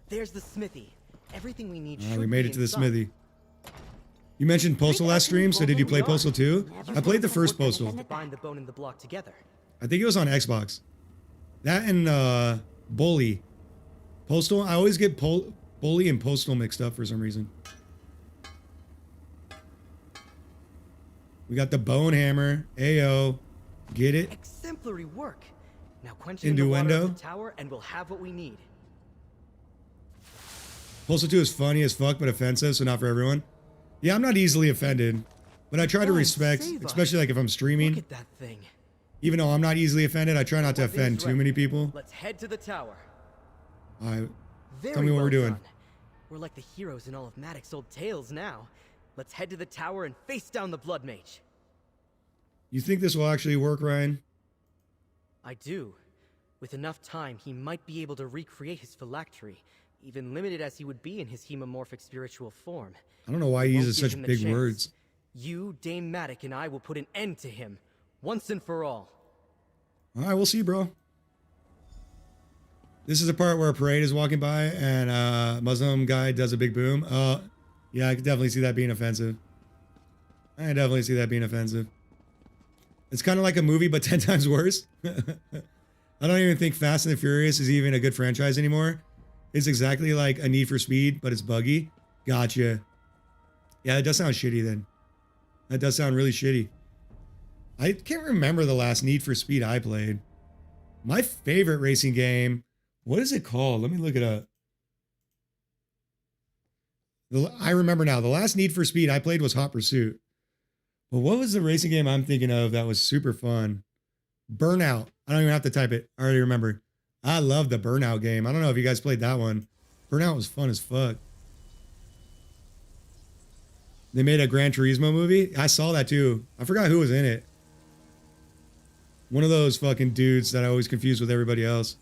There's the smithy. Everything we need. We made it to the smithy. You mentioned Postal last stream, so did you play Postal 2? I played the first Postal. Bind the bone and the block together. I think it was on Xbox. That and Bully. Postal, I always get Bully and Postal mixed up for some reason. We got the Bone Hammer. Ayo. Get it? Exemplary work. Now quench it in the water Innuendo. of the tower and we'll have what we need. Postal 2 is funny as fuck, but offensive, so not for everyone. Yeah, I'm not easily offended, but I try to respect, especially like if I'm streaming. Look at that thing. Even though I'm not easily offended, I try not to offend too many people. Let's head to the tower. Alright, Very tell me what well we're doing. done. We're like the heroes in all of Maddox's old tales now. Let's head to the tower and face down the Blood Mage. You think this will actually work, Ryan? I do. With enough time, he might be able to recreate his phylactery, even limited as he would be in his hemomorphic spiritual form. I don't know why he Won't uses give such him the big chance. words. You, Dame Maddox, and I will put an end to him, once and for all. Alright, we'll see, bro. This is the part where a parade is walking by and a Muslim guy does a big boom. Yeah, I could definitely see that being offensive. I can definitely see that being offensive. It's kind of like a movie, but 10 times worse. I don't even think Fast and the Furious is even a good franchise anymore. It's exactly like a Need for Speed, but it's buggy. Gotcha. Yeah, it does sound shitty then. That does sound really shitty. I can't remember the last Need for Speed I played. My favorite racing game, what is it called? Let me look it up. I remember now. The last Need for Speed I played was Hot Pursuit. But what was the racing game I'm thinking of that was super fun? Burnout. I don't even have to type it. I already remember. I love the Burnout game. I don't know if you guys played that one. Burnout was fun as fuck. They made a Gran Turismo movie. I saw that too. I forgot who was in it. One of those fucking dudes that I always confuse with everybody else.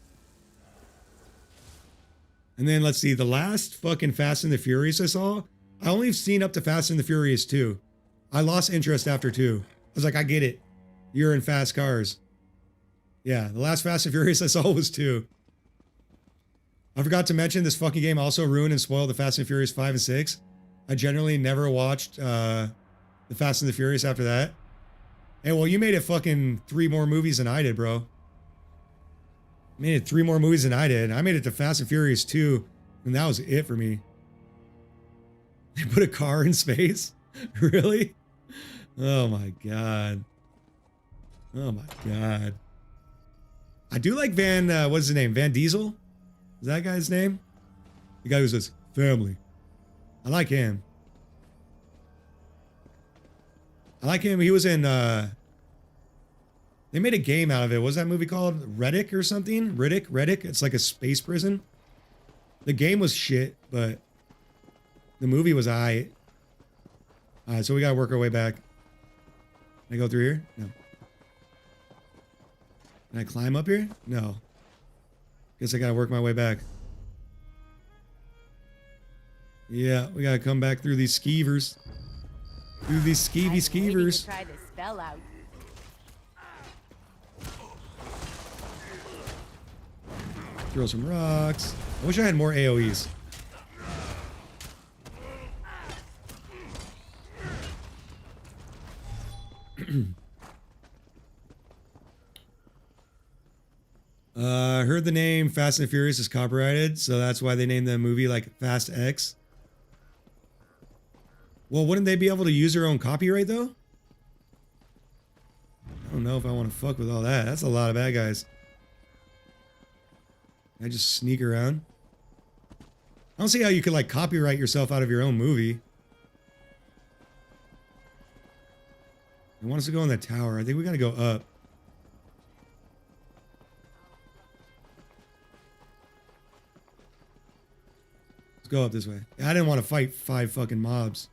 And then let's see. The last fucking Fast and the Furious I saw, I only have seen up to Fast and the Furious 2. I lost interest after 2. I was like, I get it. You're in fast cars. Yeah, the last Fast and Furious I saw was 2. I forgot to mention this fucking game also ruined and spoiled the Fast and Furious 5 and 6. I generally never watched the Fast and the Furious after that. Hey, well, you made it fucking 3 more movies than I did, bro. Made it 3 more movies than I did. I made it to Fast and Furious 2, and that was it for me. They put a car in space? Really? Oh my god. Oh my god. I do like what's his name? Van Diesel? Is that guy's name? The guy who says, family. I like him. I like him. He was in, they made a game out of it. What was that movie called? Riddick or something? Riddick? It's like a space prison. The game was shit, but the movie was aight. Alright, so we gotta work our way back. Can I go through here? No. Can I climb up here? No. Guess I gotta work my way back. Yeah, we gotta come back through these skeevers. Through these skeevers. Try this spell out. Throw some rocks. I wish I had more AoEs. I heard the name Fast and Furious is copyrighted, so that's why they named the movie like Fast X. Well, wouldn't they be able to use their own copyright though? I don't know if I want to fuck with all that. That's a lot of bad guys. Can I just sneak around? I don't see how you could like copyright yourself out of your own movie. He wants us to go in that tower. I think we gotta go up. Let's go up this way. I didn't want to fight 5 fucking mobs.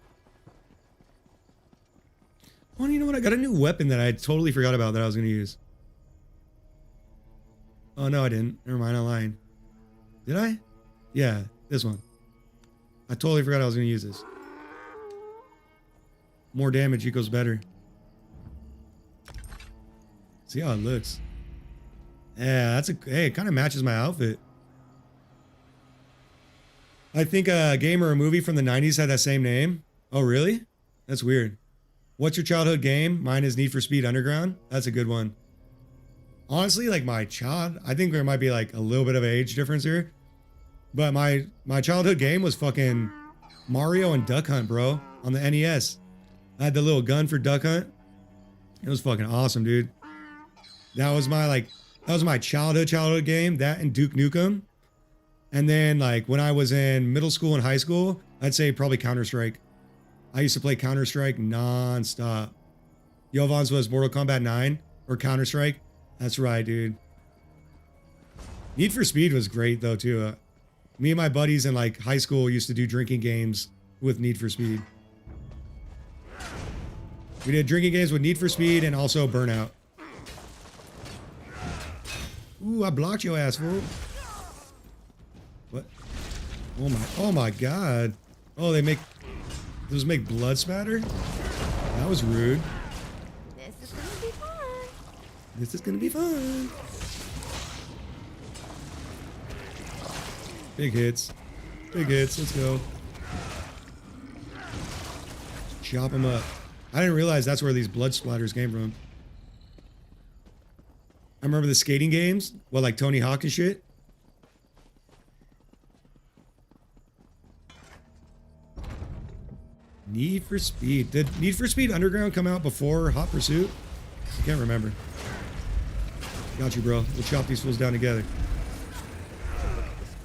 Oh, you know what? I got a new weapon that I totally forgot about that I was gonna use. Oh no, I didn't. Never mind, I'm lying. Did I? Yeah, this one. I totally forgot I was gonna use this. More damage equals better. See how it looks. Yeah, that's a... Hey, it kind of matches my outfit. I think a game or a movie from the 90s had that same name. Oh, really? That's weird. What's your childhood game? Mine is Need for Speed Underground. That's a good one. Honestly, like my child... I think there might be like a little bit of an age difference here. But my childhood game was fucking Mario and Duck Hunt, bro. On the NES. I had the little gun for Duck Hunt. It was fucking awesome, dude. That was my childhood game, that and Duke Nukem. And then like when I was in middle school and high school, I'd say probably Counter-Strike. I used to play Counter-Strike non-stop. Yovan's was Mortal Kombat 9 or Counter-Strike. That's right, dude. Need for Speed was great though too. Me and my buddies in like high school used to do drinking games with Need for Speed. We did drinking games with Need for Speed and also Burnout. Ooh, I blocked your ass, fool. What? Oh my god. Oh, those make blood spatter? That was rude. This is gonna be fun. This is gonna be fun. Big hits. Big hits, let's go. Chop them up. I didn't realize that's where these blood splatters came from. I remember the skating games, well, like Tony Hawk and shit. Need for Speed. Did Need for Speed Underground come out before Hot Pursuit? I can't remember. Got you, bro. We'll chop these fools down together.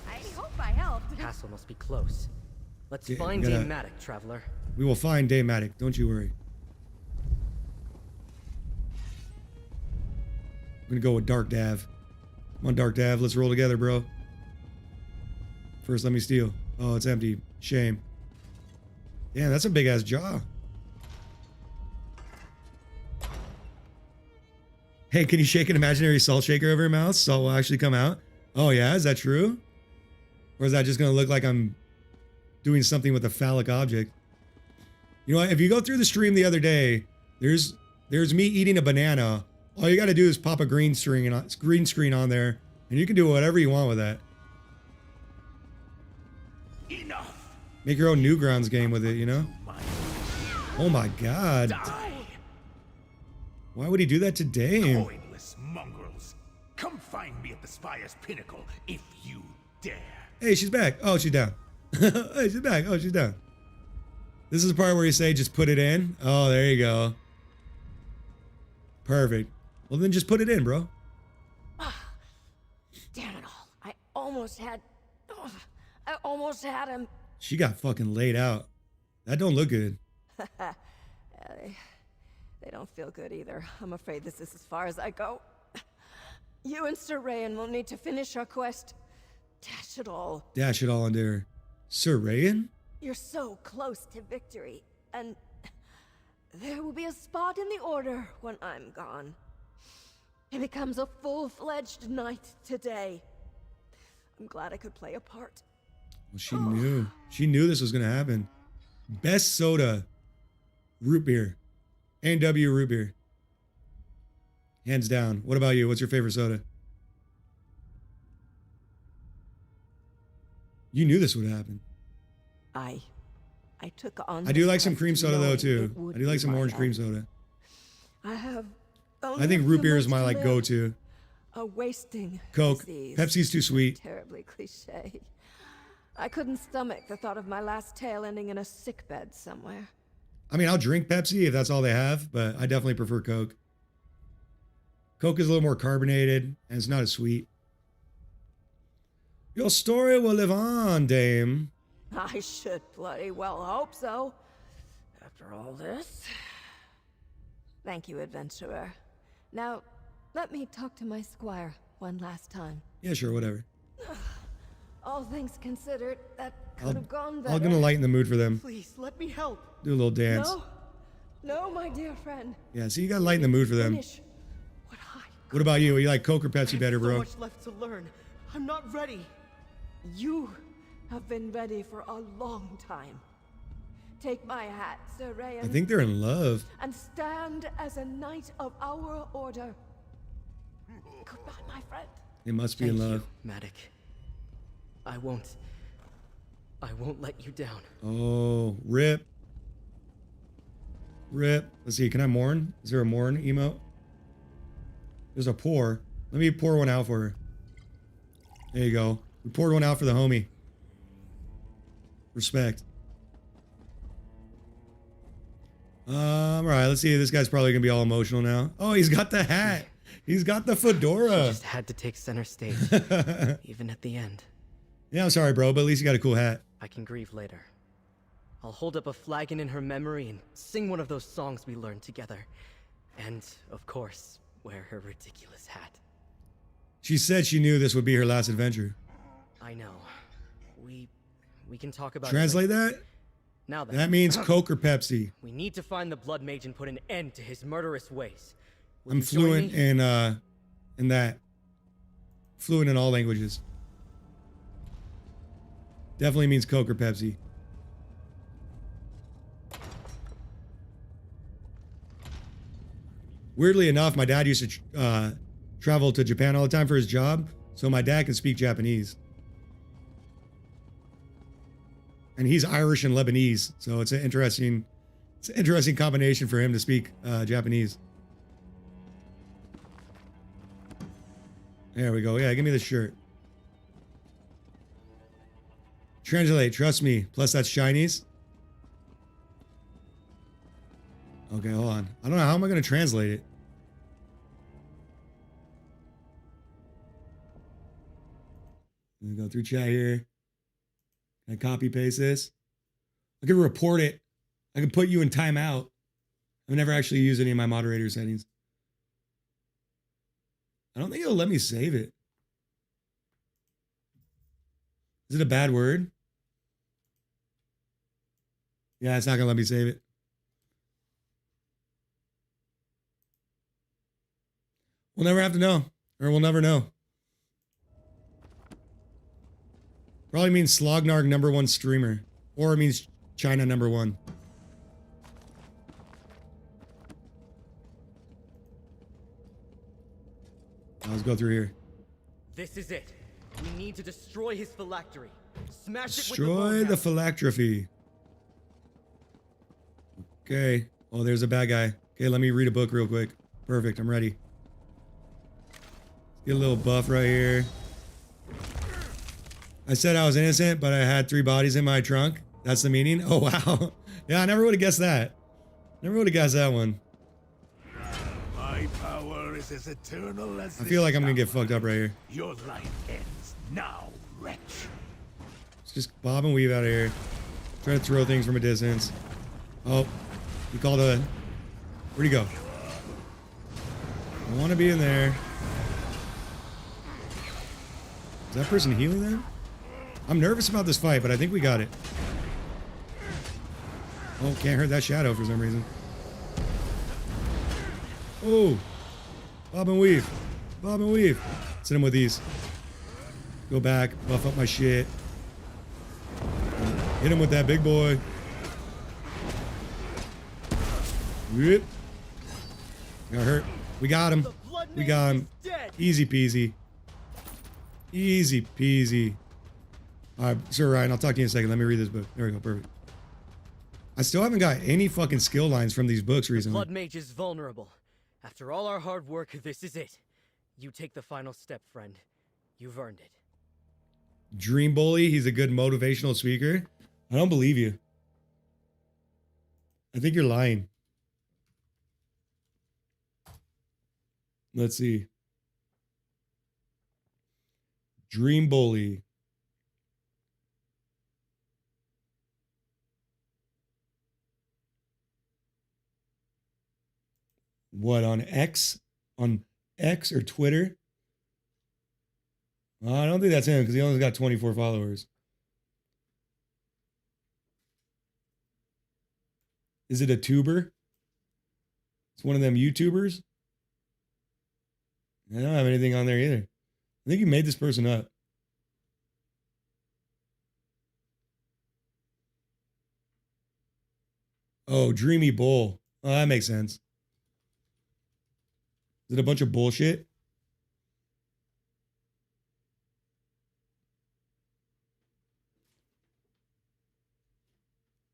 I hope I helped. The castle must be close. Let's Yeah, find we gotta- Dame Maddock, traveler. We will find Dame Maddock. Don't you worry. I'm gonna go with Dark Dav. Come on, Dark Dav. Let's roll together, bro. First, let me steal. Oh, it's empty. Shame. Damn, that's a big-ass jaw. Hey, can you shake an imaginary salt shaker over your mouth? Salt will actually come out? Oh, yeah? Is that true? Or is that just gonna look like I'm doing something with a phallic object? You know what? If you go through the stream the other day, there's me eating a banana. All you gotta do is pop a green screen on there, and you can do whatever you want with that. Enough. Make your own Newgrounds game with it, you know? Oh my god. Die. Why would he do that to Dame? Pointless mongrels. Come find me at the Spire's pinnacle if you dare. Hey, she's back. Oh, she's down. Hey, she's back. Oh, she's down. This is the part where you say just put it in. Oh, there you go. Perfect. Well, then just put it in, bro. Damn it all. I almost had him. She got fucking laid out. That don't look good. They don't feel good either. I'm afraid this is as far as I go. You and Sir Rayan will need to finish our quest. Dash it all. Dash it all into her. Sir Rayan? You're so close to victory, and there will be a spot in the Order when I'm gone. It becomes a full-fledged knight today. I'm glad I could play a part. Well, she knew. She knew this was going to happen. Best soda. Root beer. A&W root beer. Hands down. What about you? What's your favorite soda? You knew this would happen. I took on. I do this like some quest cream soda though knowing too. it would I do like be some my orange cream end. soda. I have. I think root beer is my like go-to. A wasting Coke. disease. Pepsi's too sweet. Terribly cliche. I couldn't stomach the thought of my last tale ending in a sickbed somewhere. I mean, I'll drink Pepsi if that's all they have, but I definitely prefer Coke. Coke is a little more carbonated, and it's not as sweet. Your story will live on, dame. I should bloody well hope so. After all this. Thank you, adventurer. Now, let me talk to my squire one last time. Yeah, sure, whatever. All things considered, that could have gone better. I'm gonna lighten the mood for them. Please, let me help. Do a little dance. No, my dear friend. Yeah, so you gotta lighten the mood for them. What about you? You like Coke or Pepsi better, bro? So much left to learn. I'm not ready. You have been ready for a long time. Take my hat, Sir Rayan. I think they're in love. And stand as a knight of our order. Goodbye, my friend. They must be in love. Matic. I won't let you down. Oh, rip. Rip. Let's see, can I mourn? Is there a mourn emote? There's a pour. Let me pour one out for her. There you go. We poured one out for the homie. Respect. All right, let's see. This guy's probably gonna be all emotional now. Oh, he's got the hat. He's got the fedora. She just had to take center stage, even at the end. Yeah, I'm sorry, bro, but at least you got a cool hat. I can grieve later. I'll hold up a flagon in her memory and sing one of those songs we learned together. And, of course, wear her ridiculous hat. She said she knew this would be her last adventure. I know. We can talk about Translate it that? Now then. That means Coke or Pepsi. We need to find the Blood Mage and put an end to his murderous ways. Will I'm you join fluent me? in that. Fluent in all languages. Definitely means Coke or Pepsi. Weirdly enough, my dad used to travel to Japan all the time for his job, so my dad can speak Japanese. And he's Irish and Lebanese, so it's an interesting combination for him to speak Japanese. There we go. Yeah, give me the shirt. Translate, trust me. Plus that's Chinese. Okay, hold on. I don't know. How am I going to translate it? Let me go through chat here. Can I copy paste this? I can report it. I can put you in timeout. I've never actually used any of my moderator settings. I don't think it'll let me save it. Is it a bad word? Yeah, it's not going to let me save it. We'll never have to know. Or we'll never know. Probably means Slognarg #1 streamer. Or it means China #1. Let's go through here. This is it. We need to destroy his phylactery. Smash Destroy it the with phylactery. Okay. Oh, there's a bad guy. Okay, let me read a book real quick. Perfect, I'm ready. Get a little buff right here. I said I was innocent, but I had 3 bodies in my trunk. That's the meaning? Oh, wow. Yeah, I never would have guessed that. Never would have guessed that one. My power is as eternal as I feel like I'm going to get fucked up right here. Your life ends now, wretch. Let's just bob and weave out of here. Try to throw things from a distance. Oh, he called a... Where'd he go? I want to be in there. Is that person healing them? I'm nervous about this fight, but I think we got it. Oh, can't hurt that shadow for some reason. Oh, bob and weave. Bob and weave. Let's hit him with these. Go back, buff up my shit. Hit him with that big boy. Yep. Got hurt. We got him. We got him. Easy peasy. Easy peasy. All right, Sir Ryan, I'll talk to you in a second. Let me read this book. There we go. Perfect. I still haven't got any fucking skill lines from these books recently. Blood Mage is vulnerable. After all our hard work, this is it. You take the final step, friend. You've earned it. Dream Bully, he's a good motivational speaker. I don't believe you. I think you're lying. Let's see. Dream Bully. What, on X? On X or Twitter? I don't think that's him because he only got 24 followers. Is it a tuber? It's one of them YouTubers? I don't have anything on there either. I think you made this person up. Oh, Dreamy Bull. Oh, that makes sense. Is it a bunch of bullshit?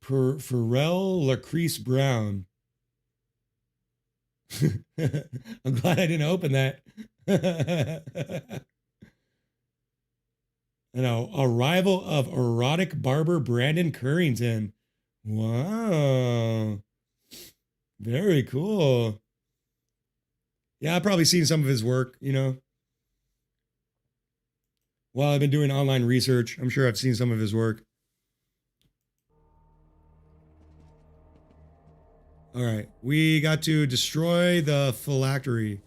Pharrell Lacrease Brown. I'm glad I didn't open that. You know, arrival of erotic barber Brandon Currington. Wow. Very cool. Yeah, I've probably seen some of his work, you know. While I've been doing online research, I'm sure I've seen some of his work. All right, we got to destroy the phylactery.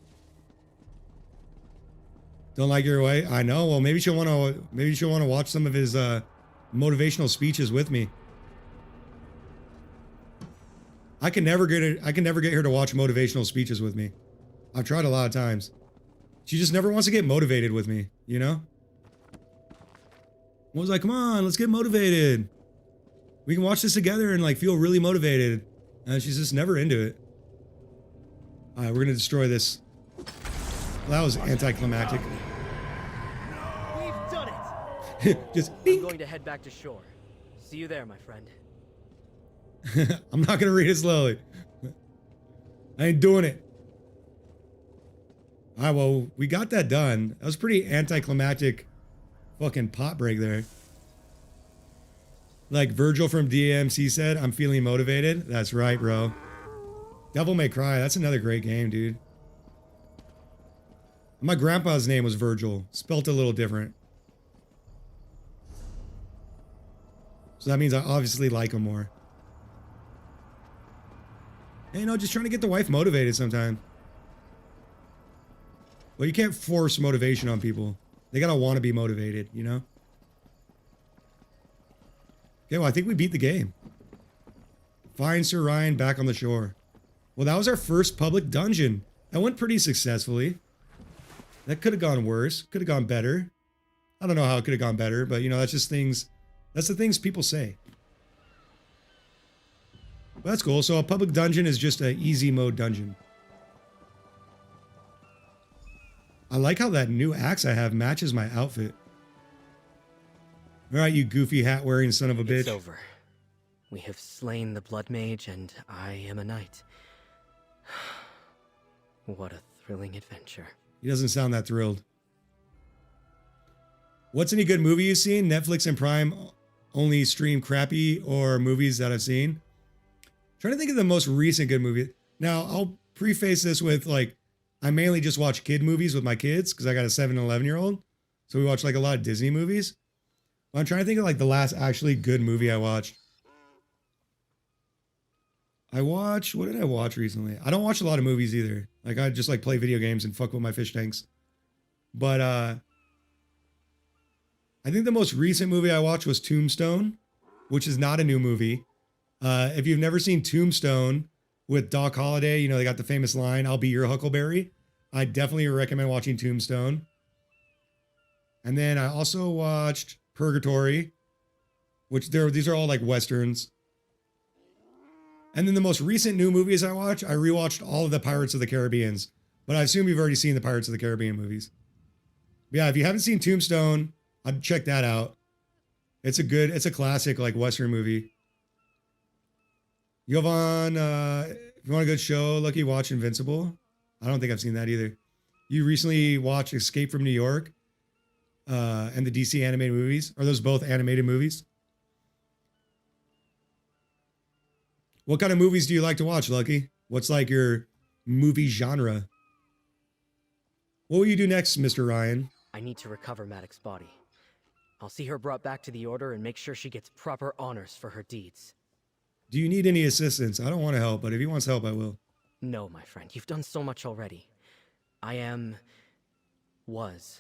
Don't like your way? I know. Well, maybe she'll want to watch some of his motivational speeches with me. I can never get her to watch motivational speeches with me. I've tried a lot of times. She just never wants to get motivated with me, you know? I was like, come on, let's get motivated. We can watch this together and like feel really motivated. And she's just never into it. All right, we're gonna destroy this. Well, that was anticlimactic. We've done it. Just I'm going to head back to shore. See you there, my friend. I'm not gonna read it slowly. I ain't doing it. All right, well, we got that done. That was pretty anticlimactic fucking pot break there. Like Virgil from DMC said, I'm feeling motivated. That's right, bro. Devil May Cry, that's another great game, dude. My grandpa's name was Virgil, spelt a little different. So that means I obviously like him more. Hey, you know, just trying to get the wife motivated sometime. Well, you can't force motivation on people. They gotta want to be motivated, you know? Okay, well, I think we beat the game. Find Sir Ryan back on the shore. Well, that was our first public dungeon. That went pretty successfully. That could have gone worse. Could have gone better. I don't know how it could have gone better, but, you know, that's just things... That's the things people say. But that's cool. So a public dungeon is just an easy mode dungeon. I like how that new axe I have matches my outfit. All right, you goofy hat-wearing son of a bitch. It's over. We have slain the Blood Mage, and I am a knight. What a thrilling adventure. He doesn't sound that thrilled. What's any good movie you've seen? Netflix and Prime only stream crappy or movies that I've seen. Trying to think of the most recent good movie. Now, I'll preface this with, like, I mainly just watch kid movies with my kids because I got a 7 and 11-year-old. So we watch, like, a lot of Disney movies. But I'm trying to think of, like, the last actually good movie I watched. What did I watch recently? I don't watch a lot of movies either. Like, I just, like, play video games and fuck with my fish tanks. But, I think the most recent movie I watched was Tombstone, which is not a new movie. If you've never seen Tombstone with Doc Holliday, you know, they got the famous line, "I'll be your Huckleberry." I definitely recommend watching Tombstone. And then I also watched Purgatory, which these are all like Westerns. And then the most recent new movies I watched, I rewatched all of the Pirates of the Caribbeans. But I assume you've already seen the Pirates of the Caribbean movies. But yeah, if you haven't seen Tombstone, I'd check that out. It's a classic like Western movie. Jovan, if you want a good show, Lucky, watch Invincible. I don't think I've seen that either. You recently watched Escape from New York and the DC animated movies. Are those both animated movies? What kind of movies do you like to watch, Lucky? What's like your movie genre? What will you do next, Mr. Ryan? I need to recover Maddox's body. I'll see her brought back to the Order and make sure she gets proper honors for her deeds. Do you need any assistance? I don't want to help, but if he wants help, I will. No, my friend, you've done so much already. Was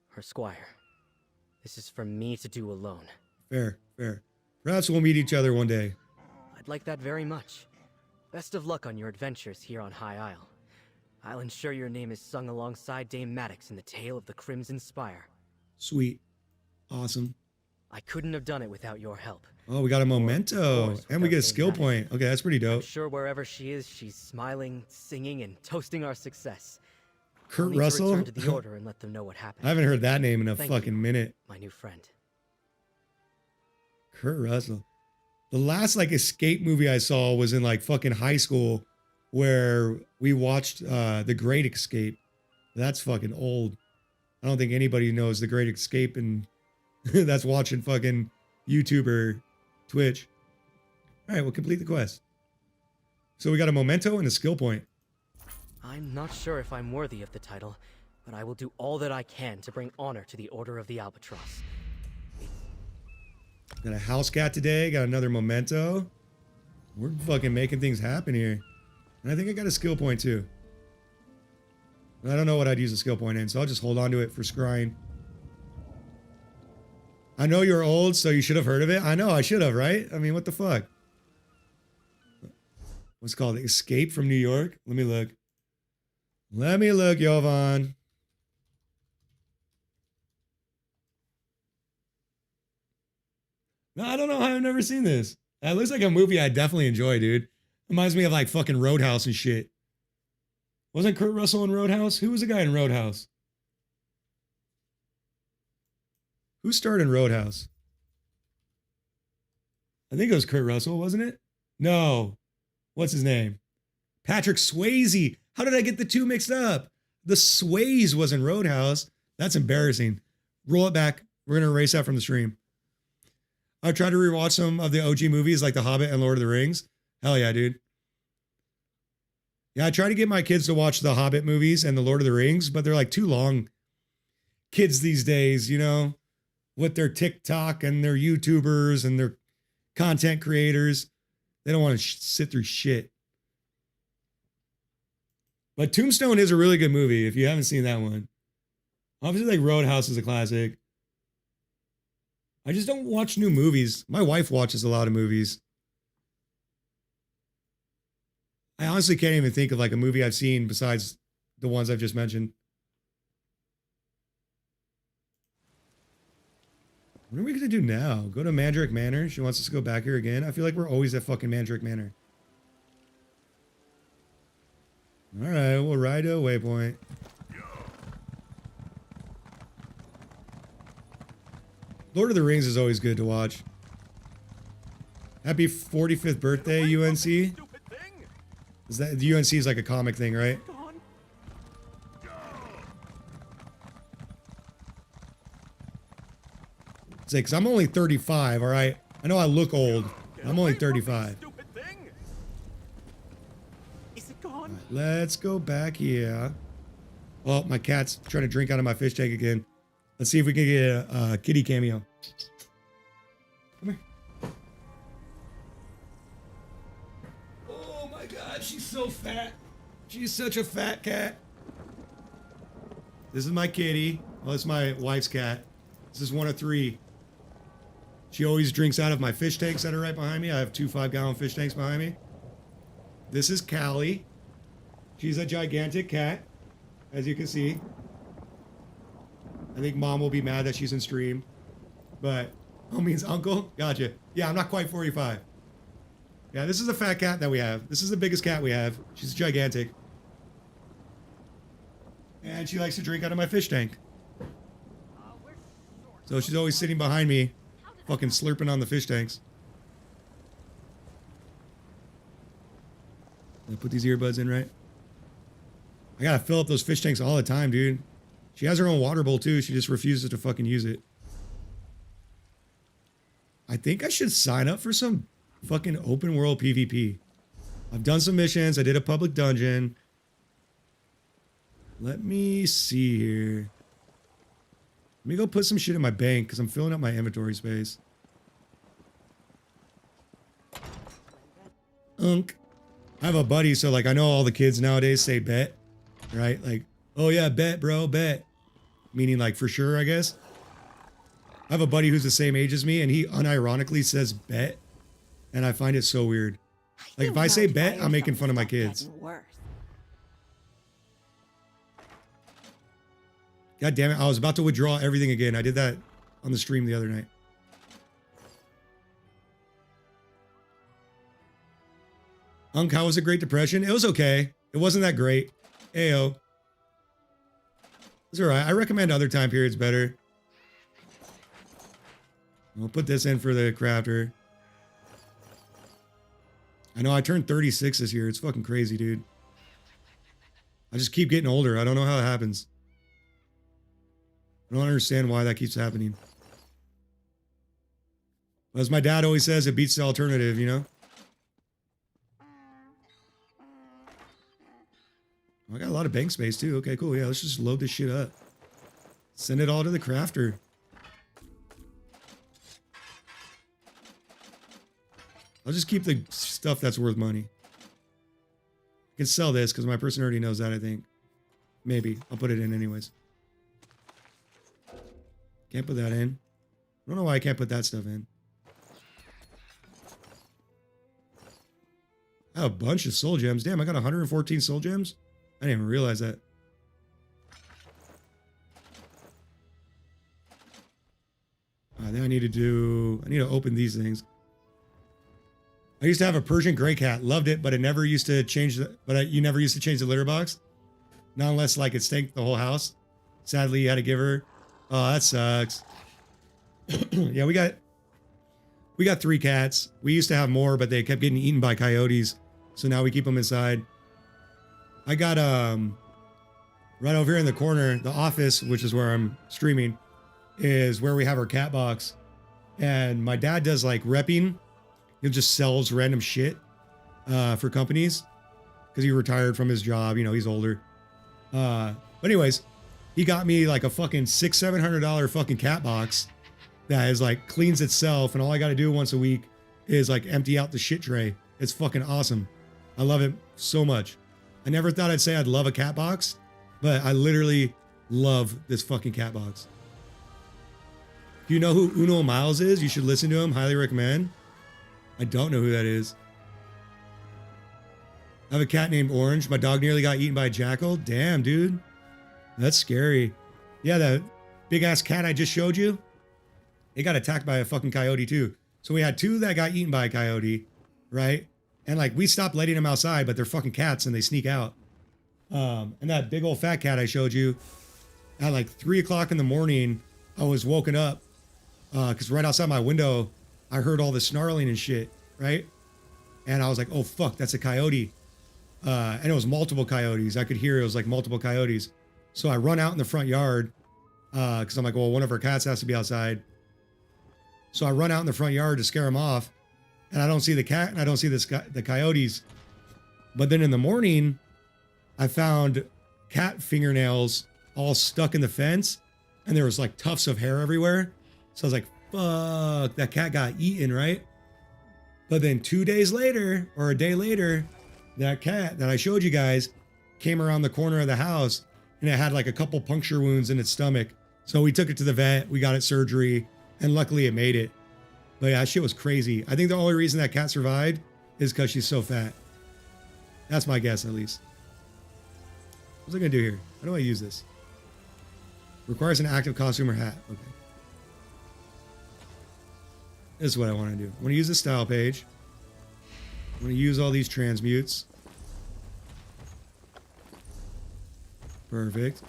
her squire. This is for me to do alone. Fair, fair. Perhaps we'll meet each other one day. I'd like that very much. Best of luck on your adventures here on High Isle. I'll ensure your name is sung alongside Dame Maddox in the tale of the Crimson Spire. Sweet. Awesome. I couldn't have done it without your help. Oh, we got a memento. And we get a skill point. Okay, that's pretty dope. I'm sure wherever she is, she's smiling, singing, and toasting our success. Kurt I'll need Russell? to return to the Order and let them know what happened. I haven't heard that name in a Thank fucking you, minute. my new friend. Kurt Russell. The last like escape movie I saw was in like fucking high school where we watched The Great Escape. That's fucking old. I don't think anybody knows The Great Escape and that's watching fucking YouTube or Twitch. All right, we'll complete the quest. So we got a memento and a skill point. I'm not sure if I'm worthy of the title, but I will do all that I can to bring honor to the Order of the Albatross. Got a house cat today. Got another memento. We're fucking making things happen here. And I think I got a skill point too. I don't know what I'd use a skill point in, so I'll just hold on to it for scrying. I know you're old, so you should have heard of it. I know, I should have, right? I mean, what the fuck? What's it called? Escape from New York? Let me look. Let me look, Jovan. No, I don't know how I've never seen this. That looks like a movie I definitely enjoy, dude. Reminds me of like fucking Roadhouse and shit. Wasn't Kurt Russell in Roadhouse? Who was the guy in Roadhouse? Who starred in Roadhouse? I think it was Kurt Russell, wasn't it? No. What's his name? Patrick Swayze. How did I get the two mixed up? The Swayze was in Roadhouse. That's embarrassing. Roll it back. We're going to erase that from the stream. I tried to rewatch some of the OG movies like The Hobbit and Lord of the Rings. Hell yeah, dude. Yeah, I try to get my kids to watch the Hobbit movies and the Lord of the Rings, but they're like too long. Kids these days, you know, with their TikTok and their YouTubers and their content creators, they don't want to sit through shit. But Tombstone is a really good movie if you haven't seen that one. Obviously, like Roadhouse is a classic. I just don't watch new movies. My wife watches a lot of movies. I honestly can't even think of like a movie I've seen besides the ones I've just mentioned. What are we going to do now? Go to Mandrake Manor? She wants us to go back here again? I feel like we're always at fucking Mandrake Manor. All right, we'll ride to a waypoint. Lord of the Rings is always good to watch. Happy 45th birthday, UNC. Is that the UNC is like a comic thing, right? It's like, 'cause I'm only 35, all right? I know I look old. I'm only 35. All right, let's go back here. Oh, my cat's trying to drink out of my fish tank again. Let's see if we can get a kitty cameo. Come here. Oh my God, she's so fat. She's such a fat cat. This is my kitty. Well, this is my wife's cat. This is one of three. She always drinks out of my fish tanks that are right behind me. I have two 5-gallon fish tanks behind me. This is Callie. She's a gigantic cat, as you can see. I think mom will be mad that she's in stream, but oh, means uncle. Gotcha. Yeah, I'm not quite 45. Yeah, this is a fat cat that we have. This is the biggest cat we have. She's gigantic. And she likes to drink out of my fish tank. So she's always sitting behind me, fucking slurping on the fish tanks. I put these earbuds in, right? I gotta fill up those fish tanks all the time, dude. She has her own water bowl too. She just refuses to fucking use it. I think I should sign up for some fucking open world PvP. I've done some missions. I did a public dungeon. Let me see here. Let me go put some shit in my bank because I'm filling up my inventory space. I have a buddy, so like I know all the kids nowadays say bet, right? Like, oh yeah, bet, bro, bet. Meaning like for sure, I guess. I have a buddy who's the same age as me, and he unironically says bet, and I find it so weird. Like if I say bet, I'm making fun of my kids. God damn it, I was about to withdraw everything again. I did that on the stream the other night. How was the Great Depression? It was okay. It wasn't that great. Ayo. It's alright. I recommend other time periods better. I'll put this in for the crafter. I know I turned 36 this year. It's fucking crazy, dude. I just keep getting older. I don't know how it happens. I don't understand why that keeps happening. But as my dad always says, it beats the alternative, you know? I got a lot of bank space too. Okay, cool. Yeah, let's just load this shit up. Send it all to the crafter. I'll just keep the stuff that's worth money. I can sell this because my person already knows that, I think. Maybe. I'll put it in anyways. Can't put that in. I don't know why I can't put that stuff in. I have a bunch of soul gems. Damn, I got 114 soul gems? I didn't even realize that. Then I need to open these things. I used to have a Persian gray cat. Loved it, but it never used to change you never used to change the litter box. Not unless like it stank the whole house. Sadly, you had to give her. Oh, that sucks. Yeah, we got 3 cats. We used to have more, but they kept getting eaten by coyotes. So now we keep them inside. I got right over here in the corner, the office, which is where I'm streaming, is where we have our cat box. And my dad does like repping. He just sells random shit for companies because he retired from his job. You know, he's older. But anyways, he got me like a fucking $600-700 fucking cat box that is like cleans itself, and all I got to do once a week is like empty out the shit tray. It's fucking awesome. I love it so much. I never thought I'd say I'd love a cat box, but I literally love this fucking cat box. If you know who Uno Miles is, you should listen to him. Highly recommend. I don't know who that is. I have a cat named Orange. My dog nearly got eaten by a jackal. Damn, dude. That's scary. Yeah, that big ass cat I just showed you, it got attacked by a fucking coyote too. So we had 2 that got eaten by a coyote, right? And like we stopped letting them outside, but they're fucking cats and they sneak out. And that big old fat cat I showed you, at like 3 o'clock in the morning, I was woken up because right outside my window, I heard all the snarling and shit, right? And I was like, oh fuck, that's a coyote. And it was multiple coyotes. I could hear it was like multiple coyotes. So I run out in the front yard because I'm like, well, one of our cats has to be outside. So I run out in the front yard to scare them off. And I don't see the cat and I don't see the coyotes. But then in the morning, I found cat fingernails all stuck in the fence. And there was like tufts of hair everywhere. So I was like, fuck, that cat got eaten, right? But then 2 days later, or a day later, that cat that I showed you guys came around the corner of the house and it had like a couple puncture wounds in its stomach. So we took it to the vet, we got it surgery, and luckily it made it. But yeah, that shit was crazy. I think the only reason that cat survived is because she's so fat. That's my guess, at least. What's I gonna do here? How do I use this? Requires an active costume or hat. Okay. This is what I want to do. I want to use the style page. I'm going to use all these transmutes. Perfect.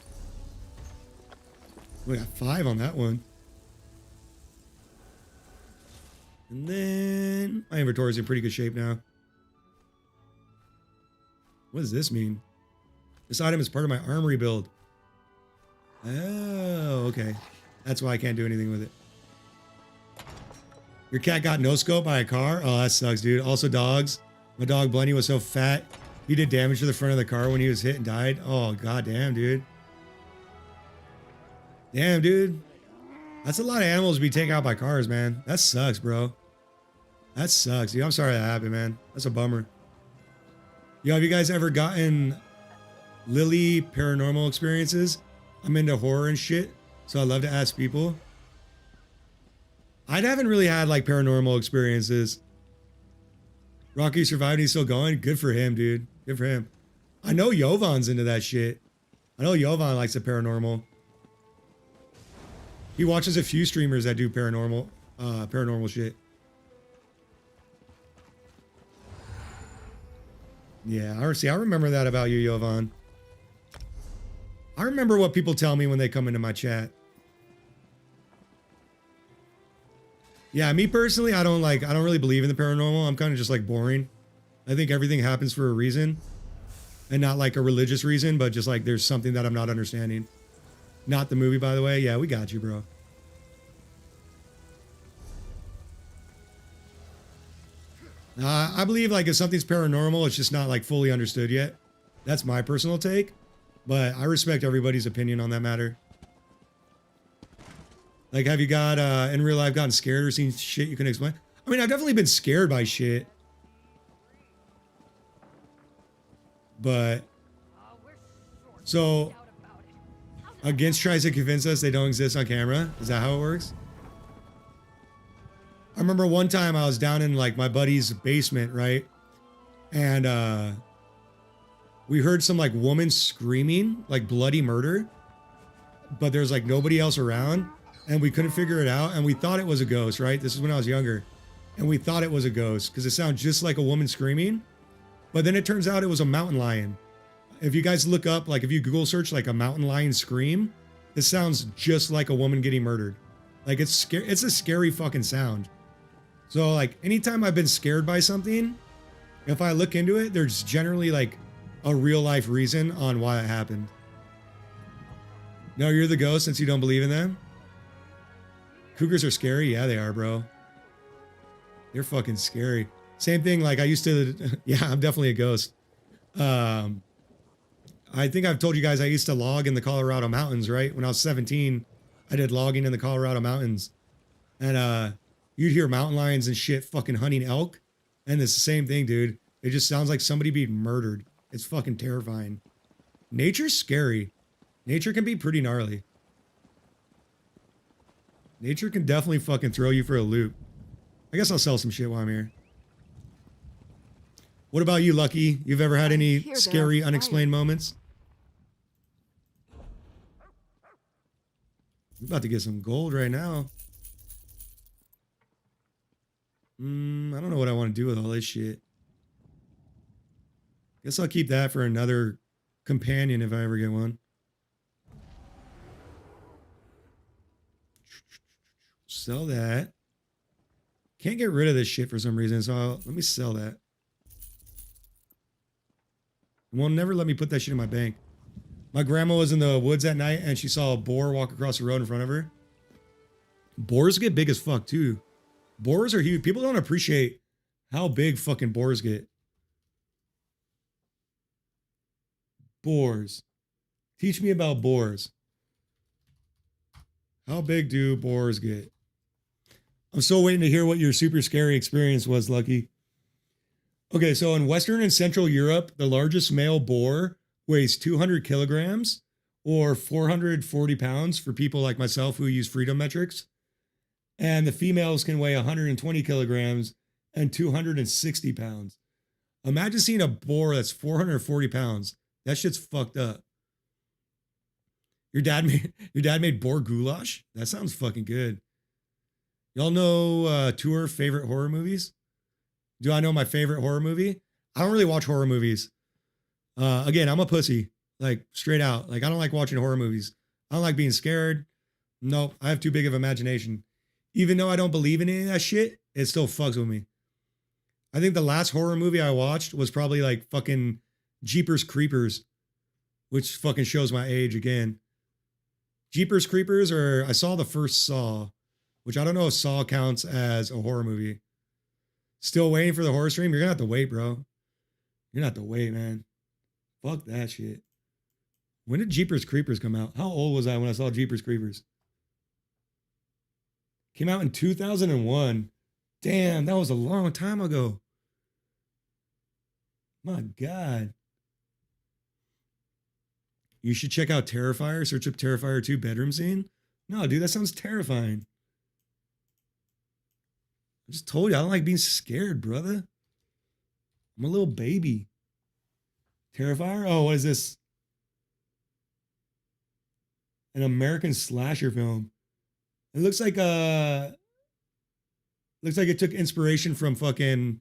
We got 5 on that one. And then my inventory is in pretty good shape now. What does this mean? This item is part of my armory build. Oh, okay. That's why I can't do anything with it. Your cat got no scope by a car? Oh, that sucks, dude. Also dogs. My dog Bunny was so fat, he did damage to the front of the car when he was hit and died. Oh, goddamn, dude. Damn, dude. That's a lot of animals to be taken out by cars, man. That sucks, bro. That sucks, dude. I'm sorry that happened, man. That's a bummer. Yo, have you guys ever gotten Lily paranormal experiences? I'm into horror and shit, so I love to ask people. I haven't really had like paranormal experiences. Rocky survived, he's still going. Good for him, dude. Good for him. I know Yovan's into that shit. I know Yovan likes the paranormal. He watches a few streamers that do paranormal shit. Yeah, I remember that about you, Yovan. I remember what people tell me when they come into my chat. Yeah, me personally, I don't really believe in the paranormal. I'm kind of just like boring. I think everything happens for a reason. And not like a religious reason, but just like there's something that I'm not understanding. Not the movie, by the way. Yeah, we got you, bro. I believe like if something's paranormal, it's just not like fully understood yet. That's my personal take. But I respect everybody's opinion on that matter. Like, have you got, in real life, gotten scared or seen shit you can explain? I mean, I've definitely been scared by shit. But, so, Against tries to convince us they don't exist on camera. Is that how it works? I remember one time I was down in, like, my buddy's basement, right? And, we heard some, like, woman screaming, like, bloody murder. But there's, like, nobody else around. And we couldn't figure it out, and we thought it was a ghost, right? This is when I was younger. And we thought it was a ghost, because it sounded just like a woman screaming. But then it turns out it was a mountain lion. If you guys look up, like if you Google search like a mountain lion scream, it sounds just like a woman getting murdered. Like it's a scary fucking sound. So like anytime I've been scared by something, if I look into it, there's generally like a real life reason on why it happened. No, you're the ghost since you don't believe in them? Cougars are scary? Yeah, they are, bro. They're fucking scary. Same thing, like I used to, yeah, I'm definitely a ghost. I think I've told you guys I used to log in the Colorado mountains, right? When I was 17, I did logging in the Colorado mountains. And you'd hear mountain lions and shit fucking hunting elk. And it's the same thing, dude. It just sounds like somebody being murdered. It's fucking terrifying. Nature's scary. Nature can be pretty gnarly. Nature can definitely fucking throw you for a loop. I guess I'll sell some shit while I'm here. What about you, Lucky? You've ever had any scary, unexplained moments? I'm about to get some gold right now. I don't know what I want to do with all this shit. Guess I'll keep that for another companion if I ever get one. Sell that. Can't get rid of this shit for some reason, so let me sell that. It won't never let me put that shit in my bank. My grandma was in the woods at night and she saw a boar walk across the road in front of her. Boars get big as fuck too. Boars are huge. People don't appreciate how big fucking boars get. Boars. Teach me about boars. How big do boars get? I'm still waiting to hear what your super scary experience was, Lucky. Okay, so in Western and Central Europe, the largest male boar weighs 200 kilograms or 440 pounds for people like myself who use freedom metrics. And the females can weigh 120 kilograms and 260 pounds. Imagine seeing a boar that's 440 pounds. That shit's fucked up. Your dad made boar goulash? That sounds fucking good. Y'all know two of our favorite horror movies? Do I know my favorite horror movie? I don't really watch horror movies. Again, I'm a pussy. Like, straight out. Like, I don't like watching horror movies. I don't like being scared. Nope, I have too big of imagination. Even though I don't believe in any of that shit, it still fucks with me. I think the last horror movie I watched was probably like fucking Jeepers Creepers. which fucking shows my age again. Jeepers Creepers, or I saw the first Saw, which I don't know if Saw counts as a horror movie. Still waiting for the horror stream? You're gonna have to wait, bro. You're gonna have to wait, man. Fuck that shit. When did Jeepers Creepers come out? How old was I when I saw Jeepers Creepers? Came out in 2001. Damn, that was a long time ago. My God. You should check out Terrifier. Search up Terrifier 2 bedroom scene. No, dude, that sounds terrifying. I just told you, I don't like being scared, brother. I'm a little baby. Terrifier? Oh, what is this? An American slasher film. It looks like it took inspiration from fucking,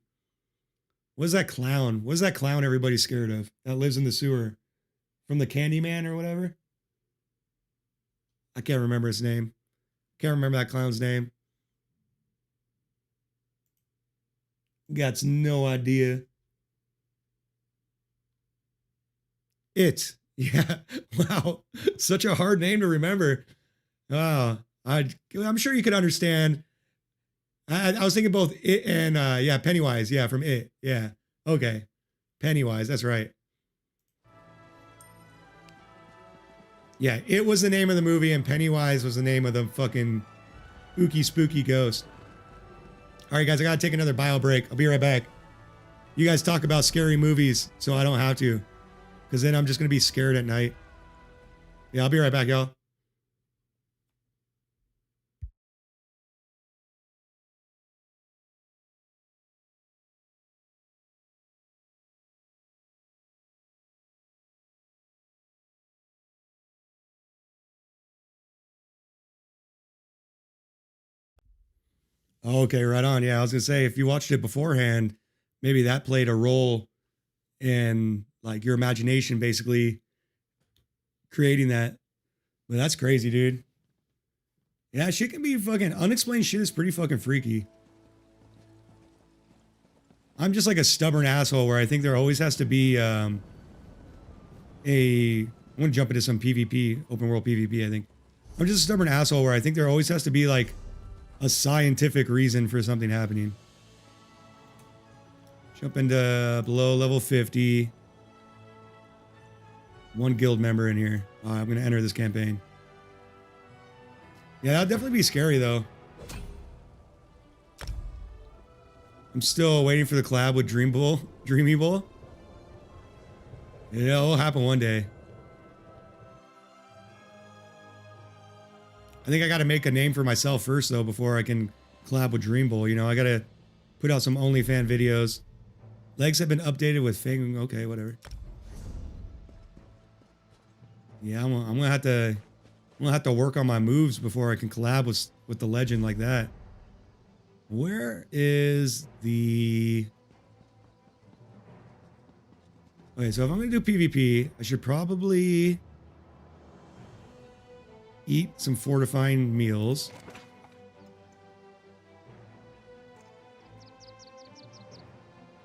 what's that clown? What's that clown everybody's scared of that lives in the sewer? From the Candyman or whatever? I can't remember his name. Can't remember that clown's name. Got no idea. It. Yeah. Wow. Such a hard name to remember. Oh, I'm sure you could understand. I was thinking both It and yeah, Pennywise. Yeah, from It. Yeah. Okay. Pennywise. That's right. Yeah, It was the name of the movie, and Pennywise was the name of the fucking ooky spooky ghost. All right, guys, I gotta take another bio break. I'll be right back. You guys talk about scary movies, so I don't have to, because then I'm just gonna be scared at night. Yeah, I'll be right back, y'all. Okay, right on. Yeah, I was gonna say, if you watched it beforehand, maybe that played a role in like your imagination basically creating that. But that's crazy, dude. Yeah, shit can be fucking unexplained shit is pretty fucking freaky. I'm just like a stubborn asshole where I think there always has to be I'm gonna jump into some PvP, open world PvP, I think. I'm just a stubborn asshole where I think there always has to be like a scientific reason for something happening. Jump into below level 50. One guild member in here. I'm going to enter this campaign. Yeah, that'd definitely be scary though. I'm still waiting for the collab with Dreamy Bull. It'll happen one day. I think I got to make a name for myself first, though, before I can collab with Dream Bull. You know, I got to put out some OnlyFans videos. Legs have been updated with fang. Okay, whatever. Yeah, I'm gonna have to work on my moves before I can collab with the legend like that. Where is the? Okay, so if I'm gonna do PvP, I should probably eat some fortifying meals.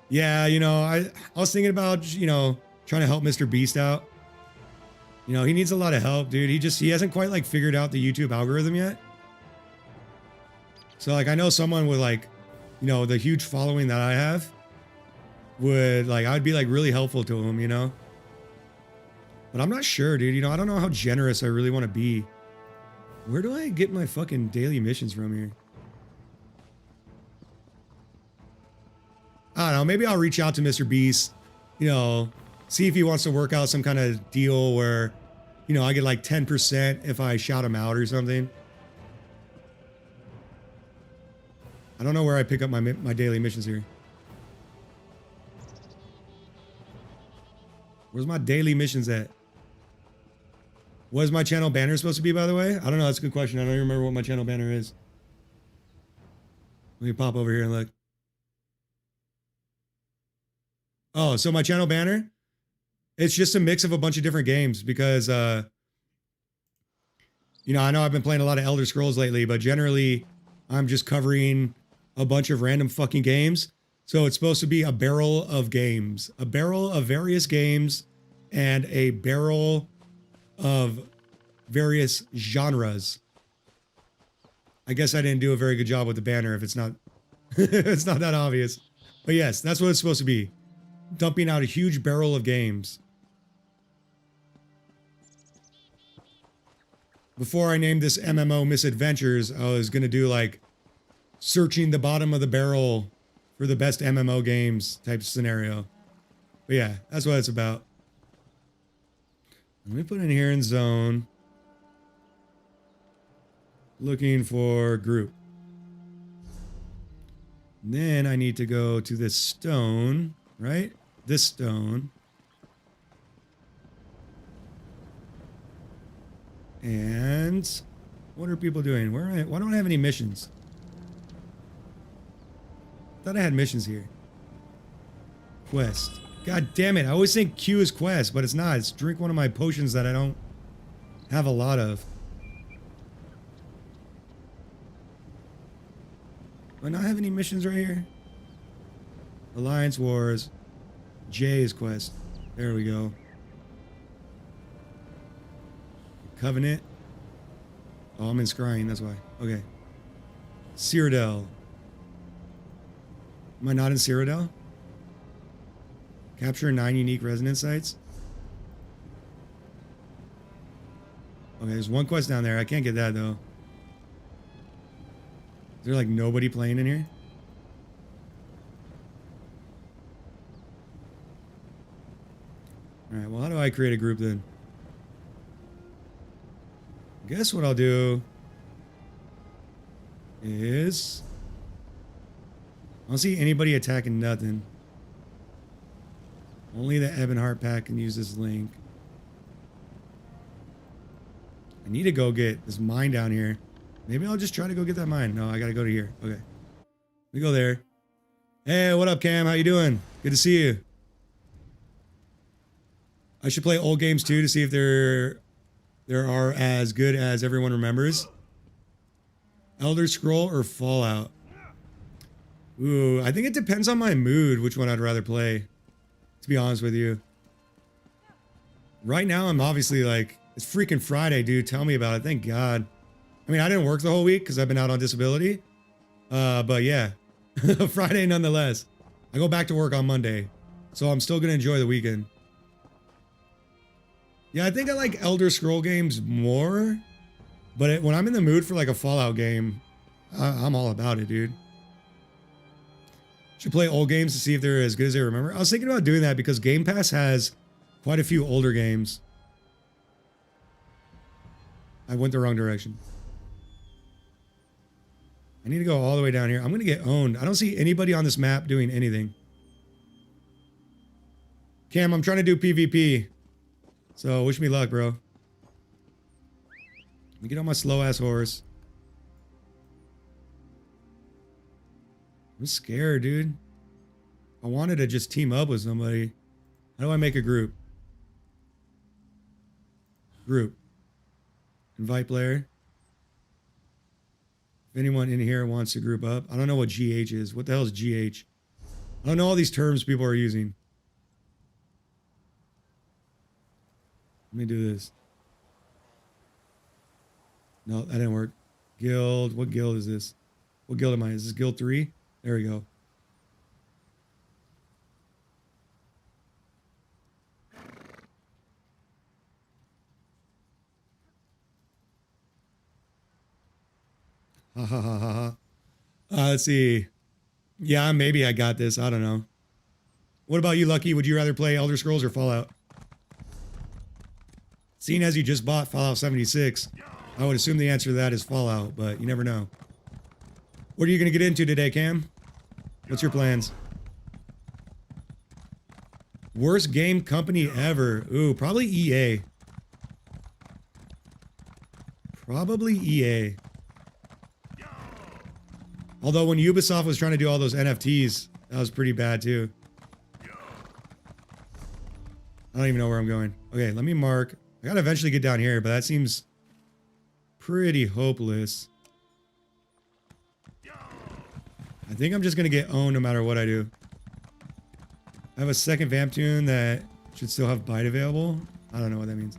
Yeah, you know, I was thinking about, you know, trying to help Mr. Beast out. You know, he needs a lot of help, dude. He hasn't quite like figured out the YouTube algorithm yet. So like, I know someone with like, you know, the huge following that I have would like, I'd be like really helpful to him, you know? But I'm not sure, dude. You know, I don't know how generous I really want to be. Where do I get my fucking daily missions from here? I don't know. Maybe I'll reach out to Mr. Beast, you know, see if he wants to work out some kind of deal where, you know, I get like 10% if I shout him out or something. I don't know where I pick up my daily missions here. Where's my daily missions at? What is my channel banner supposed to be, by the way? I don't know. That's a good question. I don't even remember what my channel banner is. Let me pop over here and look. Oh, so my channel banner? It's just a mix of a bunch of different games because, you know, I know I've been playing a lot of Elder Scrolls lately, but generally I'm just covering a bunch of random fucking games. So it's supposed to be a barrel of games, a barrel of various games and a barrel of various genres. I guess I didn't do a very good job with the banner if it's not it's not that obvious. But yes, that's what it's supposed to be. Dumping out a huge barrel of games. Before I named this MMO Misadventures, I was going to do like searching the bottom of the barrel for the best MMO games type scenario. But yeah, that's what it's about. Let me put in here in zone. Looking for group. And then I need to go to this stone, right? This stone. And what are people doing? Why don't I have any missions? Thought I had missions here. Quest. God damn it. I always think Q is quest, but it's not. It's drink one of my potions that I don't have a lot of. Do I not have any missions right here? Alliance Wars. J is quest. There we go. Covenant. Oh, I'm in scrying, that's why. Okay. Cyrodiil. Am I not in Cyrodiil? Capture 9 unique resonance sites. Okay, there's one quest down there. I can't get that though. Is there like nobody playing in here? Alright, well, how do I create a group then? I guess what I'll do is I don't see anybody attacking nothing. Only the Ebonheart pack can use this link. I need to go get this mine down here. Maybe I'll just try to go get that mine. No, I gotta go to here. Okay. We go there. Hey, what up, Cam? How you doing? Good to see you. I should play old games too to see if they're are as good as everyone remembers. Elder Scroll or Fallout? Ooh, I think it depends on my mood which one I'd rather play, to be honest with you. Right now, I'm obviously like, it's freaking Friday, dude. Tell me about it. Thank God. I mean, I didn't work the whole week because I've been out on disability. But yeah, Friday nonetheless. I go back to work on Monday, so I'm still going to enjoy the weekend. Yeah, I think I like Elder Scroll games more, but when I'm in the mood for like a Fallout game, I'm all about it, dude. Should play old games to see if they're as good as I remember. I was thinking about doing that because Game Pass has quite a few older games. I went the wrong direction. I need to go all the way down here. I'm going to get owned. I don't see anybody on this map doing anything. Cam, I'm trying to do PvP. So wish me luck, bro. Let me get on my slow-ass horse. I'm scared, dude. I wanted to just team up with somebody. How do I make a group? Group. Invite player. If anyone in here wants to group up. I don't know what GH is. What the hell is GH? I don't know all these terms people are using. Let me do this. No, that didn't work. Guild. What guild is this? What guild am I? Is this guild 3? There we go. Ha ha ha ha ha. Let's see. Yeah, maybe I got this. I don't know. What about you, Lucky? Would you rather play Elder Scrolls or Fallout? Seeing as you just bought Fallout 76, I would assume the answer to that is Fallout, but you never know. What are you going to get into today, Cam? What's your plans? Worst game company ever. Ooh, probably EA. Probably EA. Although when Ubisoft was trying to do all those NFTs, that was pretty bad too. I don't even know where I'm going. Okay, let me mark. I gotta eventually get down here, but that seems pretty hopeless. I think I'm just gonna get owned no matter what I do. I have a second vamp tune that Should still have bite available. I don't know what that means.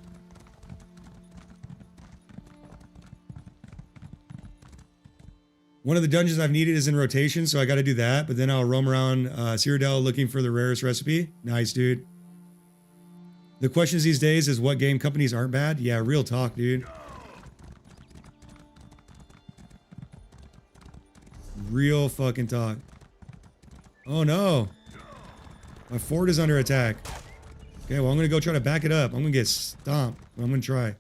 One of the dungeons I've needed is in rotation, so I got to do that. But then I'll roam around Cyrodiil looking for the rarest recipe. Nice, dude. The questions these days is what game companies aren't bad. Yeah, real talk, dude. Real fucking talk. Oh no. My fort is under attack. Okay, well I'm gonna go try to back it up. I'm gonna get stomped. I'm gonna try.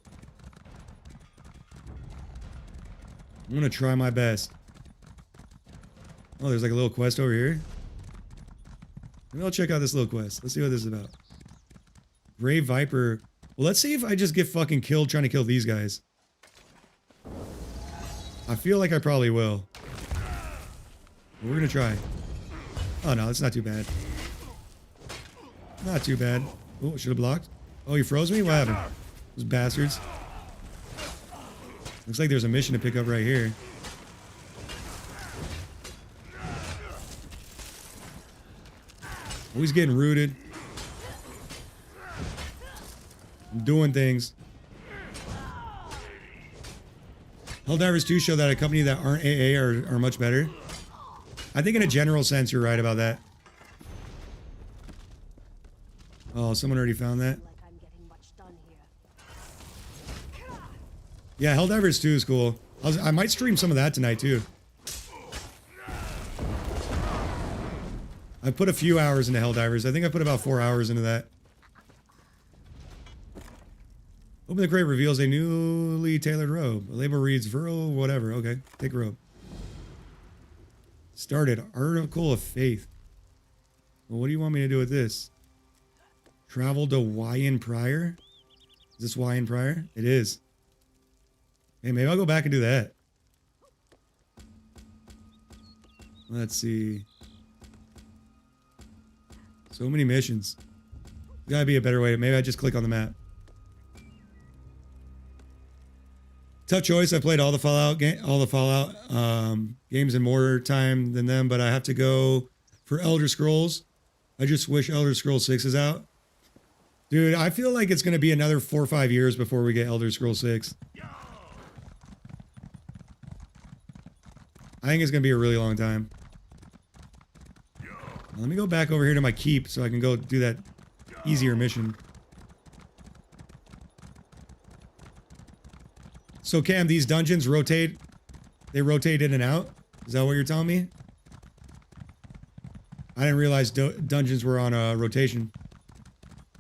I'm gonna try my best. Oh, there's like a little quest over here. Maybe I'll check out this little quest. Let's see what this is about. Brave Viper. Well, let's see if I just get fucking killed trying to kill these guys. I feel like I probably will. But we're gonna try. Oh no, it's not too bad. Not too bad. Oh, should have blocked. Oh, he froze me? What happened? Those bastards. Looks like there's a mission to pick up right here. Oh, he's getting rooted. I'm doing things. Helldivers 2 show that a company that aren't AA are much better. I think in a general sense, you're right about that. Oh, someone already found that. Yeah, Helldivers 2 is cool. I might stream some of that tonight too. I put a few hours into Helldivers. I think I put about 4 hours into that. Open the crate reveals a newly tailored robe. A label reads Viral, whatever. Okay, take a robe. Started. Article of Faith. Well, what do you want me to do with this? Travel to Wyan Prior? Is this Wyan Prior? It is. Hey, maybe I'll go back and do that. Let's see. So many missions. Gotta be a better way. Maybe I just click on the map. Tough choice. I played all the Fallout games in more time than them, but I have to go for Elder Scrolls. I just wish Elder Scrolls 6 is out. Dude, I feel like it's going to be another 4 or 5 years before we get Elder Scrolls 6. I think it's going to be a really long time. Let me go back over here to my keep so I can go do that easier mission. So Cam, these dungeons rotate. They rotate in and out. Is that what you're telling me? I didn't realize dungeons were on a rotation.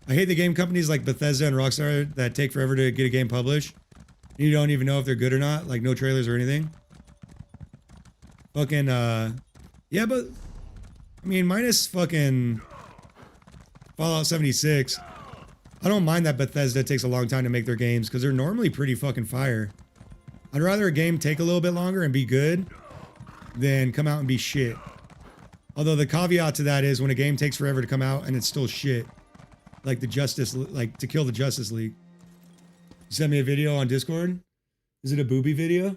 I hate the game companies like Bethesda and Rockstar that take forever to get a game published. You don't even know if they're good or not. Like no trailers or anything. Fucking, yeah, but I mean, minus fucking Fallout 76. I don't mind that Bethesda takes a long time to make their games because they're normally pretty fucking fire. I'd rather a game take a little bit longer and be good than come out and be shit. Although the caveat to that is when a game takes forever to come out and it's still shit. Like the To Kill the Justice League. You sent me a video on Discord. Is it a booby video?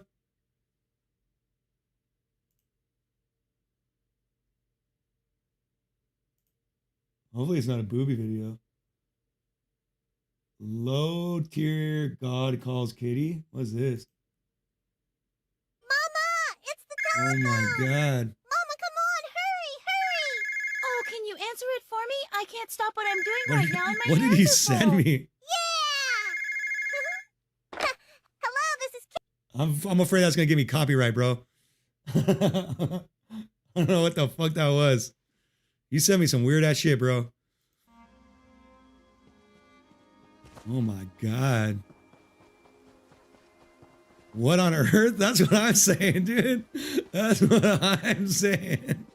Hopefully it's not a booby video. Low tier God calls Kitty. What's this? Mama, it's the telephone. Oh my God. Mama, come on, hurry. Oh, can you answer it for me? I can't stop what I'm doing right now. And my What did he hands are send full. me? Yeah. Hello, this is I'm afraid that's gonna give me copyright, bro. I don't know what the fuck that was. You sent me some weird ass shit, bro. Oh my God. What on earth? That's what I'm saying, dude. That's what I'm saying.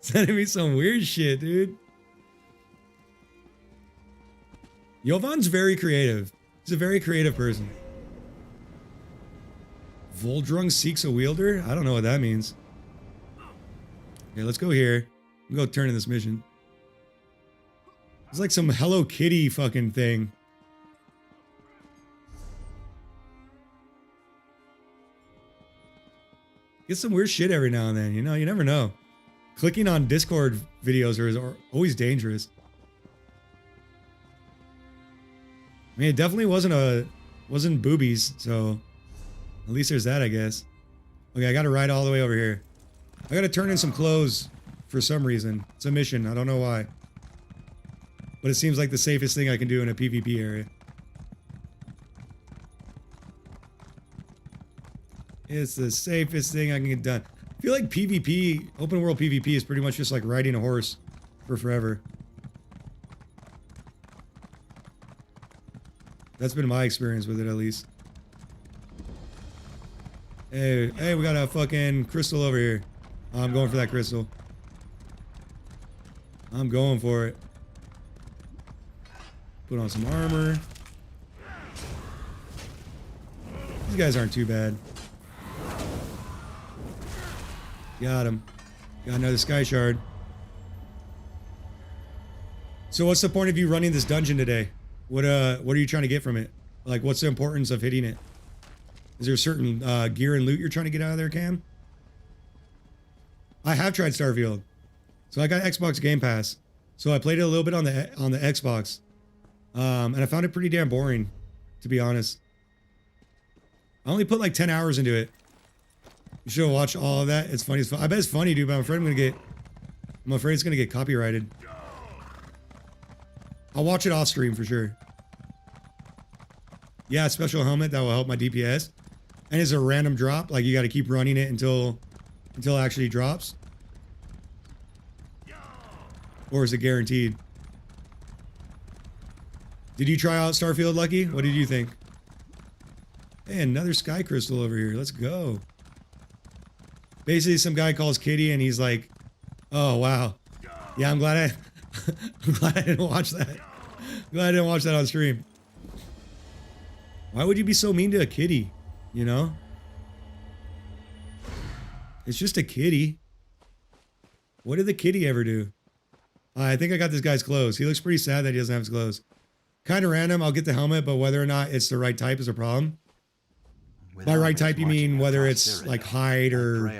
Sending me some weird shit, dude. Yovan's very creative. He's a very creative person. Voldrung seeks a wielder? I don't know what that means. Okay, let's go here. I'm gonna go turn in this mission. It's like some Hello Kitty fucking thing. Get some weird shit every now and then, you know? You never know. Clicking on Discord videos are always dangerous. mean, it definitely wasn't boobies, so at least there's that, I guess. Okay, I gotta ride all the way over here. I gotta turn in some clothes for some reason. It's a mission, I don't know why. But it seems like the safest thing I can do in a PvP area. It's the safest thing I can get done. I feel like PvP, open world PvP, is pretty much just like riding a horse for forever. That's been my experience with it, at least. Hey, we got a fucking crystal over here. I'm going for that crystal. I'm going for it. Put on some armor. These guys aren't too bad. Got him. Got another sky shard. So what's the point of you running this dungeon today? What are you trying to get from it? Like, what's the importance of hitting it? Is there certain gear and loot you're trying to get out of there, Cam? I have tried Starfield. So I got Xbox Game Pass. So I played it a little bit on the Xbox. And I found it pretty damn boring, to be honest. I only put like 10 hours into it. You should have watched all of that. It's funny as fuck. I bet it's funny, dude, but I'm afraid it's gonna get copyrighted. I'll watch it off stream for sure. Yeah, special helmet that will help my DPS. And it's a random drop, like you gotta keep running it until it actually drops. Or is it guaranteed? Did you try out Starfield, Lucky? What did you think? Hey, another sky crystal over here. Let's go. Basically, some guy calls Kitty and he's like, oh, wow. Yeah, I'm glad I didn't watch that. I'm glad I didn't watch that on stream. Why would you be so mean to a kitty? You know? It's just a kitty. What did the kitty ever do? I think I got this guy's clothes. He looks pretty sad that he doesn't have his clothes. Kind of random. I'll get the helmet, but whether or not it's the right type is a problem. By right type, you mean whether it's like hide or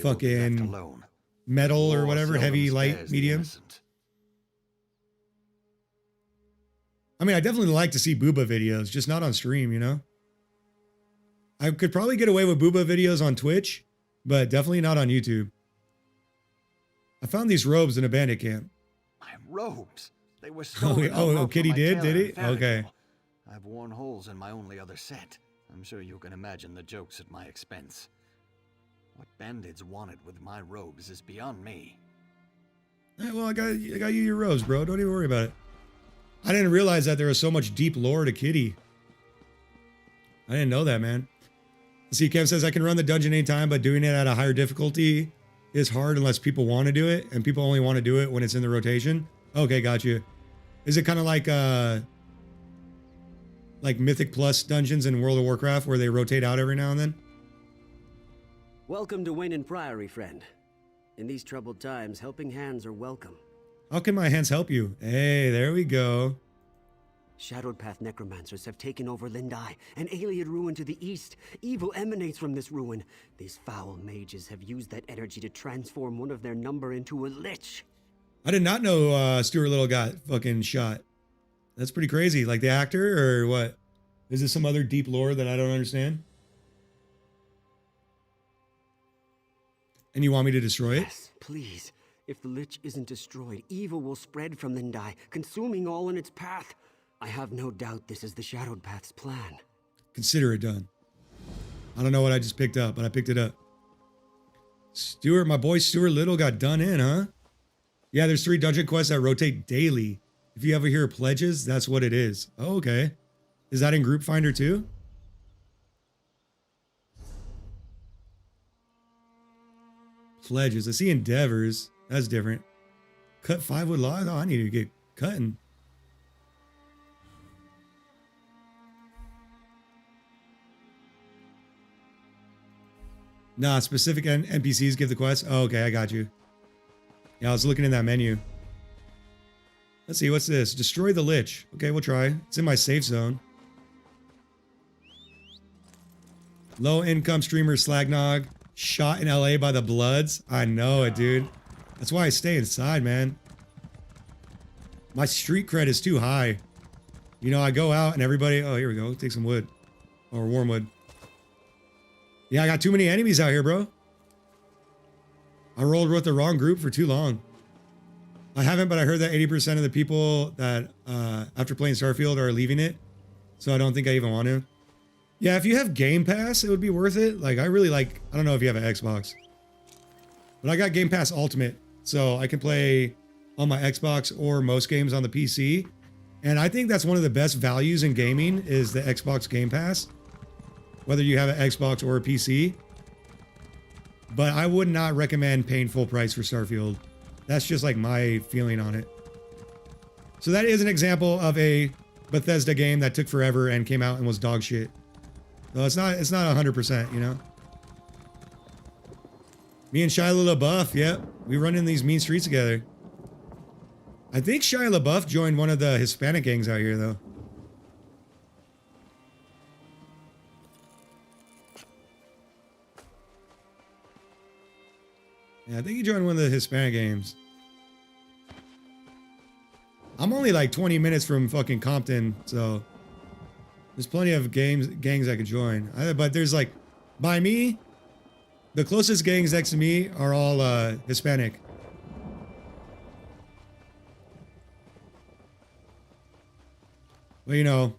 fucking metal or whatever, heavy, light, medium. I mean, I definitely like to see booba videos, just not on stream, you know? I could probably get away with booba videos on Twitch, but definitely not on YouTube. I found these robes in a bandit camp. My robes? They were stolen. Oh, Kitty did he? Okay. I've worn holes in my only other set. I'm sure you can imagine the jokes at my expense. What bandits wanted with my robes is beyond me. Hey, well, I got you your robes, bro. Don't even worry about it. I didn't realize that there was so much deep lore to Kitty. I didn't know that, man. See, Kev says, I can run the dungeon anytime, but doing it at a higher difficulty is hard unless people want to do it, and people only want to do it when it's in the rotation. Okay, got you. Is it kind of like Mythic Plus dungeons in World of Warcraft where they rotate out every now and then? Welcome to Wayne and Priory, friend. In these troubled times, helping hands are welcome. How can my hands help you? Hey, there we go. Shadowed Path necromancers have taken over Lindai, an alien ruin to the east. Evil emanates from this ruin. These foul mages have used that energy to transform one of their number into a lich. I did not know Stuart Little got fucking shot. That's pretty crazy. Like the actor or what? Is this some other deep lore that I don't understand? And you want me to destroy it? Yes, please. If the lich isn't destroyed, evil will spread from Lindai, consuming all in its path. I have no doubt this is the Shadowed Path's plan. Consider it done. I don't know what I just picked up, but I picked it up. Stuart, my boy Stuart Little got done in, huh? Yeah, there's 3 dungeon quests that rotate daily. If you ever hear pledges, that's what it is. Oh, okay. Is that in Group Finder too? Pledges. I see endeavors. That's different. Cut 5 wood logs? Oh, I need to get cutting. Nah, specific NPCs give the quest. Oh, okay, I got you. Yeah, I was looking in that menu. Let's see, what's this? Destroy the Lich. Okay, we'll try. It's in my safe zone. Low income streamer Slagnog. Shot in LA by the Bloods. I know it, dude. That's why I stay inside, man. My street cred is too high. You know, I go out and everybody, oh, here we go. Take some wood. Or warm wood. Yeah, I got too many enemies out here, bro. I rolled with the wrong group for too long. I haven't, but I heard that 80% of the people that, after playing Starfield are leaving it. So I don't think I even want to. Yeah, if you have Game Pass, it would be worth it. Like, I really like, I don't know if you have an Xbox. But I got Game Pass Ultimate. So I can play on my Xbox or most games on the PC. And I think that's one of the best values in gaming is the Xbox Game Pass. Whether you have an Xbox or a PC. But I would not recommend paying full price for Starfield. That's just like my feeling on it. So that is an example of a Bethesda game that took forever and came out and was dog shit. So it's not 100%, you know? Me and Shia LaBeouf, yep. We run in these mean streets together. I think Shia LaBeouf joined one of the Hispanic gangs out here, though. Yeah, I think he joined one of the Hispanic games. I'm only like 20 minutes from fucking Compton, so there's plenty of gangs I could join. But there's like, by me, the closest gangs next to me are all Hispanic. Well, you know,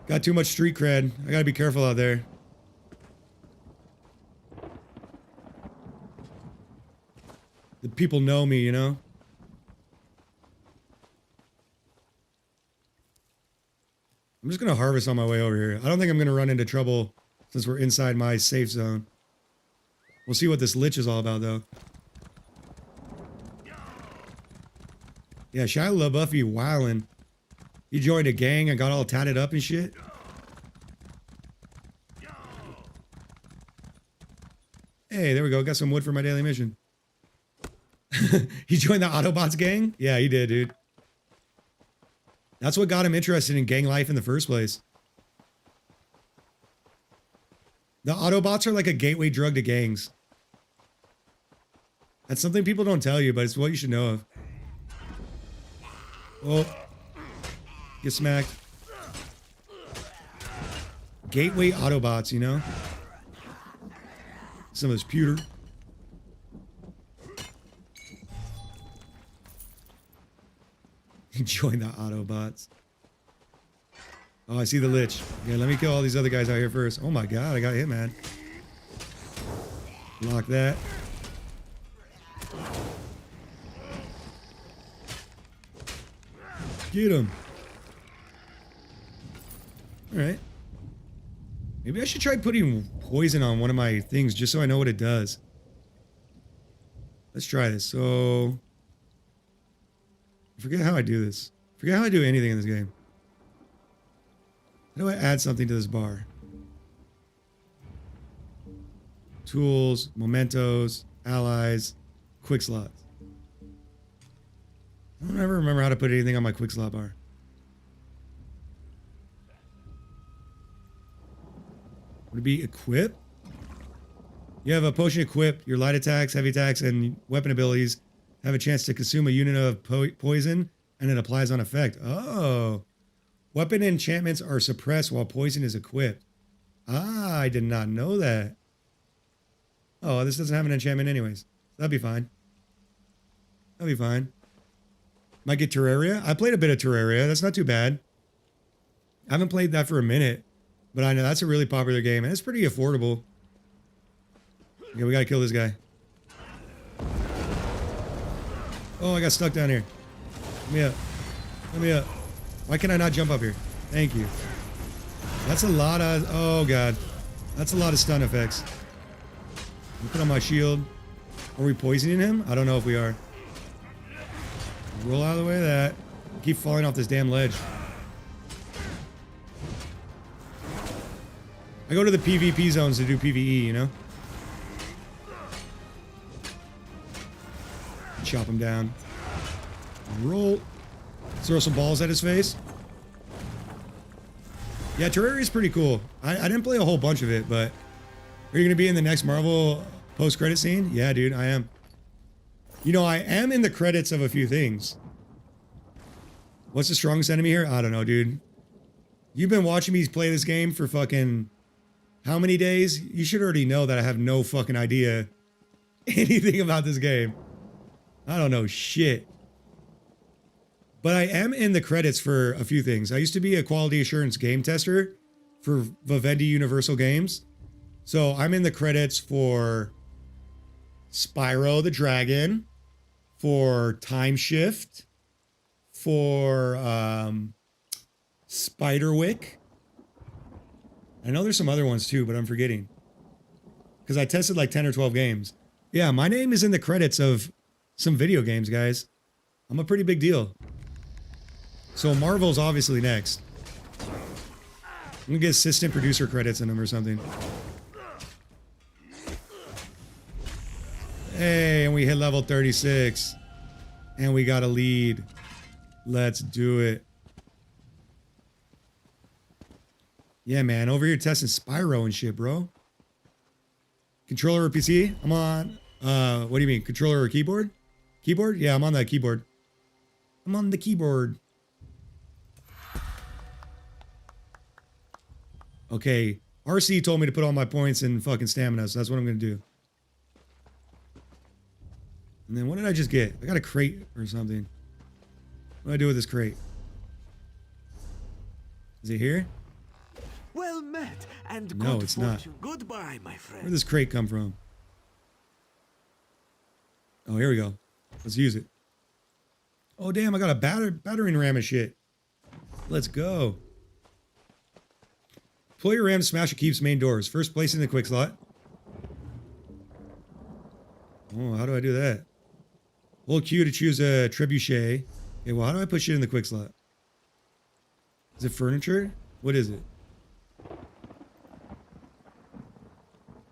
got too much street cred. I gotta be careful out there. The people know me, you know? I'm just gonna harvest on my way over here. I don't think I'm gonna run into trouble since we're inside my safe zone. We'll see what this lich is all about, though. Yeah, Shia LaBeouf wildin'. He joined a gang and got all tatted up and shit. Hey, there we go. Got some wood for my daily mission. He joined the Autobots gang? Yeah, he did, dude. That's what got him interested in gang life in the first place. The Autobots are like a gateway drug to gangs. That's something people don't tell you, but it's what you should know of. Oh. Get smacked. Gateway Autobots, you know? Some of this pewter. Join the Autobots. Oh, I see the lich. Yeah, let me kill all these other guys out here first. Oh my god, I got hit, man. Lock that. Get him. Alright. Maybe I should try putting poison on one of my things just so I know what it does. Let's try this. So... I forget how I do this. I forget how I do anything in this game. How do I add something to this bar? Tools, mementos, allies, quick slots. I don't ever remember how to put anything on my quick slot bar. Would it be equip? You have a potion equip. Your light attacks, heavy attacks, and weapon abilities have a chance to consume a unit of poison, and it applies on effect. Oh. Weapon enchantments are suppressed while poison is equipped. Ah, I did not know that. Oh, this doesn't have an enchantment anyways. That'd be fine. That'd be fine. Might get Terraria. I played a bit of Terraria. That's not too bad. I haven't played that for a minute, but I know that's a really popular game, and it's pretty affordable. Okay, we gotta kill this guy. Oh, I got stuck down here. Let me up. Let me up. Why can I not jump up here? Thank you. That's a lot of... Oh, God. That's a lot of stun effects. Put on my shield. Are we poisoning him? I don't know if we are. Roll out of the way of that. Keep falling off this damn ledge. I go to the PvP zones to do PvE, you know? Chop him down. Roll. Throw some balls at his face. Yeah, Terraria is pretty cool. I didn't play a whole bunch of it, but... Are you going to be in the next Marvel post-credit scene? Yeah, dude, I am. You know, I am in the credits of a few things. What's the strongest enemy here? I don't know, dude. You've been watching me play this game for fucking how many days? You should already know that I have no fucking idea anything about this game. I don't know shit. But I am in the credits for a few things. I used to be a quality assurance game tester for Vivendi Universal Games. So I'm in the credits for Spyro the Dragon, for Time Shift, for Spiderwick. I know there's some other ones too, but I'm forgetting. Because I tested like 10 or 12 games. Yeah, my name is in the credits of some video games, guys. I'm a pretty big deal. So Marvel's obviously next. I'm gonna get assistant producer credits in them or something. Hey, and we hit level 36. And we got a lead. Let's do it. Yeah, man. Over here testing Spyro and shit, bro. Controller or PC? I'm on. What do you mean? Controller or keyboard? Keyboard? Yeah, I'm on that keyboard. I'm on the keyboard. Okay. RC told me to put all my points in fucking stamina, so that's what I'm going to do. And then what did I just get? I got a crate or something. What do I do with this crate? Is it here? Well met, and No, good it's not. fortune. Goodbye, my friend. Where'd this crate come from? Oh, here we go. Let's use it. Oh, damn, I got a battering ram and shit. Let's go. Pull your ram to smash or keeps main doors. First place in the quick slot. Oh, how do I do that? Hold Q to choose a trebuchet. Okay, well, how do I put shit in the quick slot? Is it furniture? What is it?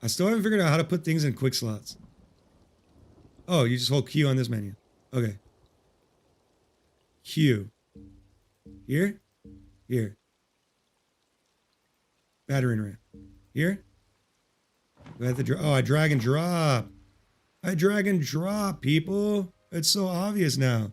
I still haven't figured out how to put things in quick slots. Oh, you just hold Q on this menu. Okay. Q. Here? Here. Battering ram. Here? Do I have to I drag and drop. I drag and drop, people. It's so obvious now.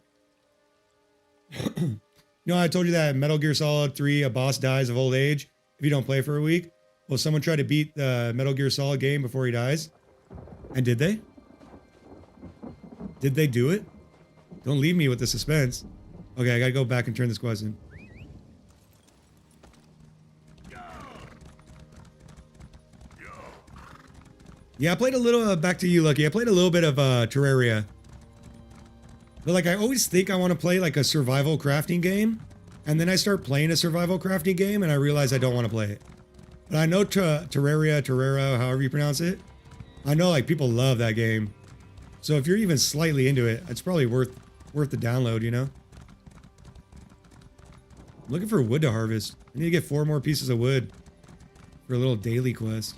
You know, I told you that Metal Gear Solid 3, a boss dies of old age if you don't play for a week. Well, someone tried to beat the Metal Gear Solid game before he dies. And did they? Did they do it? Don't leave me with the suspense. Okay, I gotta go back and turn this quest in. Yeah, I played a little, back to you, Lucky. I played a little bit of Terraria. But like, I always think I want to play like a survival crafting game. And then I start playing a survival crafting game and I realize I don't want to play it. But I know Terraria, however you pronounce it. I know like people love that game. So if you're even slightly into it, it's probably worth the download, you know? I'm looking for wood to harvest. I need to get 4 more pieces of wood for a little daily quest.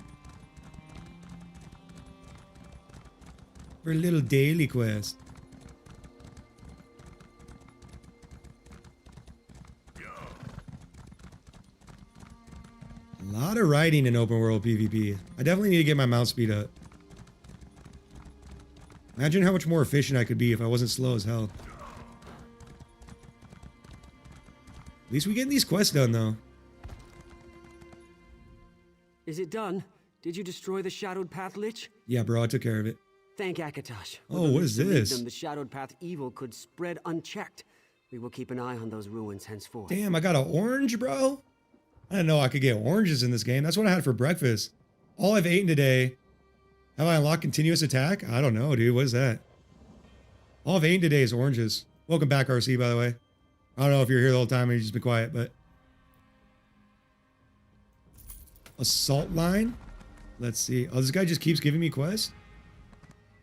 For a little daily quest. A lot of riding in open world PvP. I definitely need to get my mouse speed up. Imagine how much more efficient I could be if I wasn't slow as hell. At least we getting these quests done though. Is it done? Did you destroy the Shadowed Path Lich? Yeah, bro, I took care of it. Thank Akatosh. Oh, what is this? The Shadowed Path evil could spread unchecked. We will keep an eye on those ruins henceforth. Damn, I got an orange, bro. I didn't know I could get oranges in this game. That's what I had for breakfast. All I've eaten today. Have I unlocked continuous attack? I don't know, dude. What is that? All I've eaten today is oranges. Welcome back, RC, by the way. I don't know if you're here the whole time and you just been quiet, but... Assault line? Let's see. Oh, this guy just keeps giving me quests?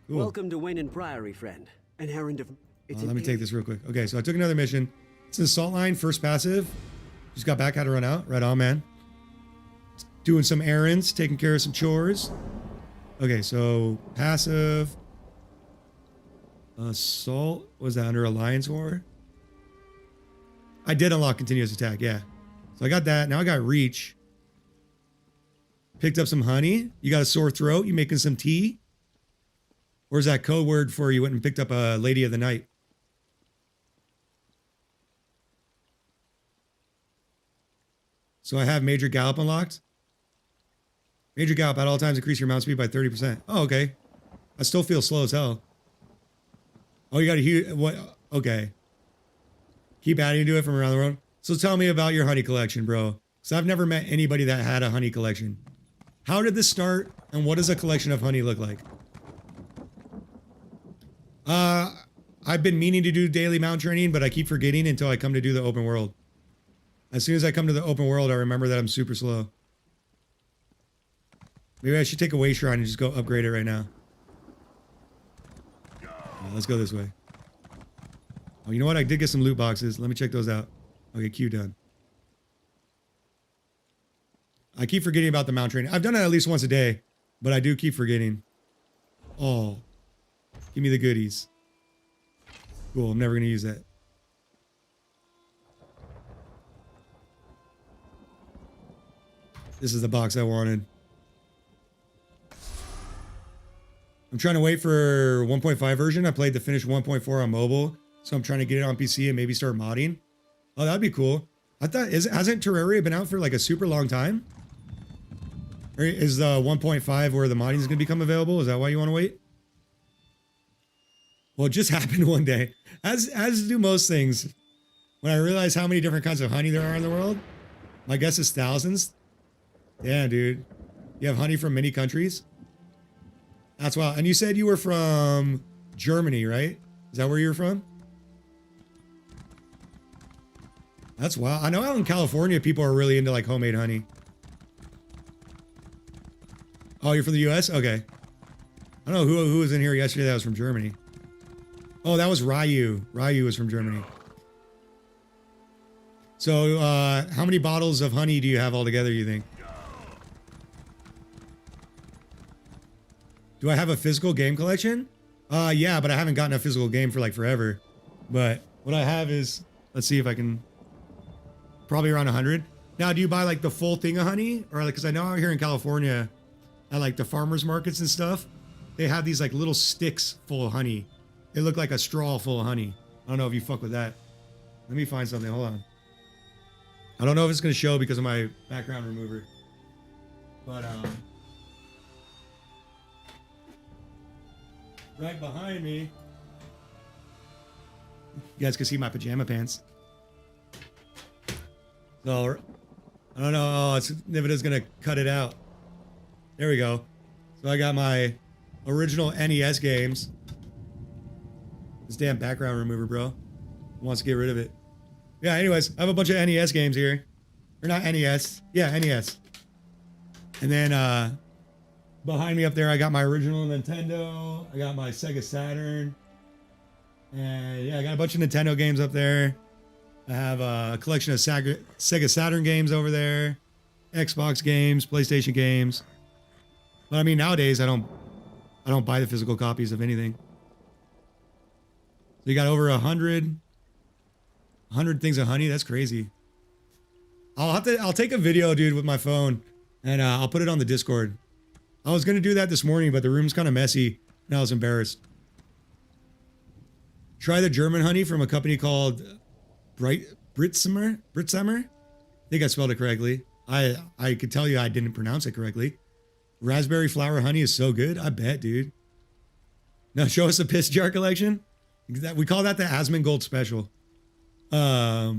Cool. Welcome to Wayne and Priory, friend. An errand of... Let me take this real quick. Okay, so I took another mission. It's an assault line, first passive. Just got back, had to run out. Right on, man. Doing some errands, taking care of some chores. Okay, so passive. Assault. Was that under Alliance War? I did unlock continuous attack, yeah. So I got that. Now I got reach. Picked up some honey. You got a sore throat. You making some tea? Or is that code word for you went and picked up a Lady of the Night? So I have Major Gallop unlocked. Major Gallop at all times increase your mount speed by 30%. Oh, okay. I still feel slow as hell. Oh, you got to hear what? Okay. Keep adding to it from around the world. So tell me about your honey collection, bro. Because I've never met anybody that had a honey collection. How did this start, and what does a collection of honey look like? I've been meaning to do daily mount training, but I keep forgetting until I come to do the open world. As soon as I come to the open world, I remember that I'm super slow. Maybe I should take a way shrine and just go upgrade it right now. Let's go this way. Oh, you know what? I did get some loot boxes. Let me check those out. Okay, Q done. I keep forgetting about the mount training. I've done it at least once a day, but I do keep forgetting. Oh, give me the goodies. Cool, I'm never going to use that. This is the box I wanted. I'm trying to wait for 1.5 version. I played the finished 1.4 on mobile, so I'm trying to get it on PC and maybe start modding. Oh, that'd be cool. I thought, hasn't Terraria been out for like a super long time? Or is the 1.5 where the modding is going to become available? Is that why you want to wait? Well, it just happened one day. As do most things. When I realized how many different kinds of honey there are in the world, my guess is thousands. Yeah, dude. You have honey from many countries? That's wild. And you said you were from Germany, right? Is that where you're from? That's wild. I know out in California, people are really into like homemade honey. Oh, you're from the US? Okay. I don't know who was in here yesterday that was from Germany. Oh, that was Ryu. Ryu was from Germany. So, how many bottles of honey do you have altogether, you think? Do I have a physical game collection? Yeah, but I haven't gotten a physical game for like forever. But what I have is, let's see if I can, probably around 100. Now, do you buy like the full thing of honey? Or like, cause I know out here in California, at like the farmers markets and stuff, they have these like little sticks full of honey. They look like a straw full of honey. I don't know if you fuck with that. Let me find something, hold on. I don't know if it's gonna show because of my background remover. But right behind me, you guys can see my pajama pants. So, I don't know, Nivida's gonna cut it out. There we go. So I got my original NES games. This damn background remover, bro. Wants to get rid of it. Yeah, anyways, I have a bunch of NES games here. Or not NES. Yeah, NES. And then, behind me up there, I got my original Nintendo. I got my Sega Saturn. And yeah, I got a bunch of Nintendo games up there. I have a collection of Sega Saturn games over there. Xbox games, PlayStation games. But I mean, nowadays, I don't buy the physical copies of anything. So you got over 100 things of honey. That's crazy. I'll take a video, dude, with my phone, and I'll put it on the Discord. I was gonna do that this morning, but the room's kind of messy, and I was embarrassed. Try the German honey from a company called Britsamer. I think I spelled it correctly. I could tell you I didn't pronounce it correctly. Raspberry flower honey is so good. I bet, dude. Now show us a piss jar collection. We call that the Asmongold special. That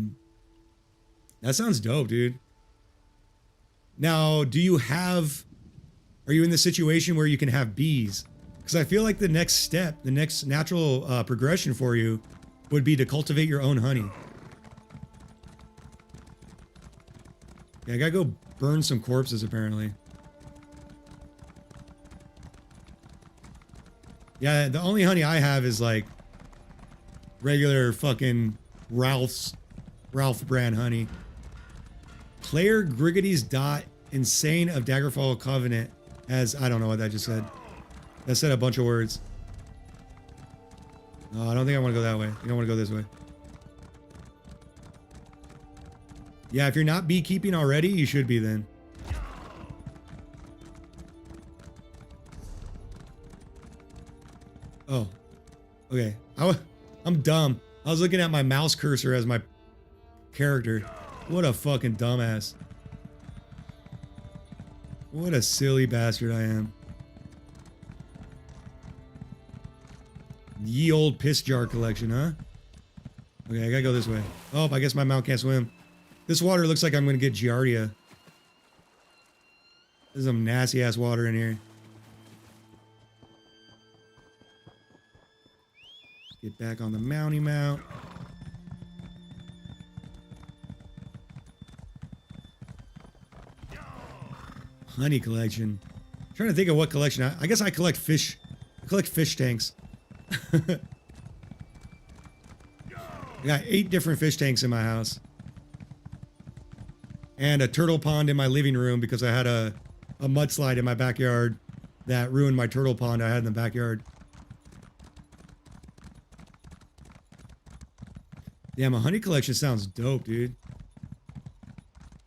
sounds dope, dude. Now, are you in the situation where you can have bees? Because I feel like the next step, the next natural progression for you would be to cultivate your own honey. Yeah, I gotta go burn some corpses, apparently. Yeah, the only honey I have is like regular fucking Ralph brand honey. Player Griggity's Dot Insane of Daggerfall Covenant as, I don't know what that just said. That said a bunch of words. No, I don't think I want to go that way. I think I want to go this way. Yeah, if you're not beekeeping already, you should be then. Oh, okay. I'm dumb. I was looking at my mouse cursor as my character. What a fucking dumbass. What a silly bastard I am. Ye old piss jar collection, huh? Okay, I gotta go this way. Oh, I guess my mount can't swim. This water looks like I'm gonna get Giardia. There's some nasty ass water in here. Get back on the mounty mount. Honey collection. I'm trying to think of what collection. I guess I collect fish. I collect fish tanks. I got 8 different fish tanks in my house. And a turtle pond in my living room because I had a mudslide in my backyard that ruined my turtle pond I had in the backyard. Damn, a honey collection sounds dope, dude.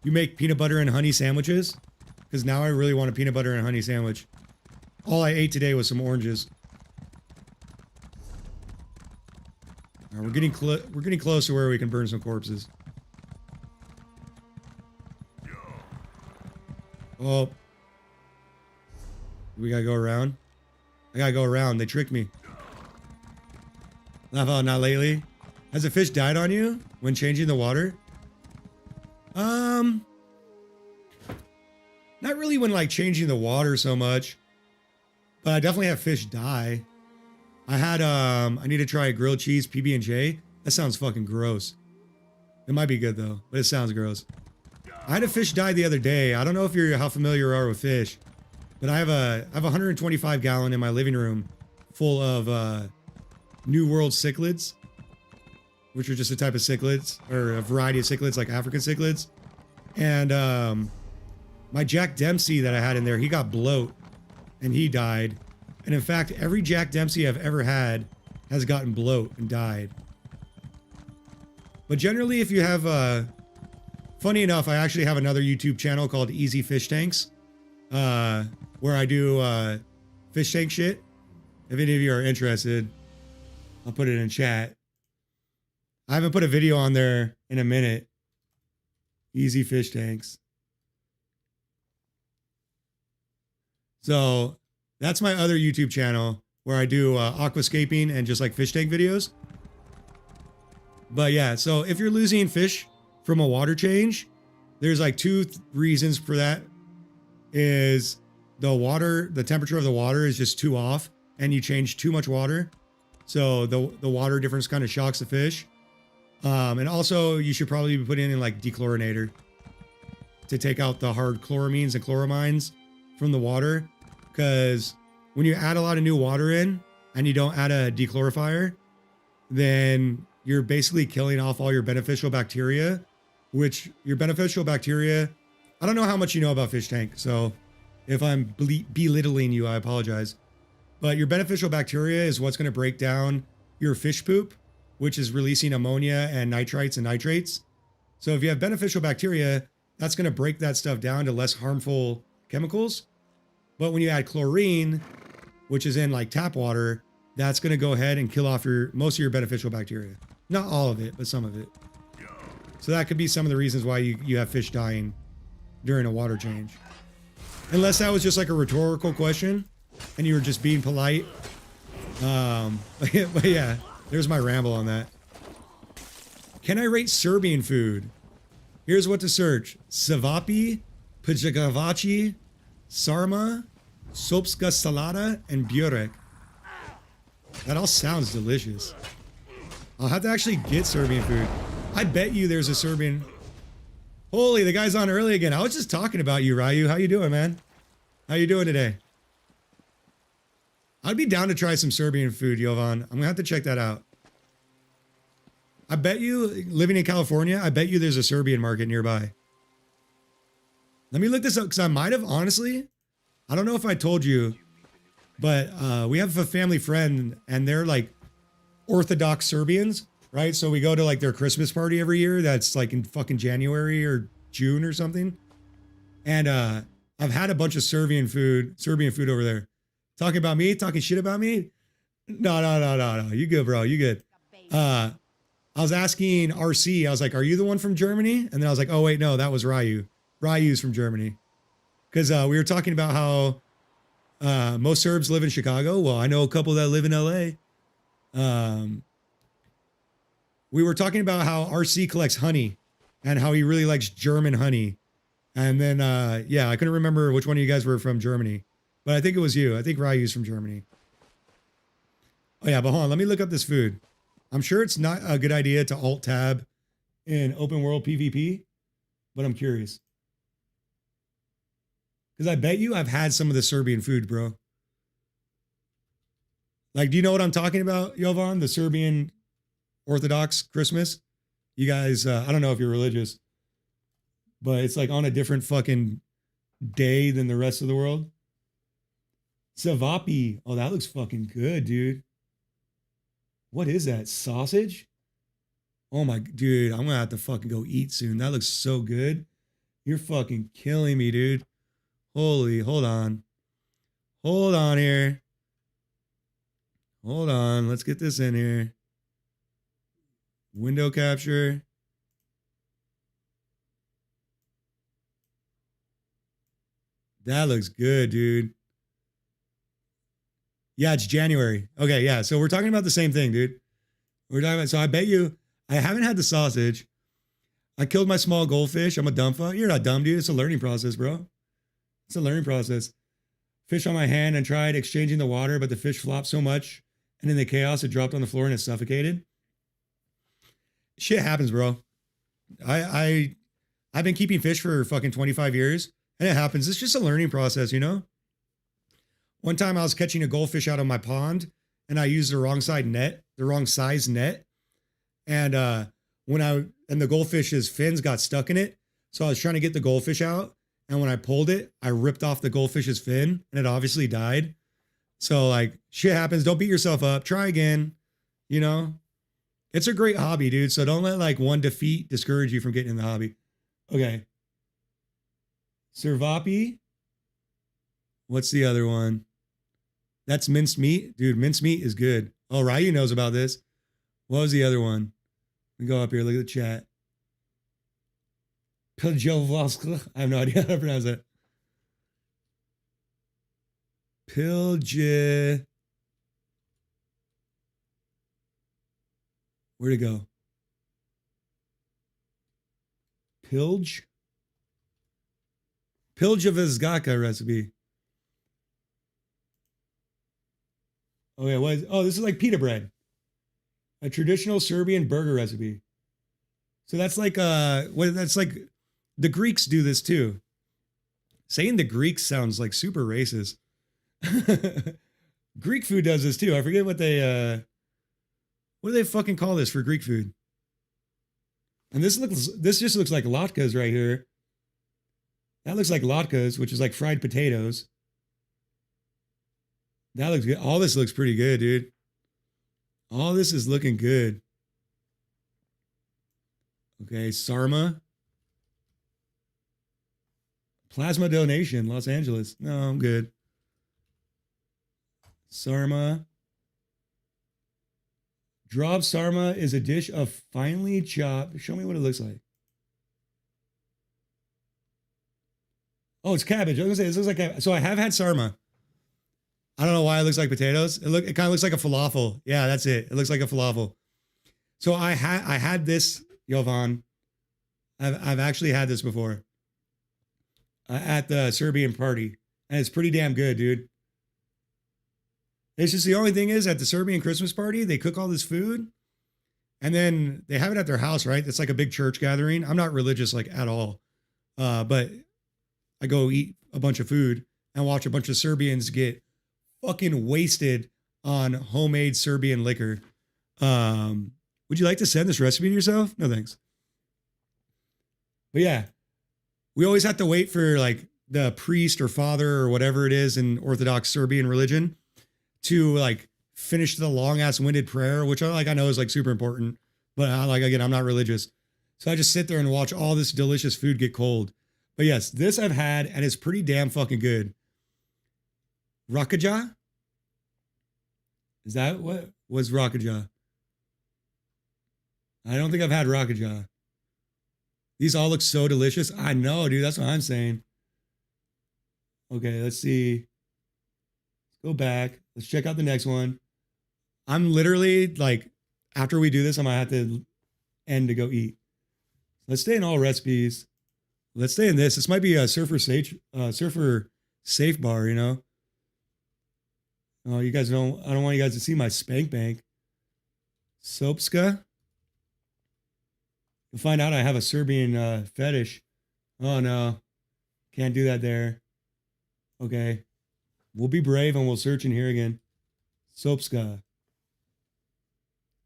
You make peanut butter and honey sandwiches? Because now I really want a peanut butter and honey sandwich. All I ate today was some oranges. All right, we're getting close to where we can burn some corpses. Oh. We gotta go around? I gotta go around. They tricked me. Laugh out, not lately. Has a fish died on you when changing the water? Not really when like changing the water so much. But I definitely have fish die. I had I need to try a grilled cheese PB&J. That sounds fucking gross. It might be good though, but it sounds gross. I had a fish die the other day. I don't know if how familiar you are with fish, but I have a 125 gallon in my living room full of New World cichlids, which are just a type of cichlids or a variety of cichlids like African cichlids. And my Jack Dempsey that I had in there, he got bloat and he died. And in fact, every Jack Dempsey I've ever had has gotten bloat and died. But generally, if you have, funny enough, I actually have another YouTube channel called Easy Fish Tanks, where I do fish tank shit. If any of you are interested, I'll put it in chat. I haven't put a video on there in a minute. Easy Fish Tanks. So that's my other YouTube channel where I do aquascaping and just like fish tank videos. But yeah, so if you're losing fish from a water change, there's like 2 reasons for that. Is the temperature of the water is just too off and you change too much water. So the water difference kind of shocks the fish. And also you should probably be putting in like dechlorinator to take out the hard chloramines and chloramines from the water. Because when you add a lot of new water in and you don't add a dechlorifier, then you're basically killing off all your beneficial bacteria, which your beneficial bacteria, I don't know how much you know about fish tank. So if I'm belittling you, I apologize. But your beneficial bacteria is what's going to break down your fish poop, which is releasing ammonia and nitrites and nitrates. So if you have beneficial bacteria, that's going to break that stuff down to less harmful chemicals. But when you add chlorine, which is in like tap water, that's going to go ahead and kill off most of your beneficial bacteria. Not all of it, but some of it. So that could be some of the reasons why you have fish dying during a water change. Unless that was just like a rhetorical question and you were just being polite. But yeah, there's my ramble on that. Can I rate Serbian food? Here's what to search. Savapi, Pajagavachi, Sarma, Sopska Salada, and Burek. That all sounds delicious. I'll have to actually get Serbian food. I bet you there's a Serbian... Holy, the guy's on early again. I was just talking about you, Ryu. How you doing, man? How you doing today? I'd be down to try some Serbian food, Jovan. I'm gonna have to check that out. I bet you, living in California, I bet you there's a Serbian market nearby. Let me look this up, because I might have, honestly, I don't know if I told you, but we have a family friend, and they're like Orthodox Serbians, right? So we go to like their Christmas party every year. That's like in fucking January or June or something. And I've had a bunch of Serbian food over there. Talking about me? Talking shit about me? No. You good, bro. You good. I was asking RC, I was like, are you the one from Germany? And then I was like, oh, wait, no, that was Ryu. Ryu's from Germany. because we were talking about how most Serbs live in Chicago. Well, I know a couple that live in LA. We were talking about how RC collects honey and how he really likes German honey. And then, yeah, I couldn't remember which one of you guys were from Germany, but I think it was you. I think Ryu's from Germany. Oh yeah, but hold on, let me look up this food. I'm sure it's not a good idea to alt tab in open world PvP, but I'm curious. Because I bet you I've had some of the Serbian food, bro. Like, do you know what I'm talking about, Jovan? The Serbian Orthodox Christmas? You guys, I don't know if you're religious, but it's like on a different fucking day than the rest of the world. Savapi. Oh, that looks fucking good, dude. What is that? Sausage? Oh my, dude, I'm gonna have to fucking go eat soon. That looks so good. You're fucking killing me, dude. Holy, hold on. Hold on here. Hold on, let's get this in here. Window capture. That looks good, dude. Yeah, it's January. Okay, yeah. So we're talking about the same thing, dude. We're talking about, so I bet you, I haven't had the sausage. I killed my small goldfish. I'm a dumb fuck. You're not dumb, dude. It's a learning process, bro. It's a learning process. Fish on my hand and tried exchanging the water, but the fish flopped so much. And in the chaos, it dropped on the floor and it suffocated. Shit happens, bro. I've been keeping fish for fucking 25 years. And it happens. It's just a learning process, you know? One time I was catching a goldfish out of my pond and I used the wrong size net. And the goldfish's fins got stuck in it. So I was trying to get the goldfish out. And when I pulled it, I ripped off the goldfish's fin and it obviously died. So like shit happens. Don't beat yourself up. Try again. You know, it's a great hobby, dude. So don't let like one defeat discourage you from getting in the hobby. Okay. Servapi. What's the other one? That's minced meat. Dude, minced meat is good. Oh, Ryu knows about this. What was the other one? Let me go up here. Look at the chat. Piljovoska. I have no idea how to pronounce it. Pilje. Where'd it go? Pilj? Piljovoska recipe. Oh yeah, this is like pita bread. A traditional Serbian burger recipe. So that's like that's like the Greeks do this too. Saying the Greeks sounds like super racist. Greek food does this too. I forget what do they fucking call this for Greek food? And this just looks like latkes right here. That looks like latkes, which is like fried potatoes. That looks good. All this looks pretty good, dude. All this is looking good. Okay, Sarma. Plasma donation, Los Angeles. No, I'm good. Sarma. Drop sarma is a dish of finely chopped. Show me what it looks like. Oh, it's cabbage. I was gonna say this looks like cabbage. So I have had sarma. I don't know why it looks like potatoes. It kind of looks like a falafel. Yeah, that's it. It looks like a falafel. So I had this, Jovan. I've actually had this before at the Serbian party, and it's pretty damn good, dude. It's just the only thing is at the Serbian Christmas party, they cook all this food, and then they have it at their house, right? It's like a big church gathering. I'm not religious like at all, but I go eat a bunch of food and watch a bunch of Serbians get fucking wasted on homemade Serbian liquor. Would you like to send this recipe to yourself? No, thanks. But yeah, we always have to wait for like the priest or father or whatever it is in Orthodox Serbian religion to like finish the long ass winded prayer, which I know is like super important, but again, I'm not religious. So I just sit there and watch all this delicious food get cold. But yes, this I've had and it's pretty damn fucking good. Rakaja? Is that what was Rakaja? I don't think I've had Rakaja. These all look so delicious. I know, dude. That's what I'm saying. Okay, let's see. Let's go back. Let's check out the next one. I'm literally like, after we do this, I might have to end to go eat. Let's stay in all recipes. Let's stay in this. This might be a surfer safe bar, you know? Oh, you guys don't, I don't want you guys to see my spank bank. Sopska. You'll find out I have a Serbian fetish. Oh no, can't do that there. Okay, we'll be brave and we'll search in here again. Sopska.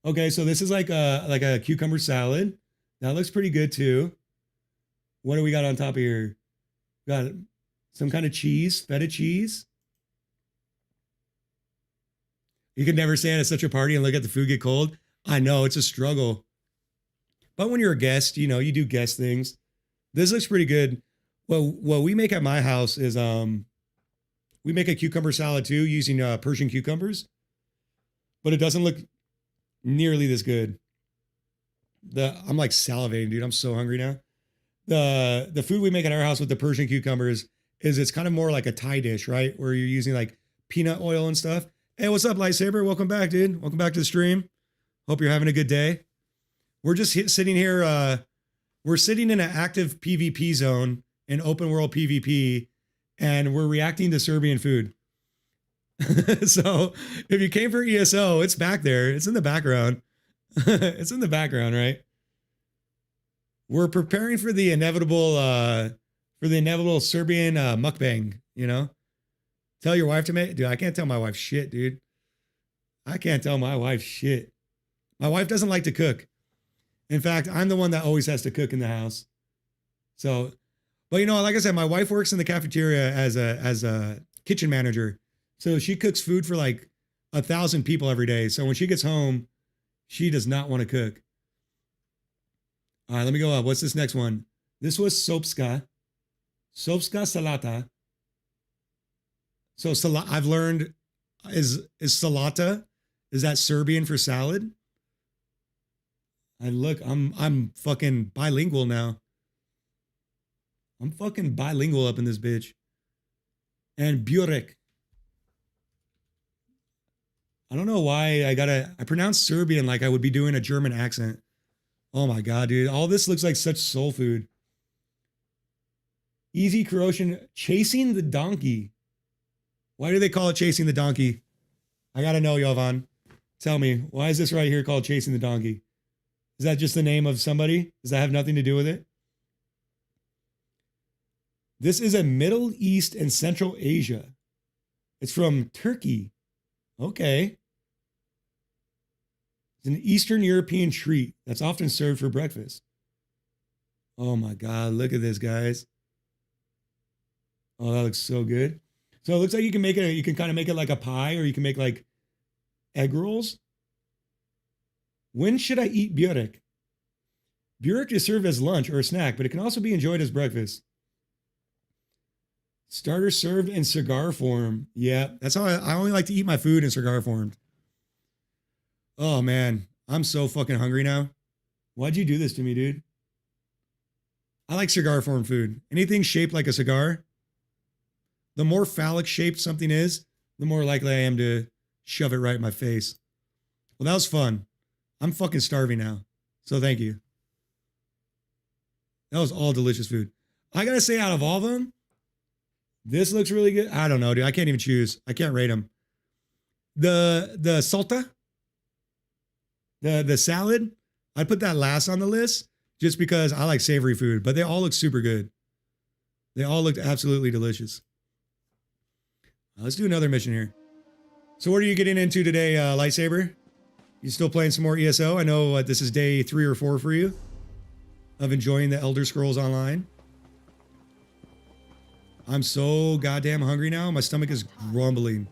Okay, so this is like a cucumber salad. That looks pretty good too. What do we got on top of here? Got some kind of cheese, feta cheese. You can never stand at such a party and look at the food get cold. I know, it's a struggle. But when you're a guest, you know, you do guest things. This looks pretty good. Well, what we make at my house is we make a cucumber salad too using Persian cucumbers. But it doesn't look nearly this good. I'm like salivating, dude. I'm so hungry now. The food we make at our house with the Persian cucumbers is it's kind of more like a Thai dish, right? Where you're using like peanut oil and stuff. Hey, what's up, Lightsaber? Welcome back, dude. Welcome back to the stream. Hope you're having a good day. We're just sitting here. We're sitting in an active PvP zone in open world PvP, and we're reacting to Serbian food. So if you came for ESO, it's back there. It's in the background. It's in the background, right? We're preparing for the inevitable Serbian mukbang, you know? Tell your wife to make, dude, I can't tell my wife shit, dude. I can't tell my wife shit. My wife doesn't like to cook. In fact, I'm the one that always has to cook in the house. So, but you know, like I said, my wife works in the cafeteria as a kitchen manager. So she cooks food for like 1,000 people every day. So when she gets home, she does not want to cook. All right, let me go up. What's this next one? This was Sopska. Sopska salata. So I've learned is salata, is that Serbian for salad? And look, I'm fucking bilingual now. I'm fucking bilingual up in this bitch. And burek. I don't know why I pronounce Serbian like I would be doing a German accent. Oh my God, dude. All this looks like such soul food. Easy corrosion, chasing the donkey. Why do they call it chasing the donkey? I gotta know, Jovan. Tell me, why is this right here called chasing the donkey? Is that just the name of somebody? Does that have nothing to do with it? This is a Middle East and Central Asia. It's from Turkey. Okay. It's an Eastern European treat that's often served for breakfast. Oh my God, look at this, guys. Oh, that looks so good. So it looks like you can make it, you can kind of make it like a pie, or you can make like egg rolls. When should I eat burek? Burek is served as lunch or a snack, but it can also be enjoyed as breakfast. Starter served in cigar form. Yeah, that's how I only like to eat my food in cigar form. Oh man, I'm so fucking hungry now. Why'd you do this to me, dude? I like cigar form food. Anything shaped like a cigar. The more phallic shaped something is, the more likely I am to shove it right in my face. Well, that was fun. I'm fucking starving now. So thank you. That was all delicious food. I gotta say, out of all of them, this looks really good. I don't know, dude. I can't even choose. I can't rate them. The salta, the salad, I'd put that last on the list just because I like savory food, but they all look super good. They all looked absolutely delicious. Let's do another mission here. So what are you getting into today, Lightsaber? You still playing some more ESO? I know this is day 3 or 4 for you of enjoying the Elder Scrolls Online. I'm so goddamn hungry now. My stomach is grumbling.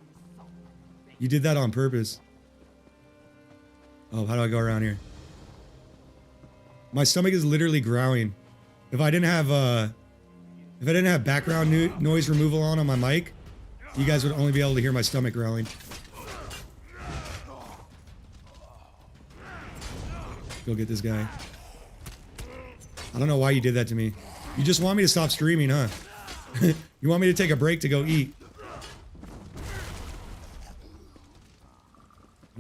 You did that on purpose. Oh, how do I go around here? My stomach is literally growling. If I didn't have background noise removal on my mic, you guys would only be able to hear my stomach growling. Go get this guy. I don't know why you did that to me. You just want me to stop streaming, huh? You want me to take a break to go eat?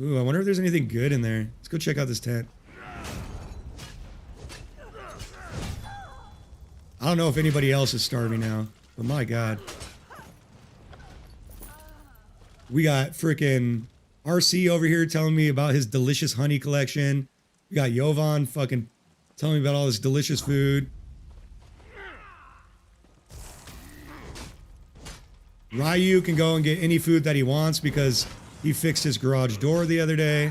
Ooh, I wonder if there's anything good in there. Let's go check out this tent. I don't know if anybody else is starving now, but my God. We got freaking RC over here telling me about his delicious honey collection. We got Jovan fucking telling me about all this delicious food. Ryu can go and get any food that he wants because he fixed his garage door the other day.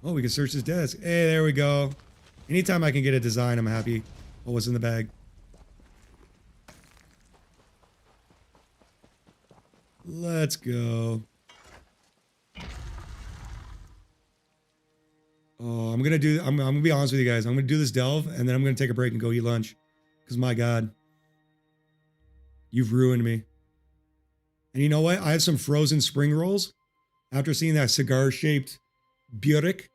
Oh, we can search his desk. Hey, there we go. Anytime I can get a design, I'm happy. Oh, what's in the bag? Let's go. Oh, I'm gonna be honest with you guys. I'm gonna do this delve and then I'm gonna take a break and go eat lunch. Because my God, you've ruined me. And you know what? I have some frozen spring rolls after seeing that cigar-shaped Burek.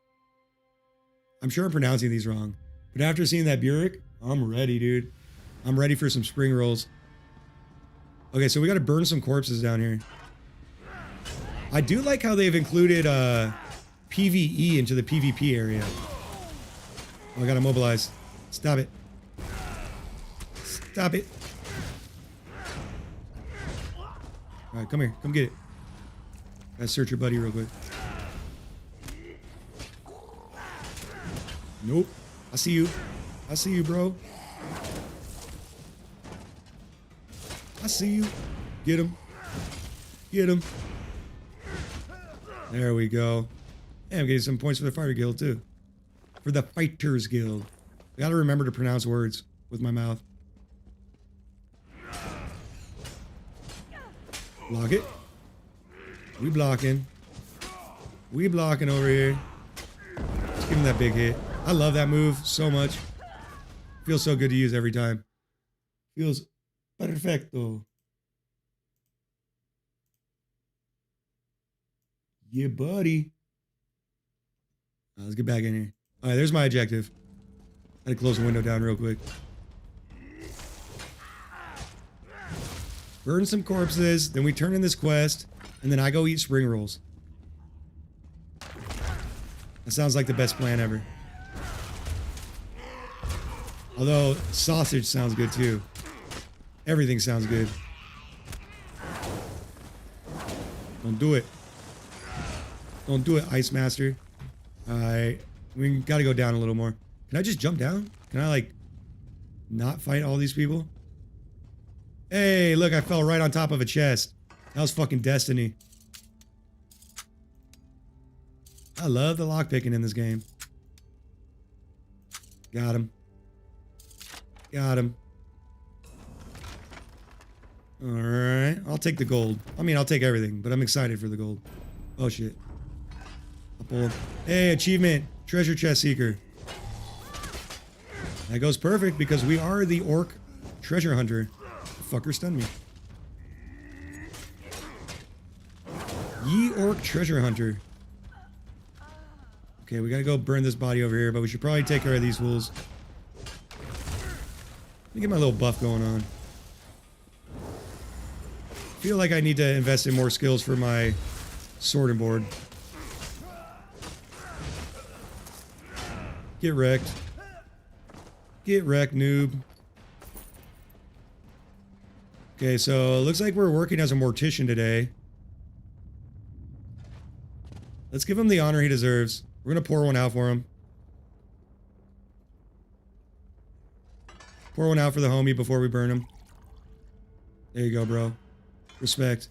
I'm sure I'm pronouncing these wrong. But after seeing that Burek, I'm ready, dude. I'm ready for some spring rolls. Okay, so we got to burn some corpses down here. I do like how they've included PvE into the PvP area. Oh, I got to mobilize. Stop it. Stop it. All right, come here. Come get it. Gotta search your buddy real quick. Nope. I see you. I see you, bro. I see you. Get him. Get him. There we go. And I'm getting some points for the Fighter Guild, too. For the Fighters Guild. I gotta remember to pronounce words with my mouth. Block it. We blocking. We blocking over here. Let's give him that big hit. I love that move so much. Feels so good to use every time. Feels perfecto. Yeah, buddy. Let's get back in here. All right, there's my objective. I had to close the window down real quick. Burn some corpses, then we turn in this quest, and then I go eat spring rolls. That sounds like the best plan ever. Although, sausage sounds good too. Everything sounds good. Don't do it. Don't do it, Ice Master. Alright. We gotta go down a little more. Can I just jump down? Can I, like, not fight all these people? Hey, look, I fell right on top of a chest. That was fucking destiny. I love the lockpicking in this game. Got him. Got him. Alright, I'll take the gold. I mean, I'll take everything, but I'm excited for the gold. Oh, shit. I'll pull him. Hey, achievement. Treasure chest seeker. That goes perfect because we are the orc treasure hunter. The fucker stunned me. Ye orc treasure hunter. Okay, we gotta go burn this body over here, but we should probably take care of these fools. Let me get my little buff going on. Feel like I need to invest in more skills for my sorting board. Get wrecked. Get wrecked, noob. Okay, so it looks like we're working as a mortician today. Let's give him the honor he deserves. We're gonna pour one out for him. Pour one out for the homie before we burn him. There you go, bro. Respect.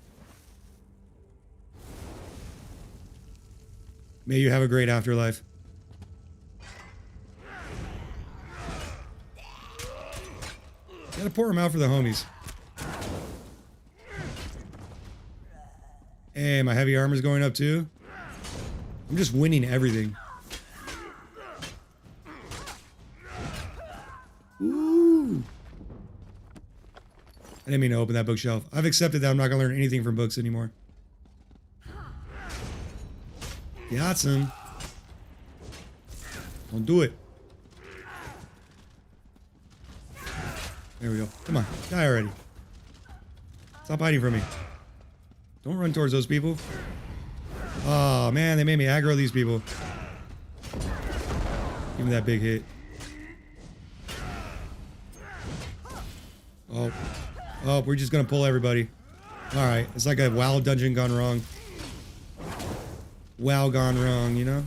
May you have a great afterlife. Gotta pour him out for the homies. Hey, my heavy armor's going up too. I'm just winning everything. Ooh. I didn't mean to open that bookshelf. I've accepted that I'm not gonna learn anything from books anymore. Got some. Don't do it. There we go. Come on, die already. Stop hiding from me. Don't run towards those people. Oh man, they made me aggro these people. Give me that big hit. Oh. Oh, we're just gonna pull everybody. Alright, it's like a WoW dungeon gone wrong. WoW gone wrong, you know?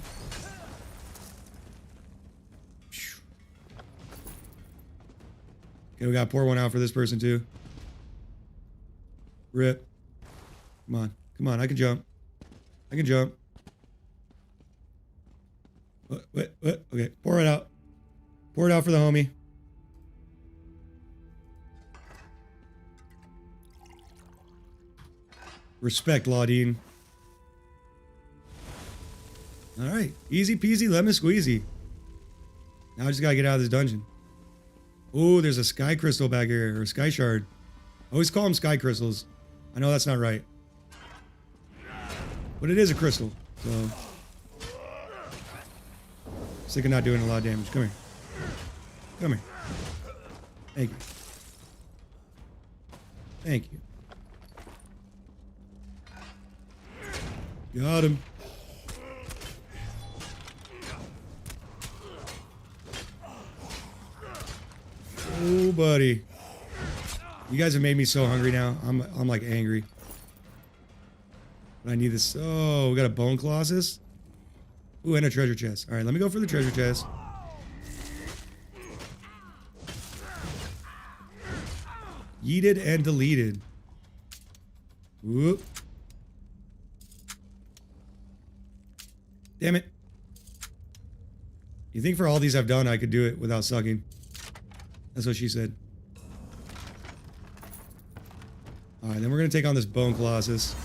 Okay, we gotta pour one out for this person too. Rip. Come on. Come on, I can jump. I can jump. What? Okay, pour it out. Pour it out for the homie. Respect, Laudine. Alright, easy peasy lemon squeezy. Now I just gotta get out of this dungeon. Ooh, there's a sky crystal back here, or a sky shard. I always call them sky crystals. I know that's not right. But it is a crystal, so... Sick of not doing a lot of damage. Come here. Come here. Thank you. Thank you. Got him. Oh, buddy. You guys have made me so hungry now. I'm like angry. I need this. Oh, we got a bone colossus. Ooh, and a treasure chest. All right, let me go for the treasure chest. Yeeted and deleted. Whoop. Damn it. You think for all these I've done, I could do it without sucking? That's what she said. All right, then we're going to take on this bone colossus.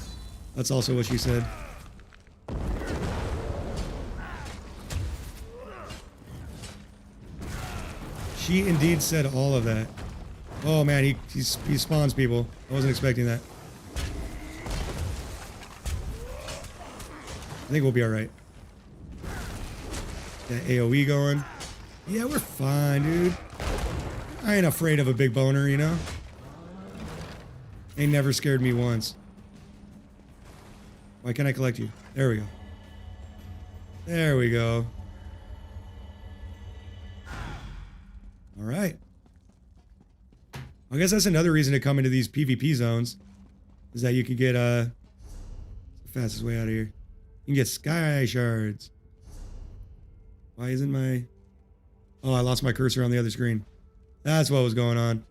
That's also what she said. She indeed said all of that. Oh man, he spawns people. I wasn't expecting that. I think we'll be all right. That AoE going. Yeah, we're fine, dude. I ain't afraid of a big boner, you know? Ain't never scared me once. Why can't I collect you? There we go. There we go. All right. I guess that's another reason to come into these PvP zones. Is that you can get, the fastest way out of here. You can get sky shards. Why isn't my... Oh, I lost my cursor on the other screen. That's what was going on.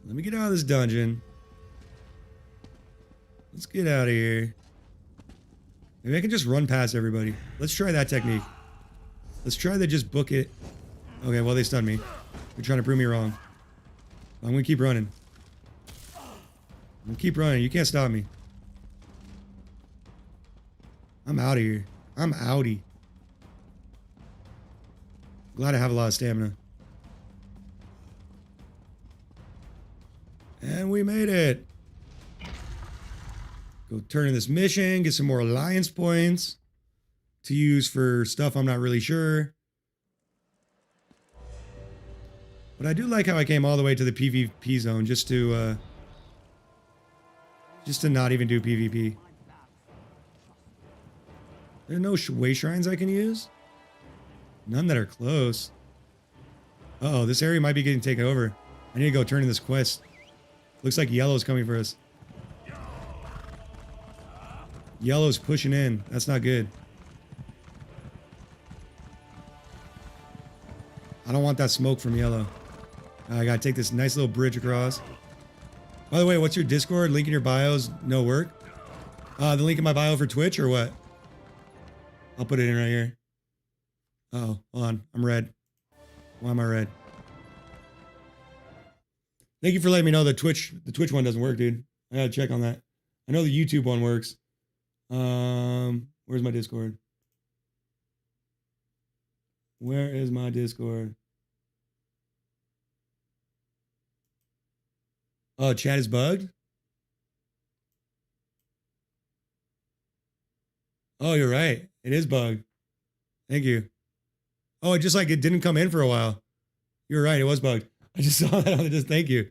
Let me get out of this dungeon. Let's get out of here. Maybe I can just run past everybody. Let's try that technique. Let's try to just book it. Okay, well, they stunned me. They're trying to prove me wrong. I'm gonna keep running. I'm gonna keep running. You can't stop me. I'm out of here. I'm outie. Glad I have a lot of stamina. And we made it. Go turn in this mission, get some more alliance points to use for stuff I'm not really sure. But I do like how I came all the way to the PvP zone just to not even do PvP. There are no way shrines I can use? None that are close. Uh-oh, this area might be getting taken over. I need to go turn in this quest. Looks like Yellow's coming for us. Yellow's pushing in. That's not good. I don't want that smoke from Yellow. I gotta take this nice little bridge across. By the way, what's your Discord? Link in your bios, no work? The link in my bio for Twitch or what? I'll put it in right here. Uh-oh, hold on. I'm red. Why am I red? Thank you for letting me know the Twitch one doesn't work, dude. I gotta check on that. I know the YouTube one works. Where's my Discord? Where is my Discord? Oh, chat is bugged? Oh, you're right. It is bugged. Thank you. Oh, it just like it didn't come in for a while. You're right. It was bugged. I just saw that on the thank you.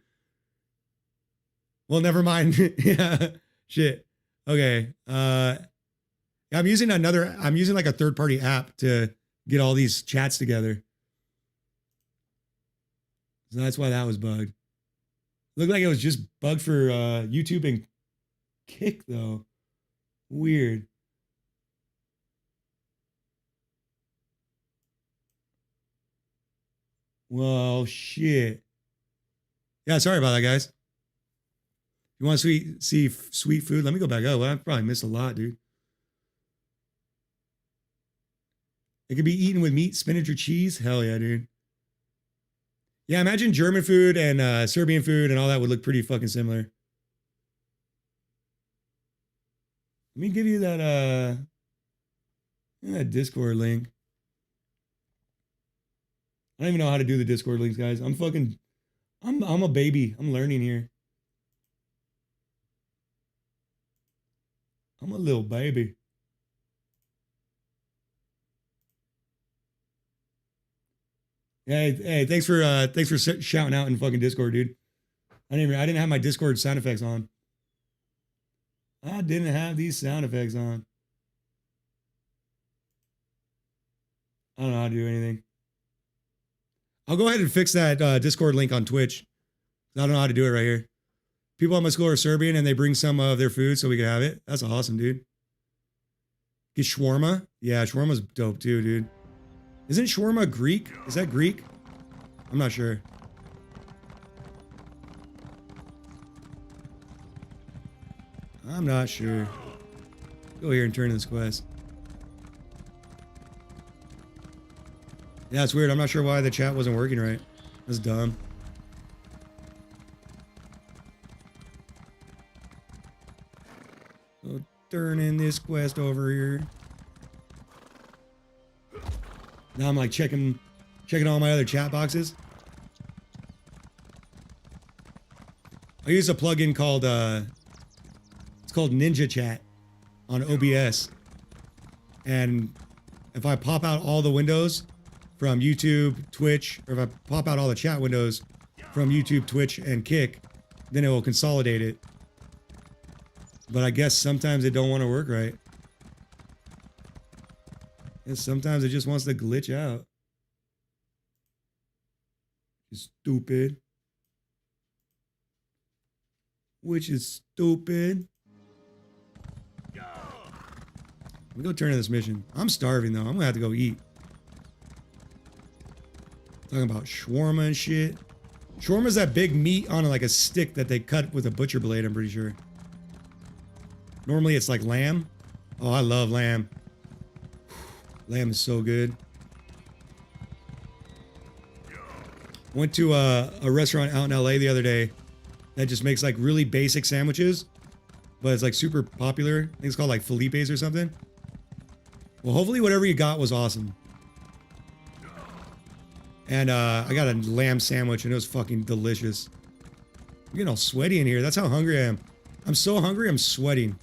Well, never mind. Yeah. Shit. Okay. I'm using like a third-party app to get all these chats together. So that's why that was bugged. Looked like it was just bugged for YouTube and Kick though. Weird. Well, shit. Yeah, sorry about that, guys. You want to see sweet food? Let me go back up. Well, I probably missed a lot, dude. It could be eaten with meat, spinach, or cheese. Hell yeah, dude. Yeah, imagine German food and Serbian food and all that would look pretty fucking similar. Let me give you that Discord link. I don't even know how to do the Discord links, guys. I'm a baby. I'm learning here. I'm a little baby. Hey, thanks for shouting out in fucking Discord, dude. I didn't have my Discord sound effects on. I didn't have these sound effects on. I don't know how to do anything. I'll go ahead and fix that Discord link on Twitch. I don't know how to do it right here. People at my school are Serbian and they bring some of their food so we can have it. That's awesome, dude. Get shawarma. Yeah, shawarma's dope too, dude. Isn't shawarma Greek? Is that Greek? I'm not sure. I'm not sure. Go here and turn this quest. Yeah, it's weird. I'm not sure why the chat wasn't working right. That's dumb. So turning this quest over here. Now I'm like checking all my other chat boxes. I use a plugin called it's called Ninja Chat on OBS. And if I pop out all the windows from YouTube, Twitch, or if I pop out all the chat windows from YouTube, Twitch, and Kick, then it will consolidate it. But I guess sometimes it don't want to work right. And sometimes it just wants to glitch out. It's stupid. Which is stupid. Let me go turn in this mission. I'm starving though. I'm gonna have to go eat. Talking about shawarma and shit. Shawarma's that big meat on like a stick that they cut with a butcher blade, I'm pretty sure. Normally it's like lamb. Oh, I love lamb. Lamb is so good. Went to a restaurant out in LA the other day that just makes like really basic sandwiches, but it's like super popular. I think it's called like Felipe's or something. Well, hopefully whatever you got was awesome. And I got a lamb sandwich and it was fucking delicious. I'm getting all sweaty in here. That's how hungry I am. I'm so hungry, I'm sweating.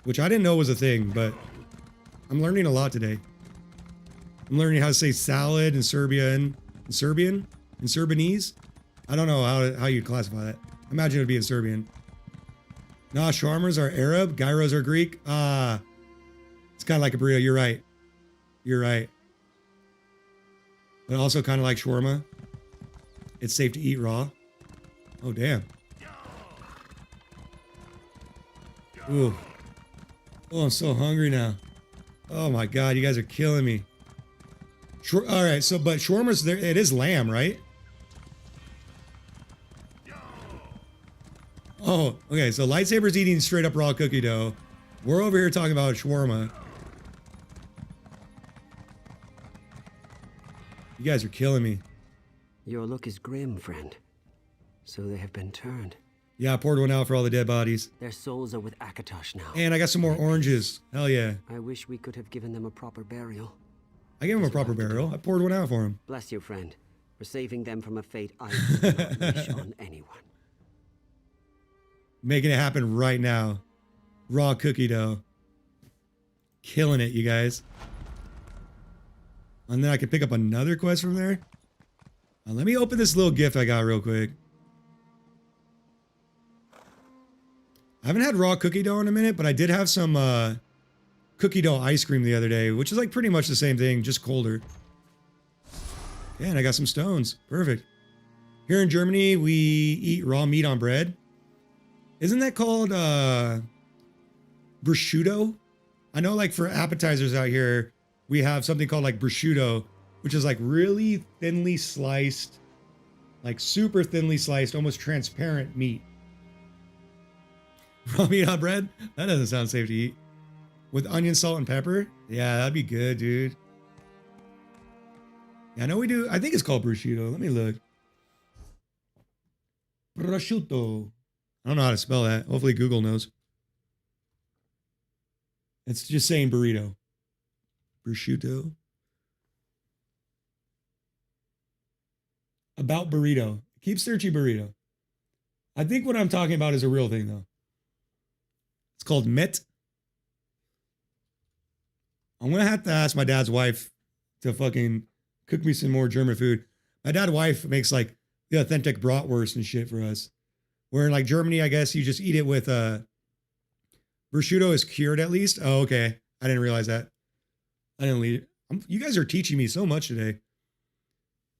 Which I didn't know was a thing, but I'm learning a lot today. I'm learning how to say salad in Serbian. In Serbianese? I don't know how you'd classify that. I imagine it would be in Serbian. Nah, shawarmas are Arab, gyros are Greek. It's kind of like a burrito. You're right. You're right. But also kind of like shawarma. It's safe to eat raw. Oh, damn. Ooh. Oh, I'm so hungry now. Oh my God, you guys are killing me. All right, so, but shawarma's there, it is lamb, right? Oh, okay, so Lightsaber's eating straight up raw cookie dough. We're over here talking about shawarma. You guys are killing me. Your look is grim, friend. So they have been turned. Yeah, I poured one out for all the dead bodies. Their souls are with Akatosh now. And I got some more oranges. Hell yeah. I wish we could have given them a proper burial. I gave him a proper burial. I poured one out for him. Bless you, friend, for saving them from a fate I would not wish on anyone. Making it happen right now. Raw cookie dough. Killing it, you guys. And then I can pick up another quest from there. Let me open this little gift I got real quick. I haven't had raw cookie dough in a minute, but I did have some cookie dough ice cream the other day, which is like pretty much the same thing, just colder. Yeah, and I got some stones. Perfect. Here in Germany, we eat raw meat on bread. Isn't that called prosciutto? I know like for appetizers out here, we have something called like prosciutto, which is like really thinly sliced, like super thinly sliced, almost transparent meat. Raw meat on bread? That doesn't sound safe to eat. With onion, salt, and pepper? Yeah, that'd be good, dude. Yeah, I know we do. I think it's called prosciutto. Let me look. Prosciutto. I don't know how to spell that. Hopefully Google knows. It's just saying burrito. Prosciutto. About burrito. Keep searching burrito. I think what I'm talking about is a real thing, though. It's called Met. I'm going to have to ask my dad's wife to fucking cook me some more German food. My dad's wife makes like the authentic bratwurst and shit for us. Where in like Germany, I guess you just eat it with prosciutto is cured at least. Oh, okay. I didn't realize that. I didn't leave. You guys are teaching me so much today.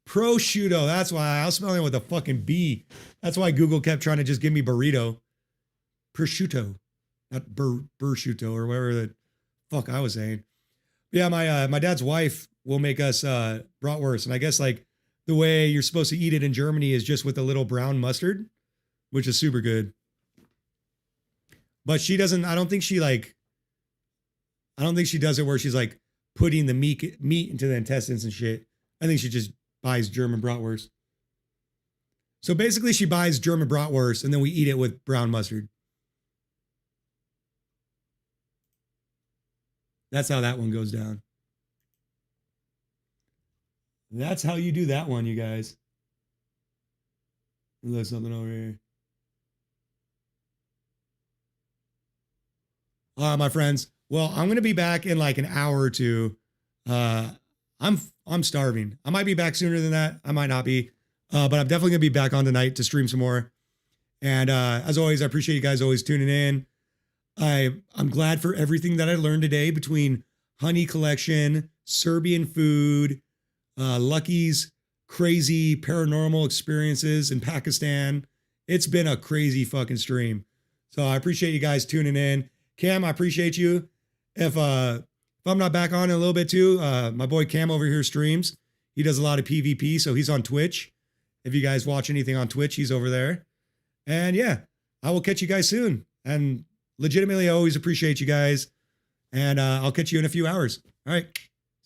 Prosciutto. That's why I was spelling it with a fucking B. That's why Google kept trying to just give me burrito. Prosciutto, not burrito or whatever the fuck I was saying. But yeah, my dad's wife will make us bratwurst, and I guess like the way you're supposed to eat it in Germany is just with a little brown mustard, which is super good. But she doesn't. I don't think she does it where she's like putting the meat into the intestines and shit. I think she just buys German bratwurst. So basically she buys German bratwurst and then we eat it with brown mustard. That's how that one goes down. That's how you do that one, you guys. There's something over here. All right, my friends. Well, I'm going to be back in like an hour or two. I'm starving. I might be back sooner than that. I might not be. But I'm definitely going to be back on tonight to stream some more. And as always, I appreciate you guys always tuning in. I'm glad for everything that I learned today between honey collection, Serbian food, Lucky's crazy paranormal experiences in Pakistan. It's been a crazy fucking stream. So I appreciate you guys tuning in. Cam, I appreciate you. If I'm not back on in a little bit too, my boy Cam over here streams. He does a lot of PvP, so he's on Twitch. If you guys watch anything on Twitch, he's over there. And yeah, I will catch you guys soon. And legitimately, I always appreciate you guys. And I'll catch you in a few hours. All right.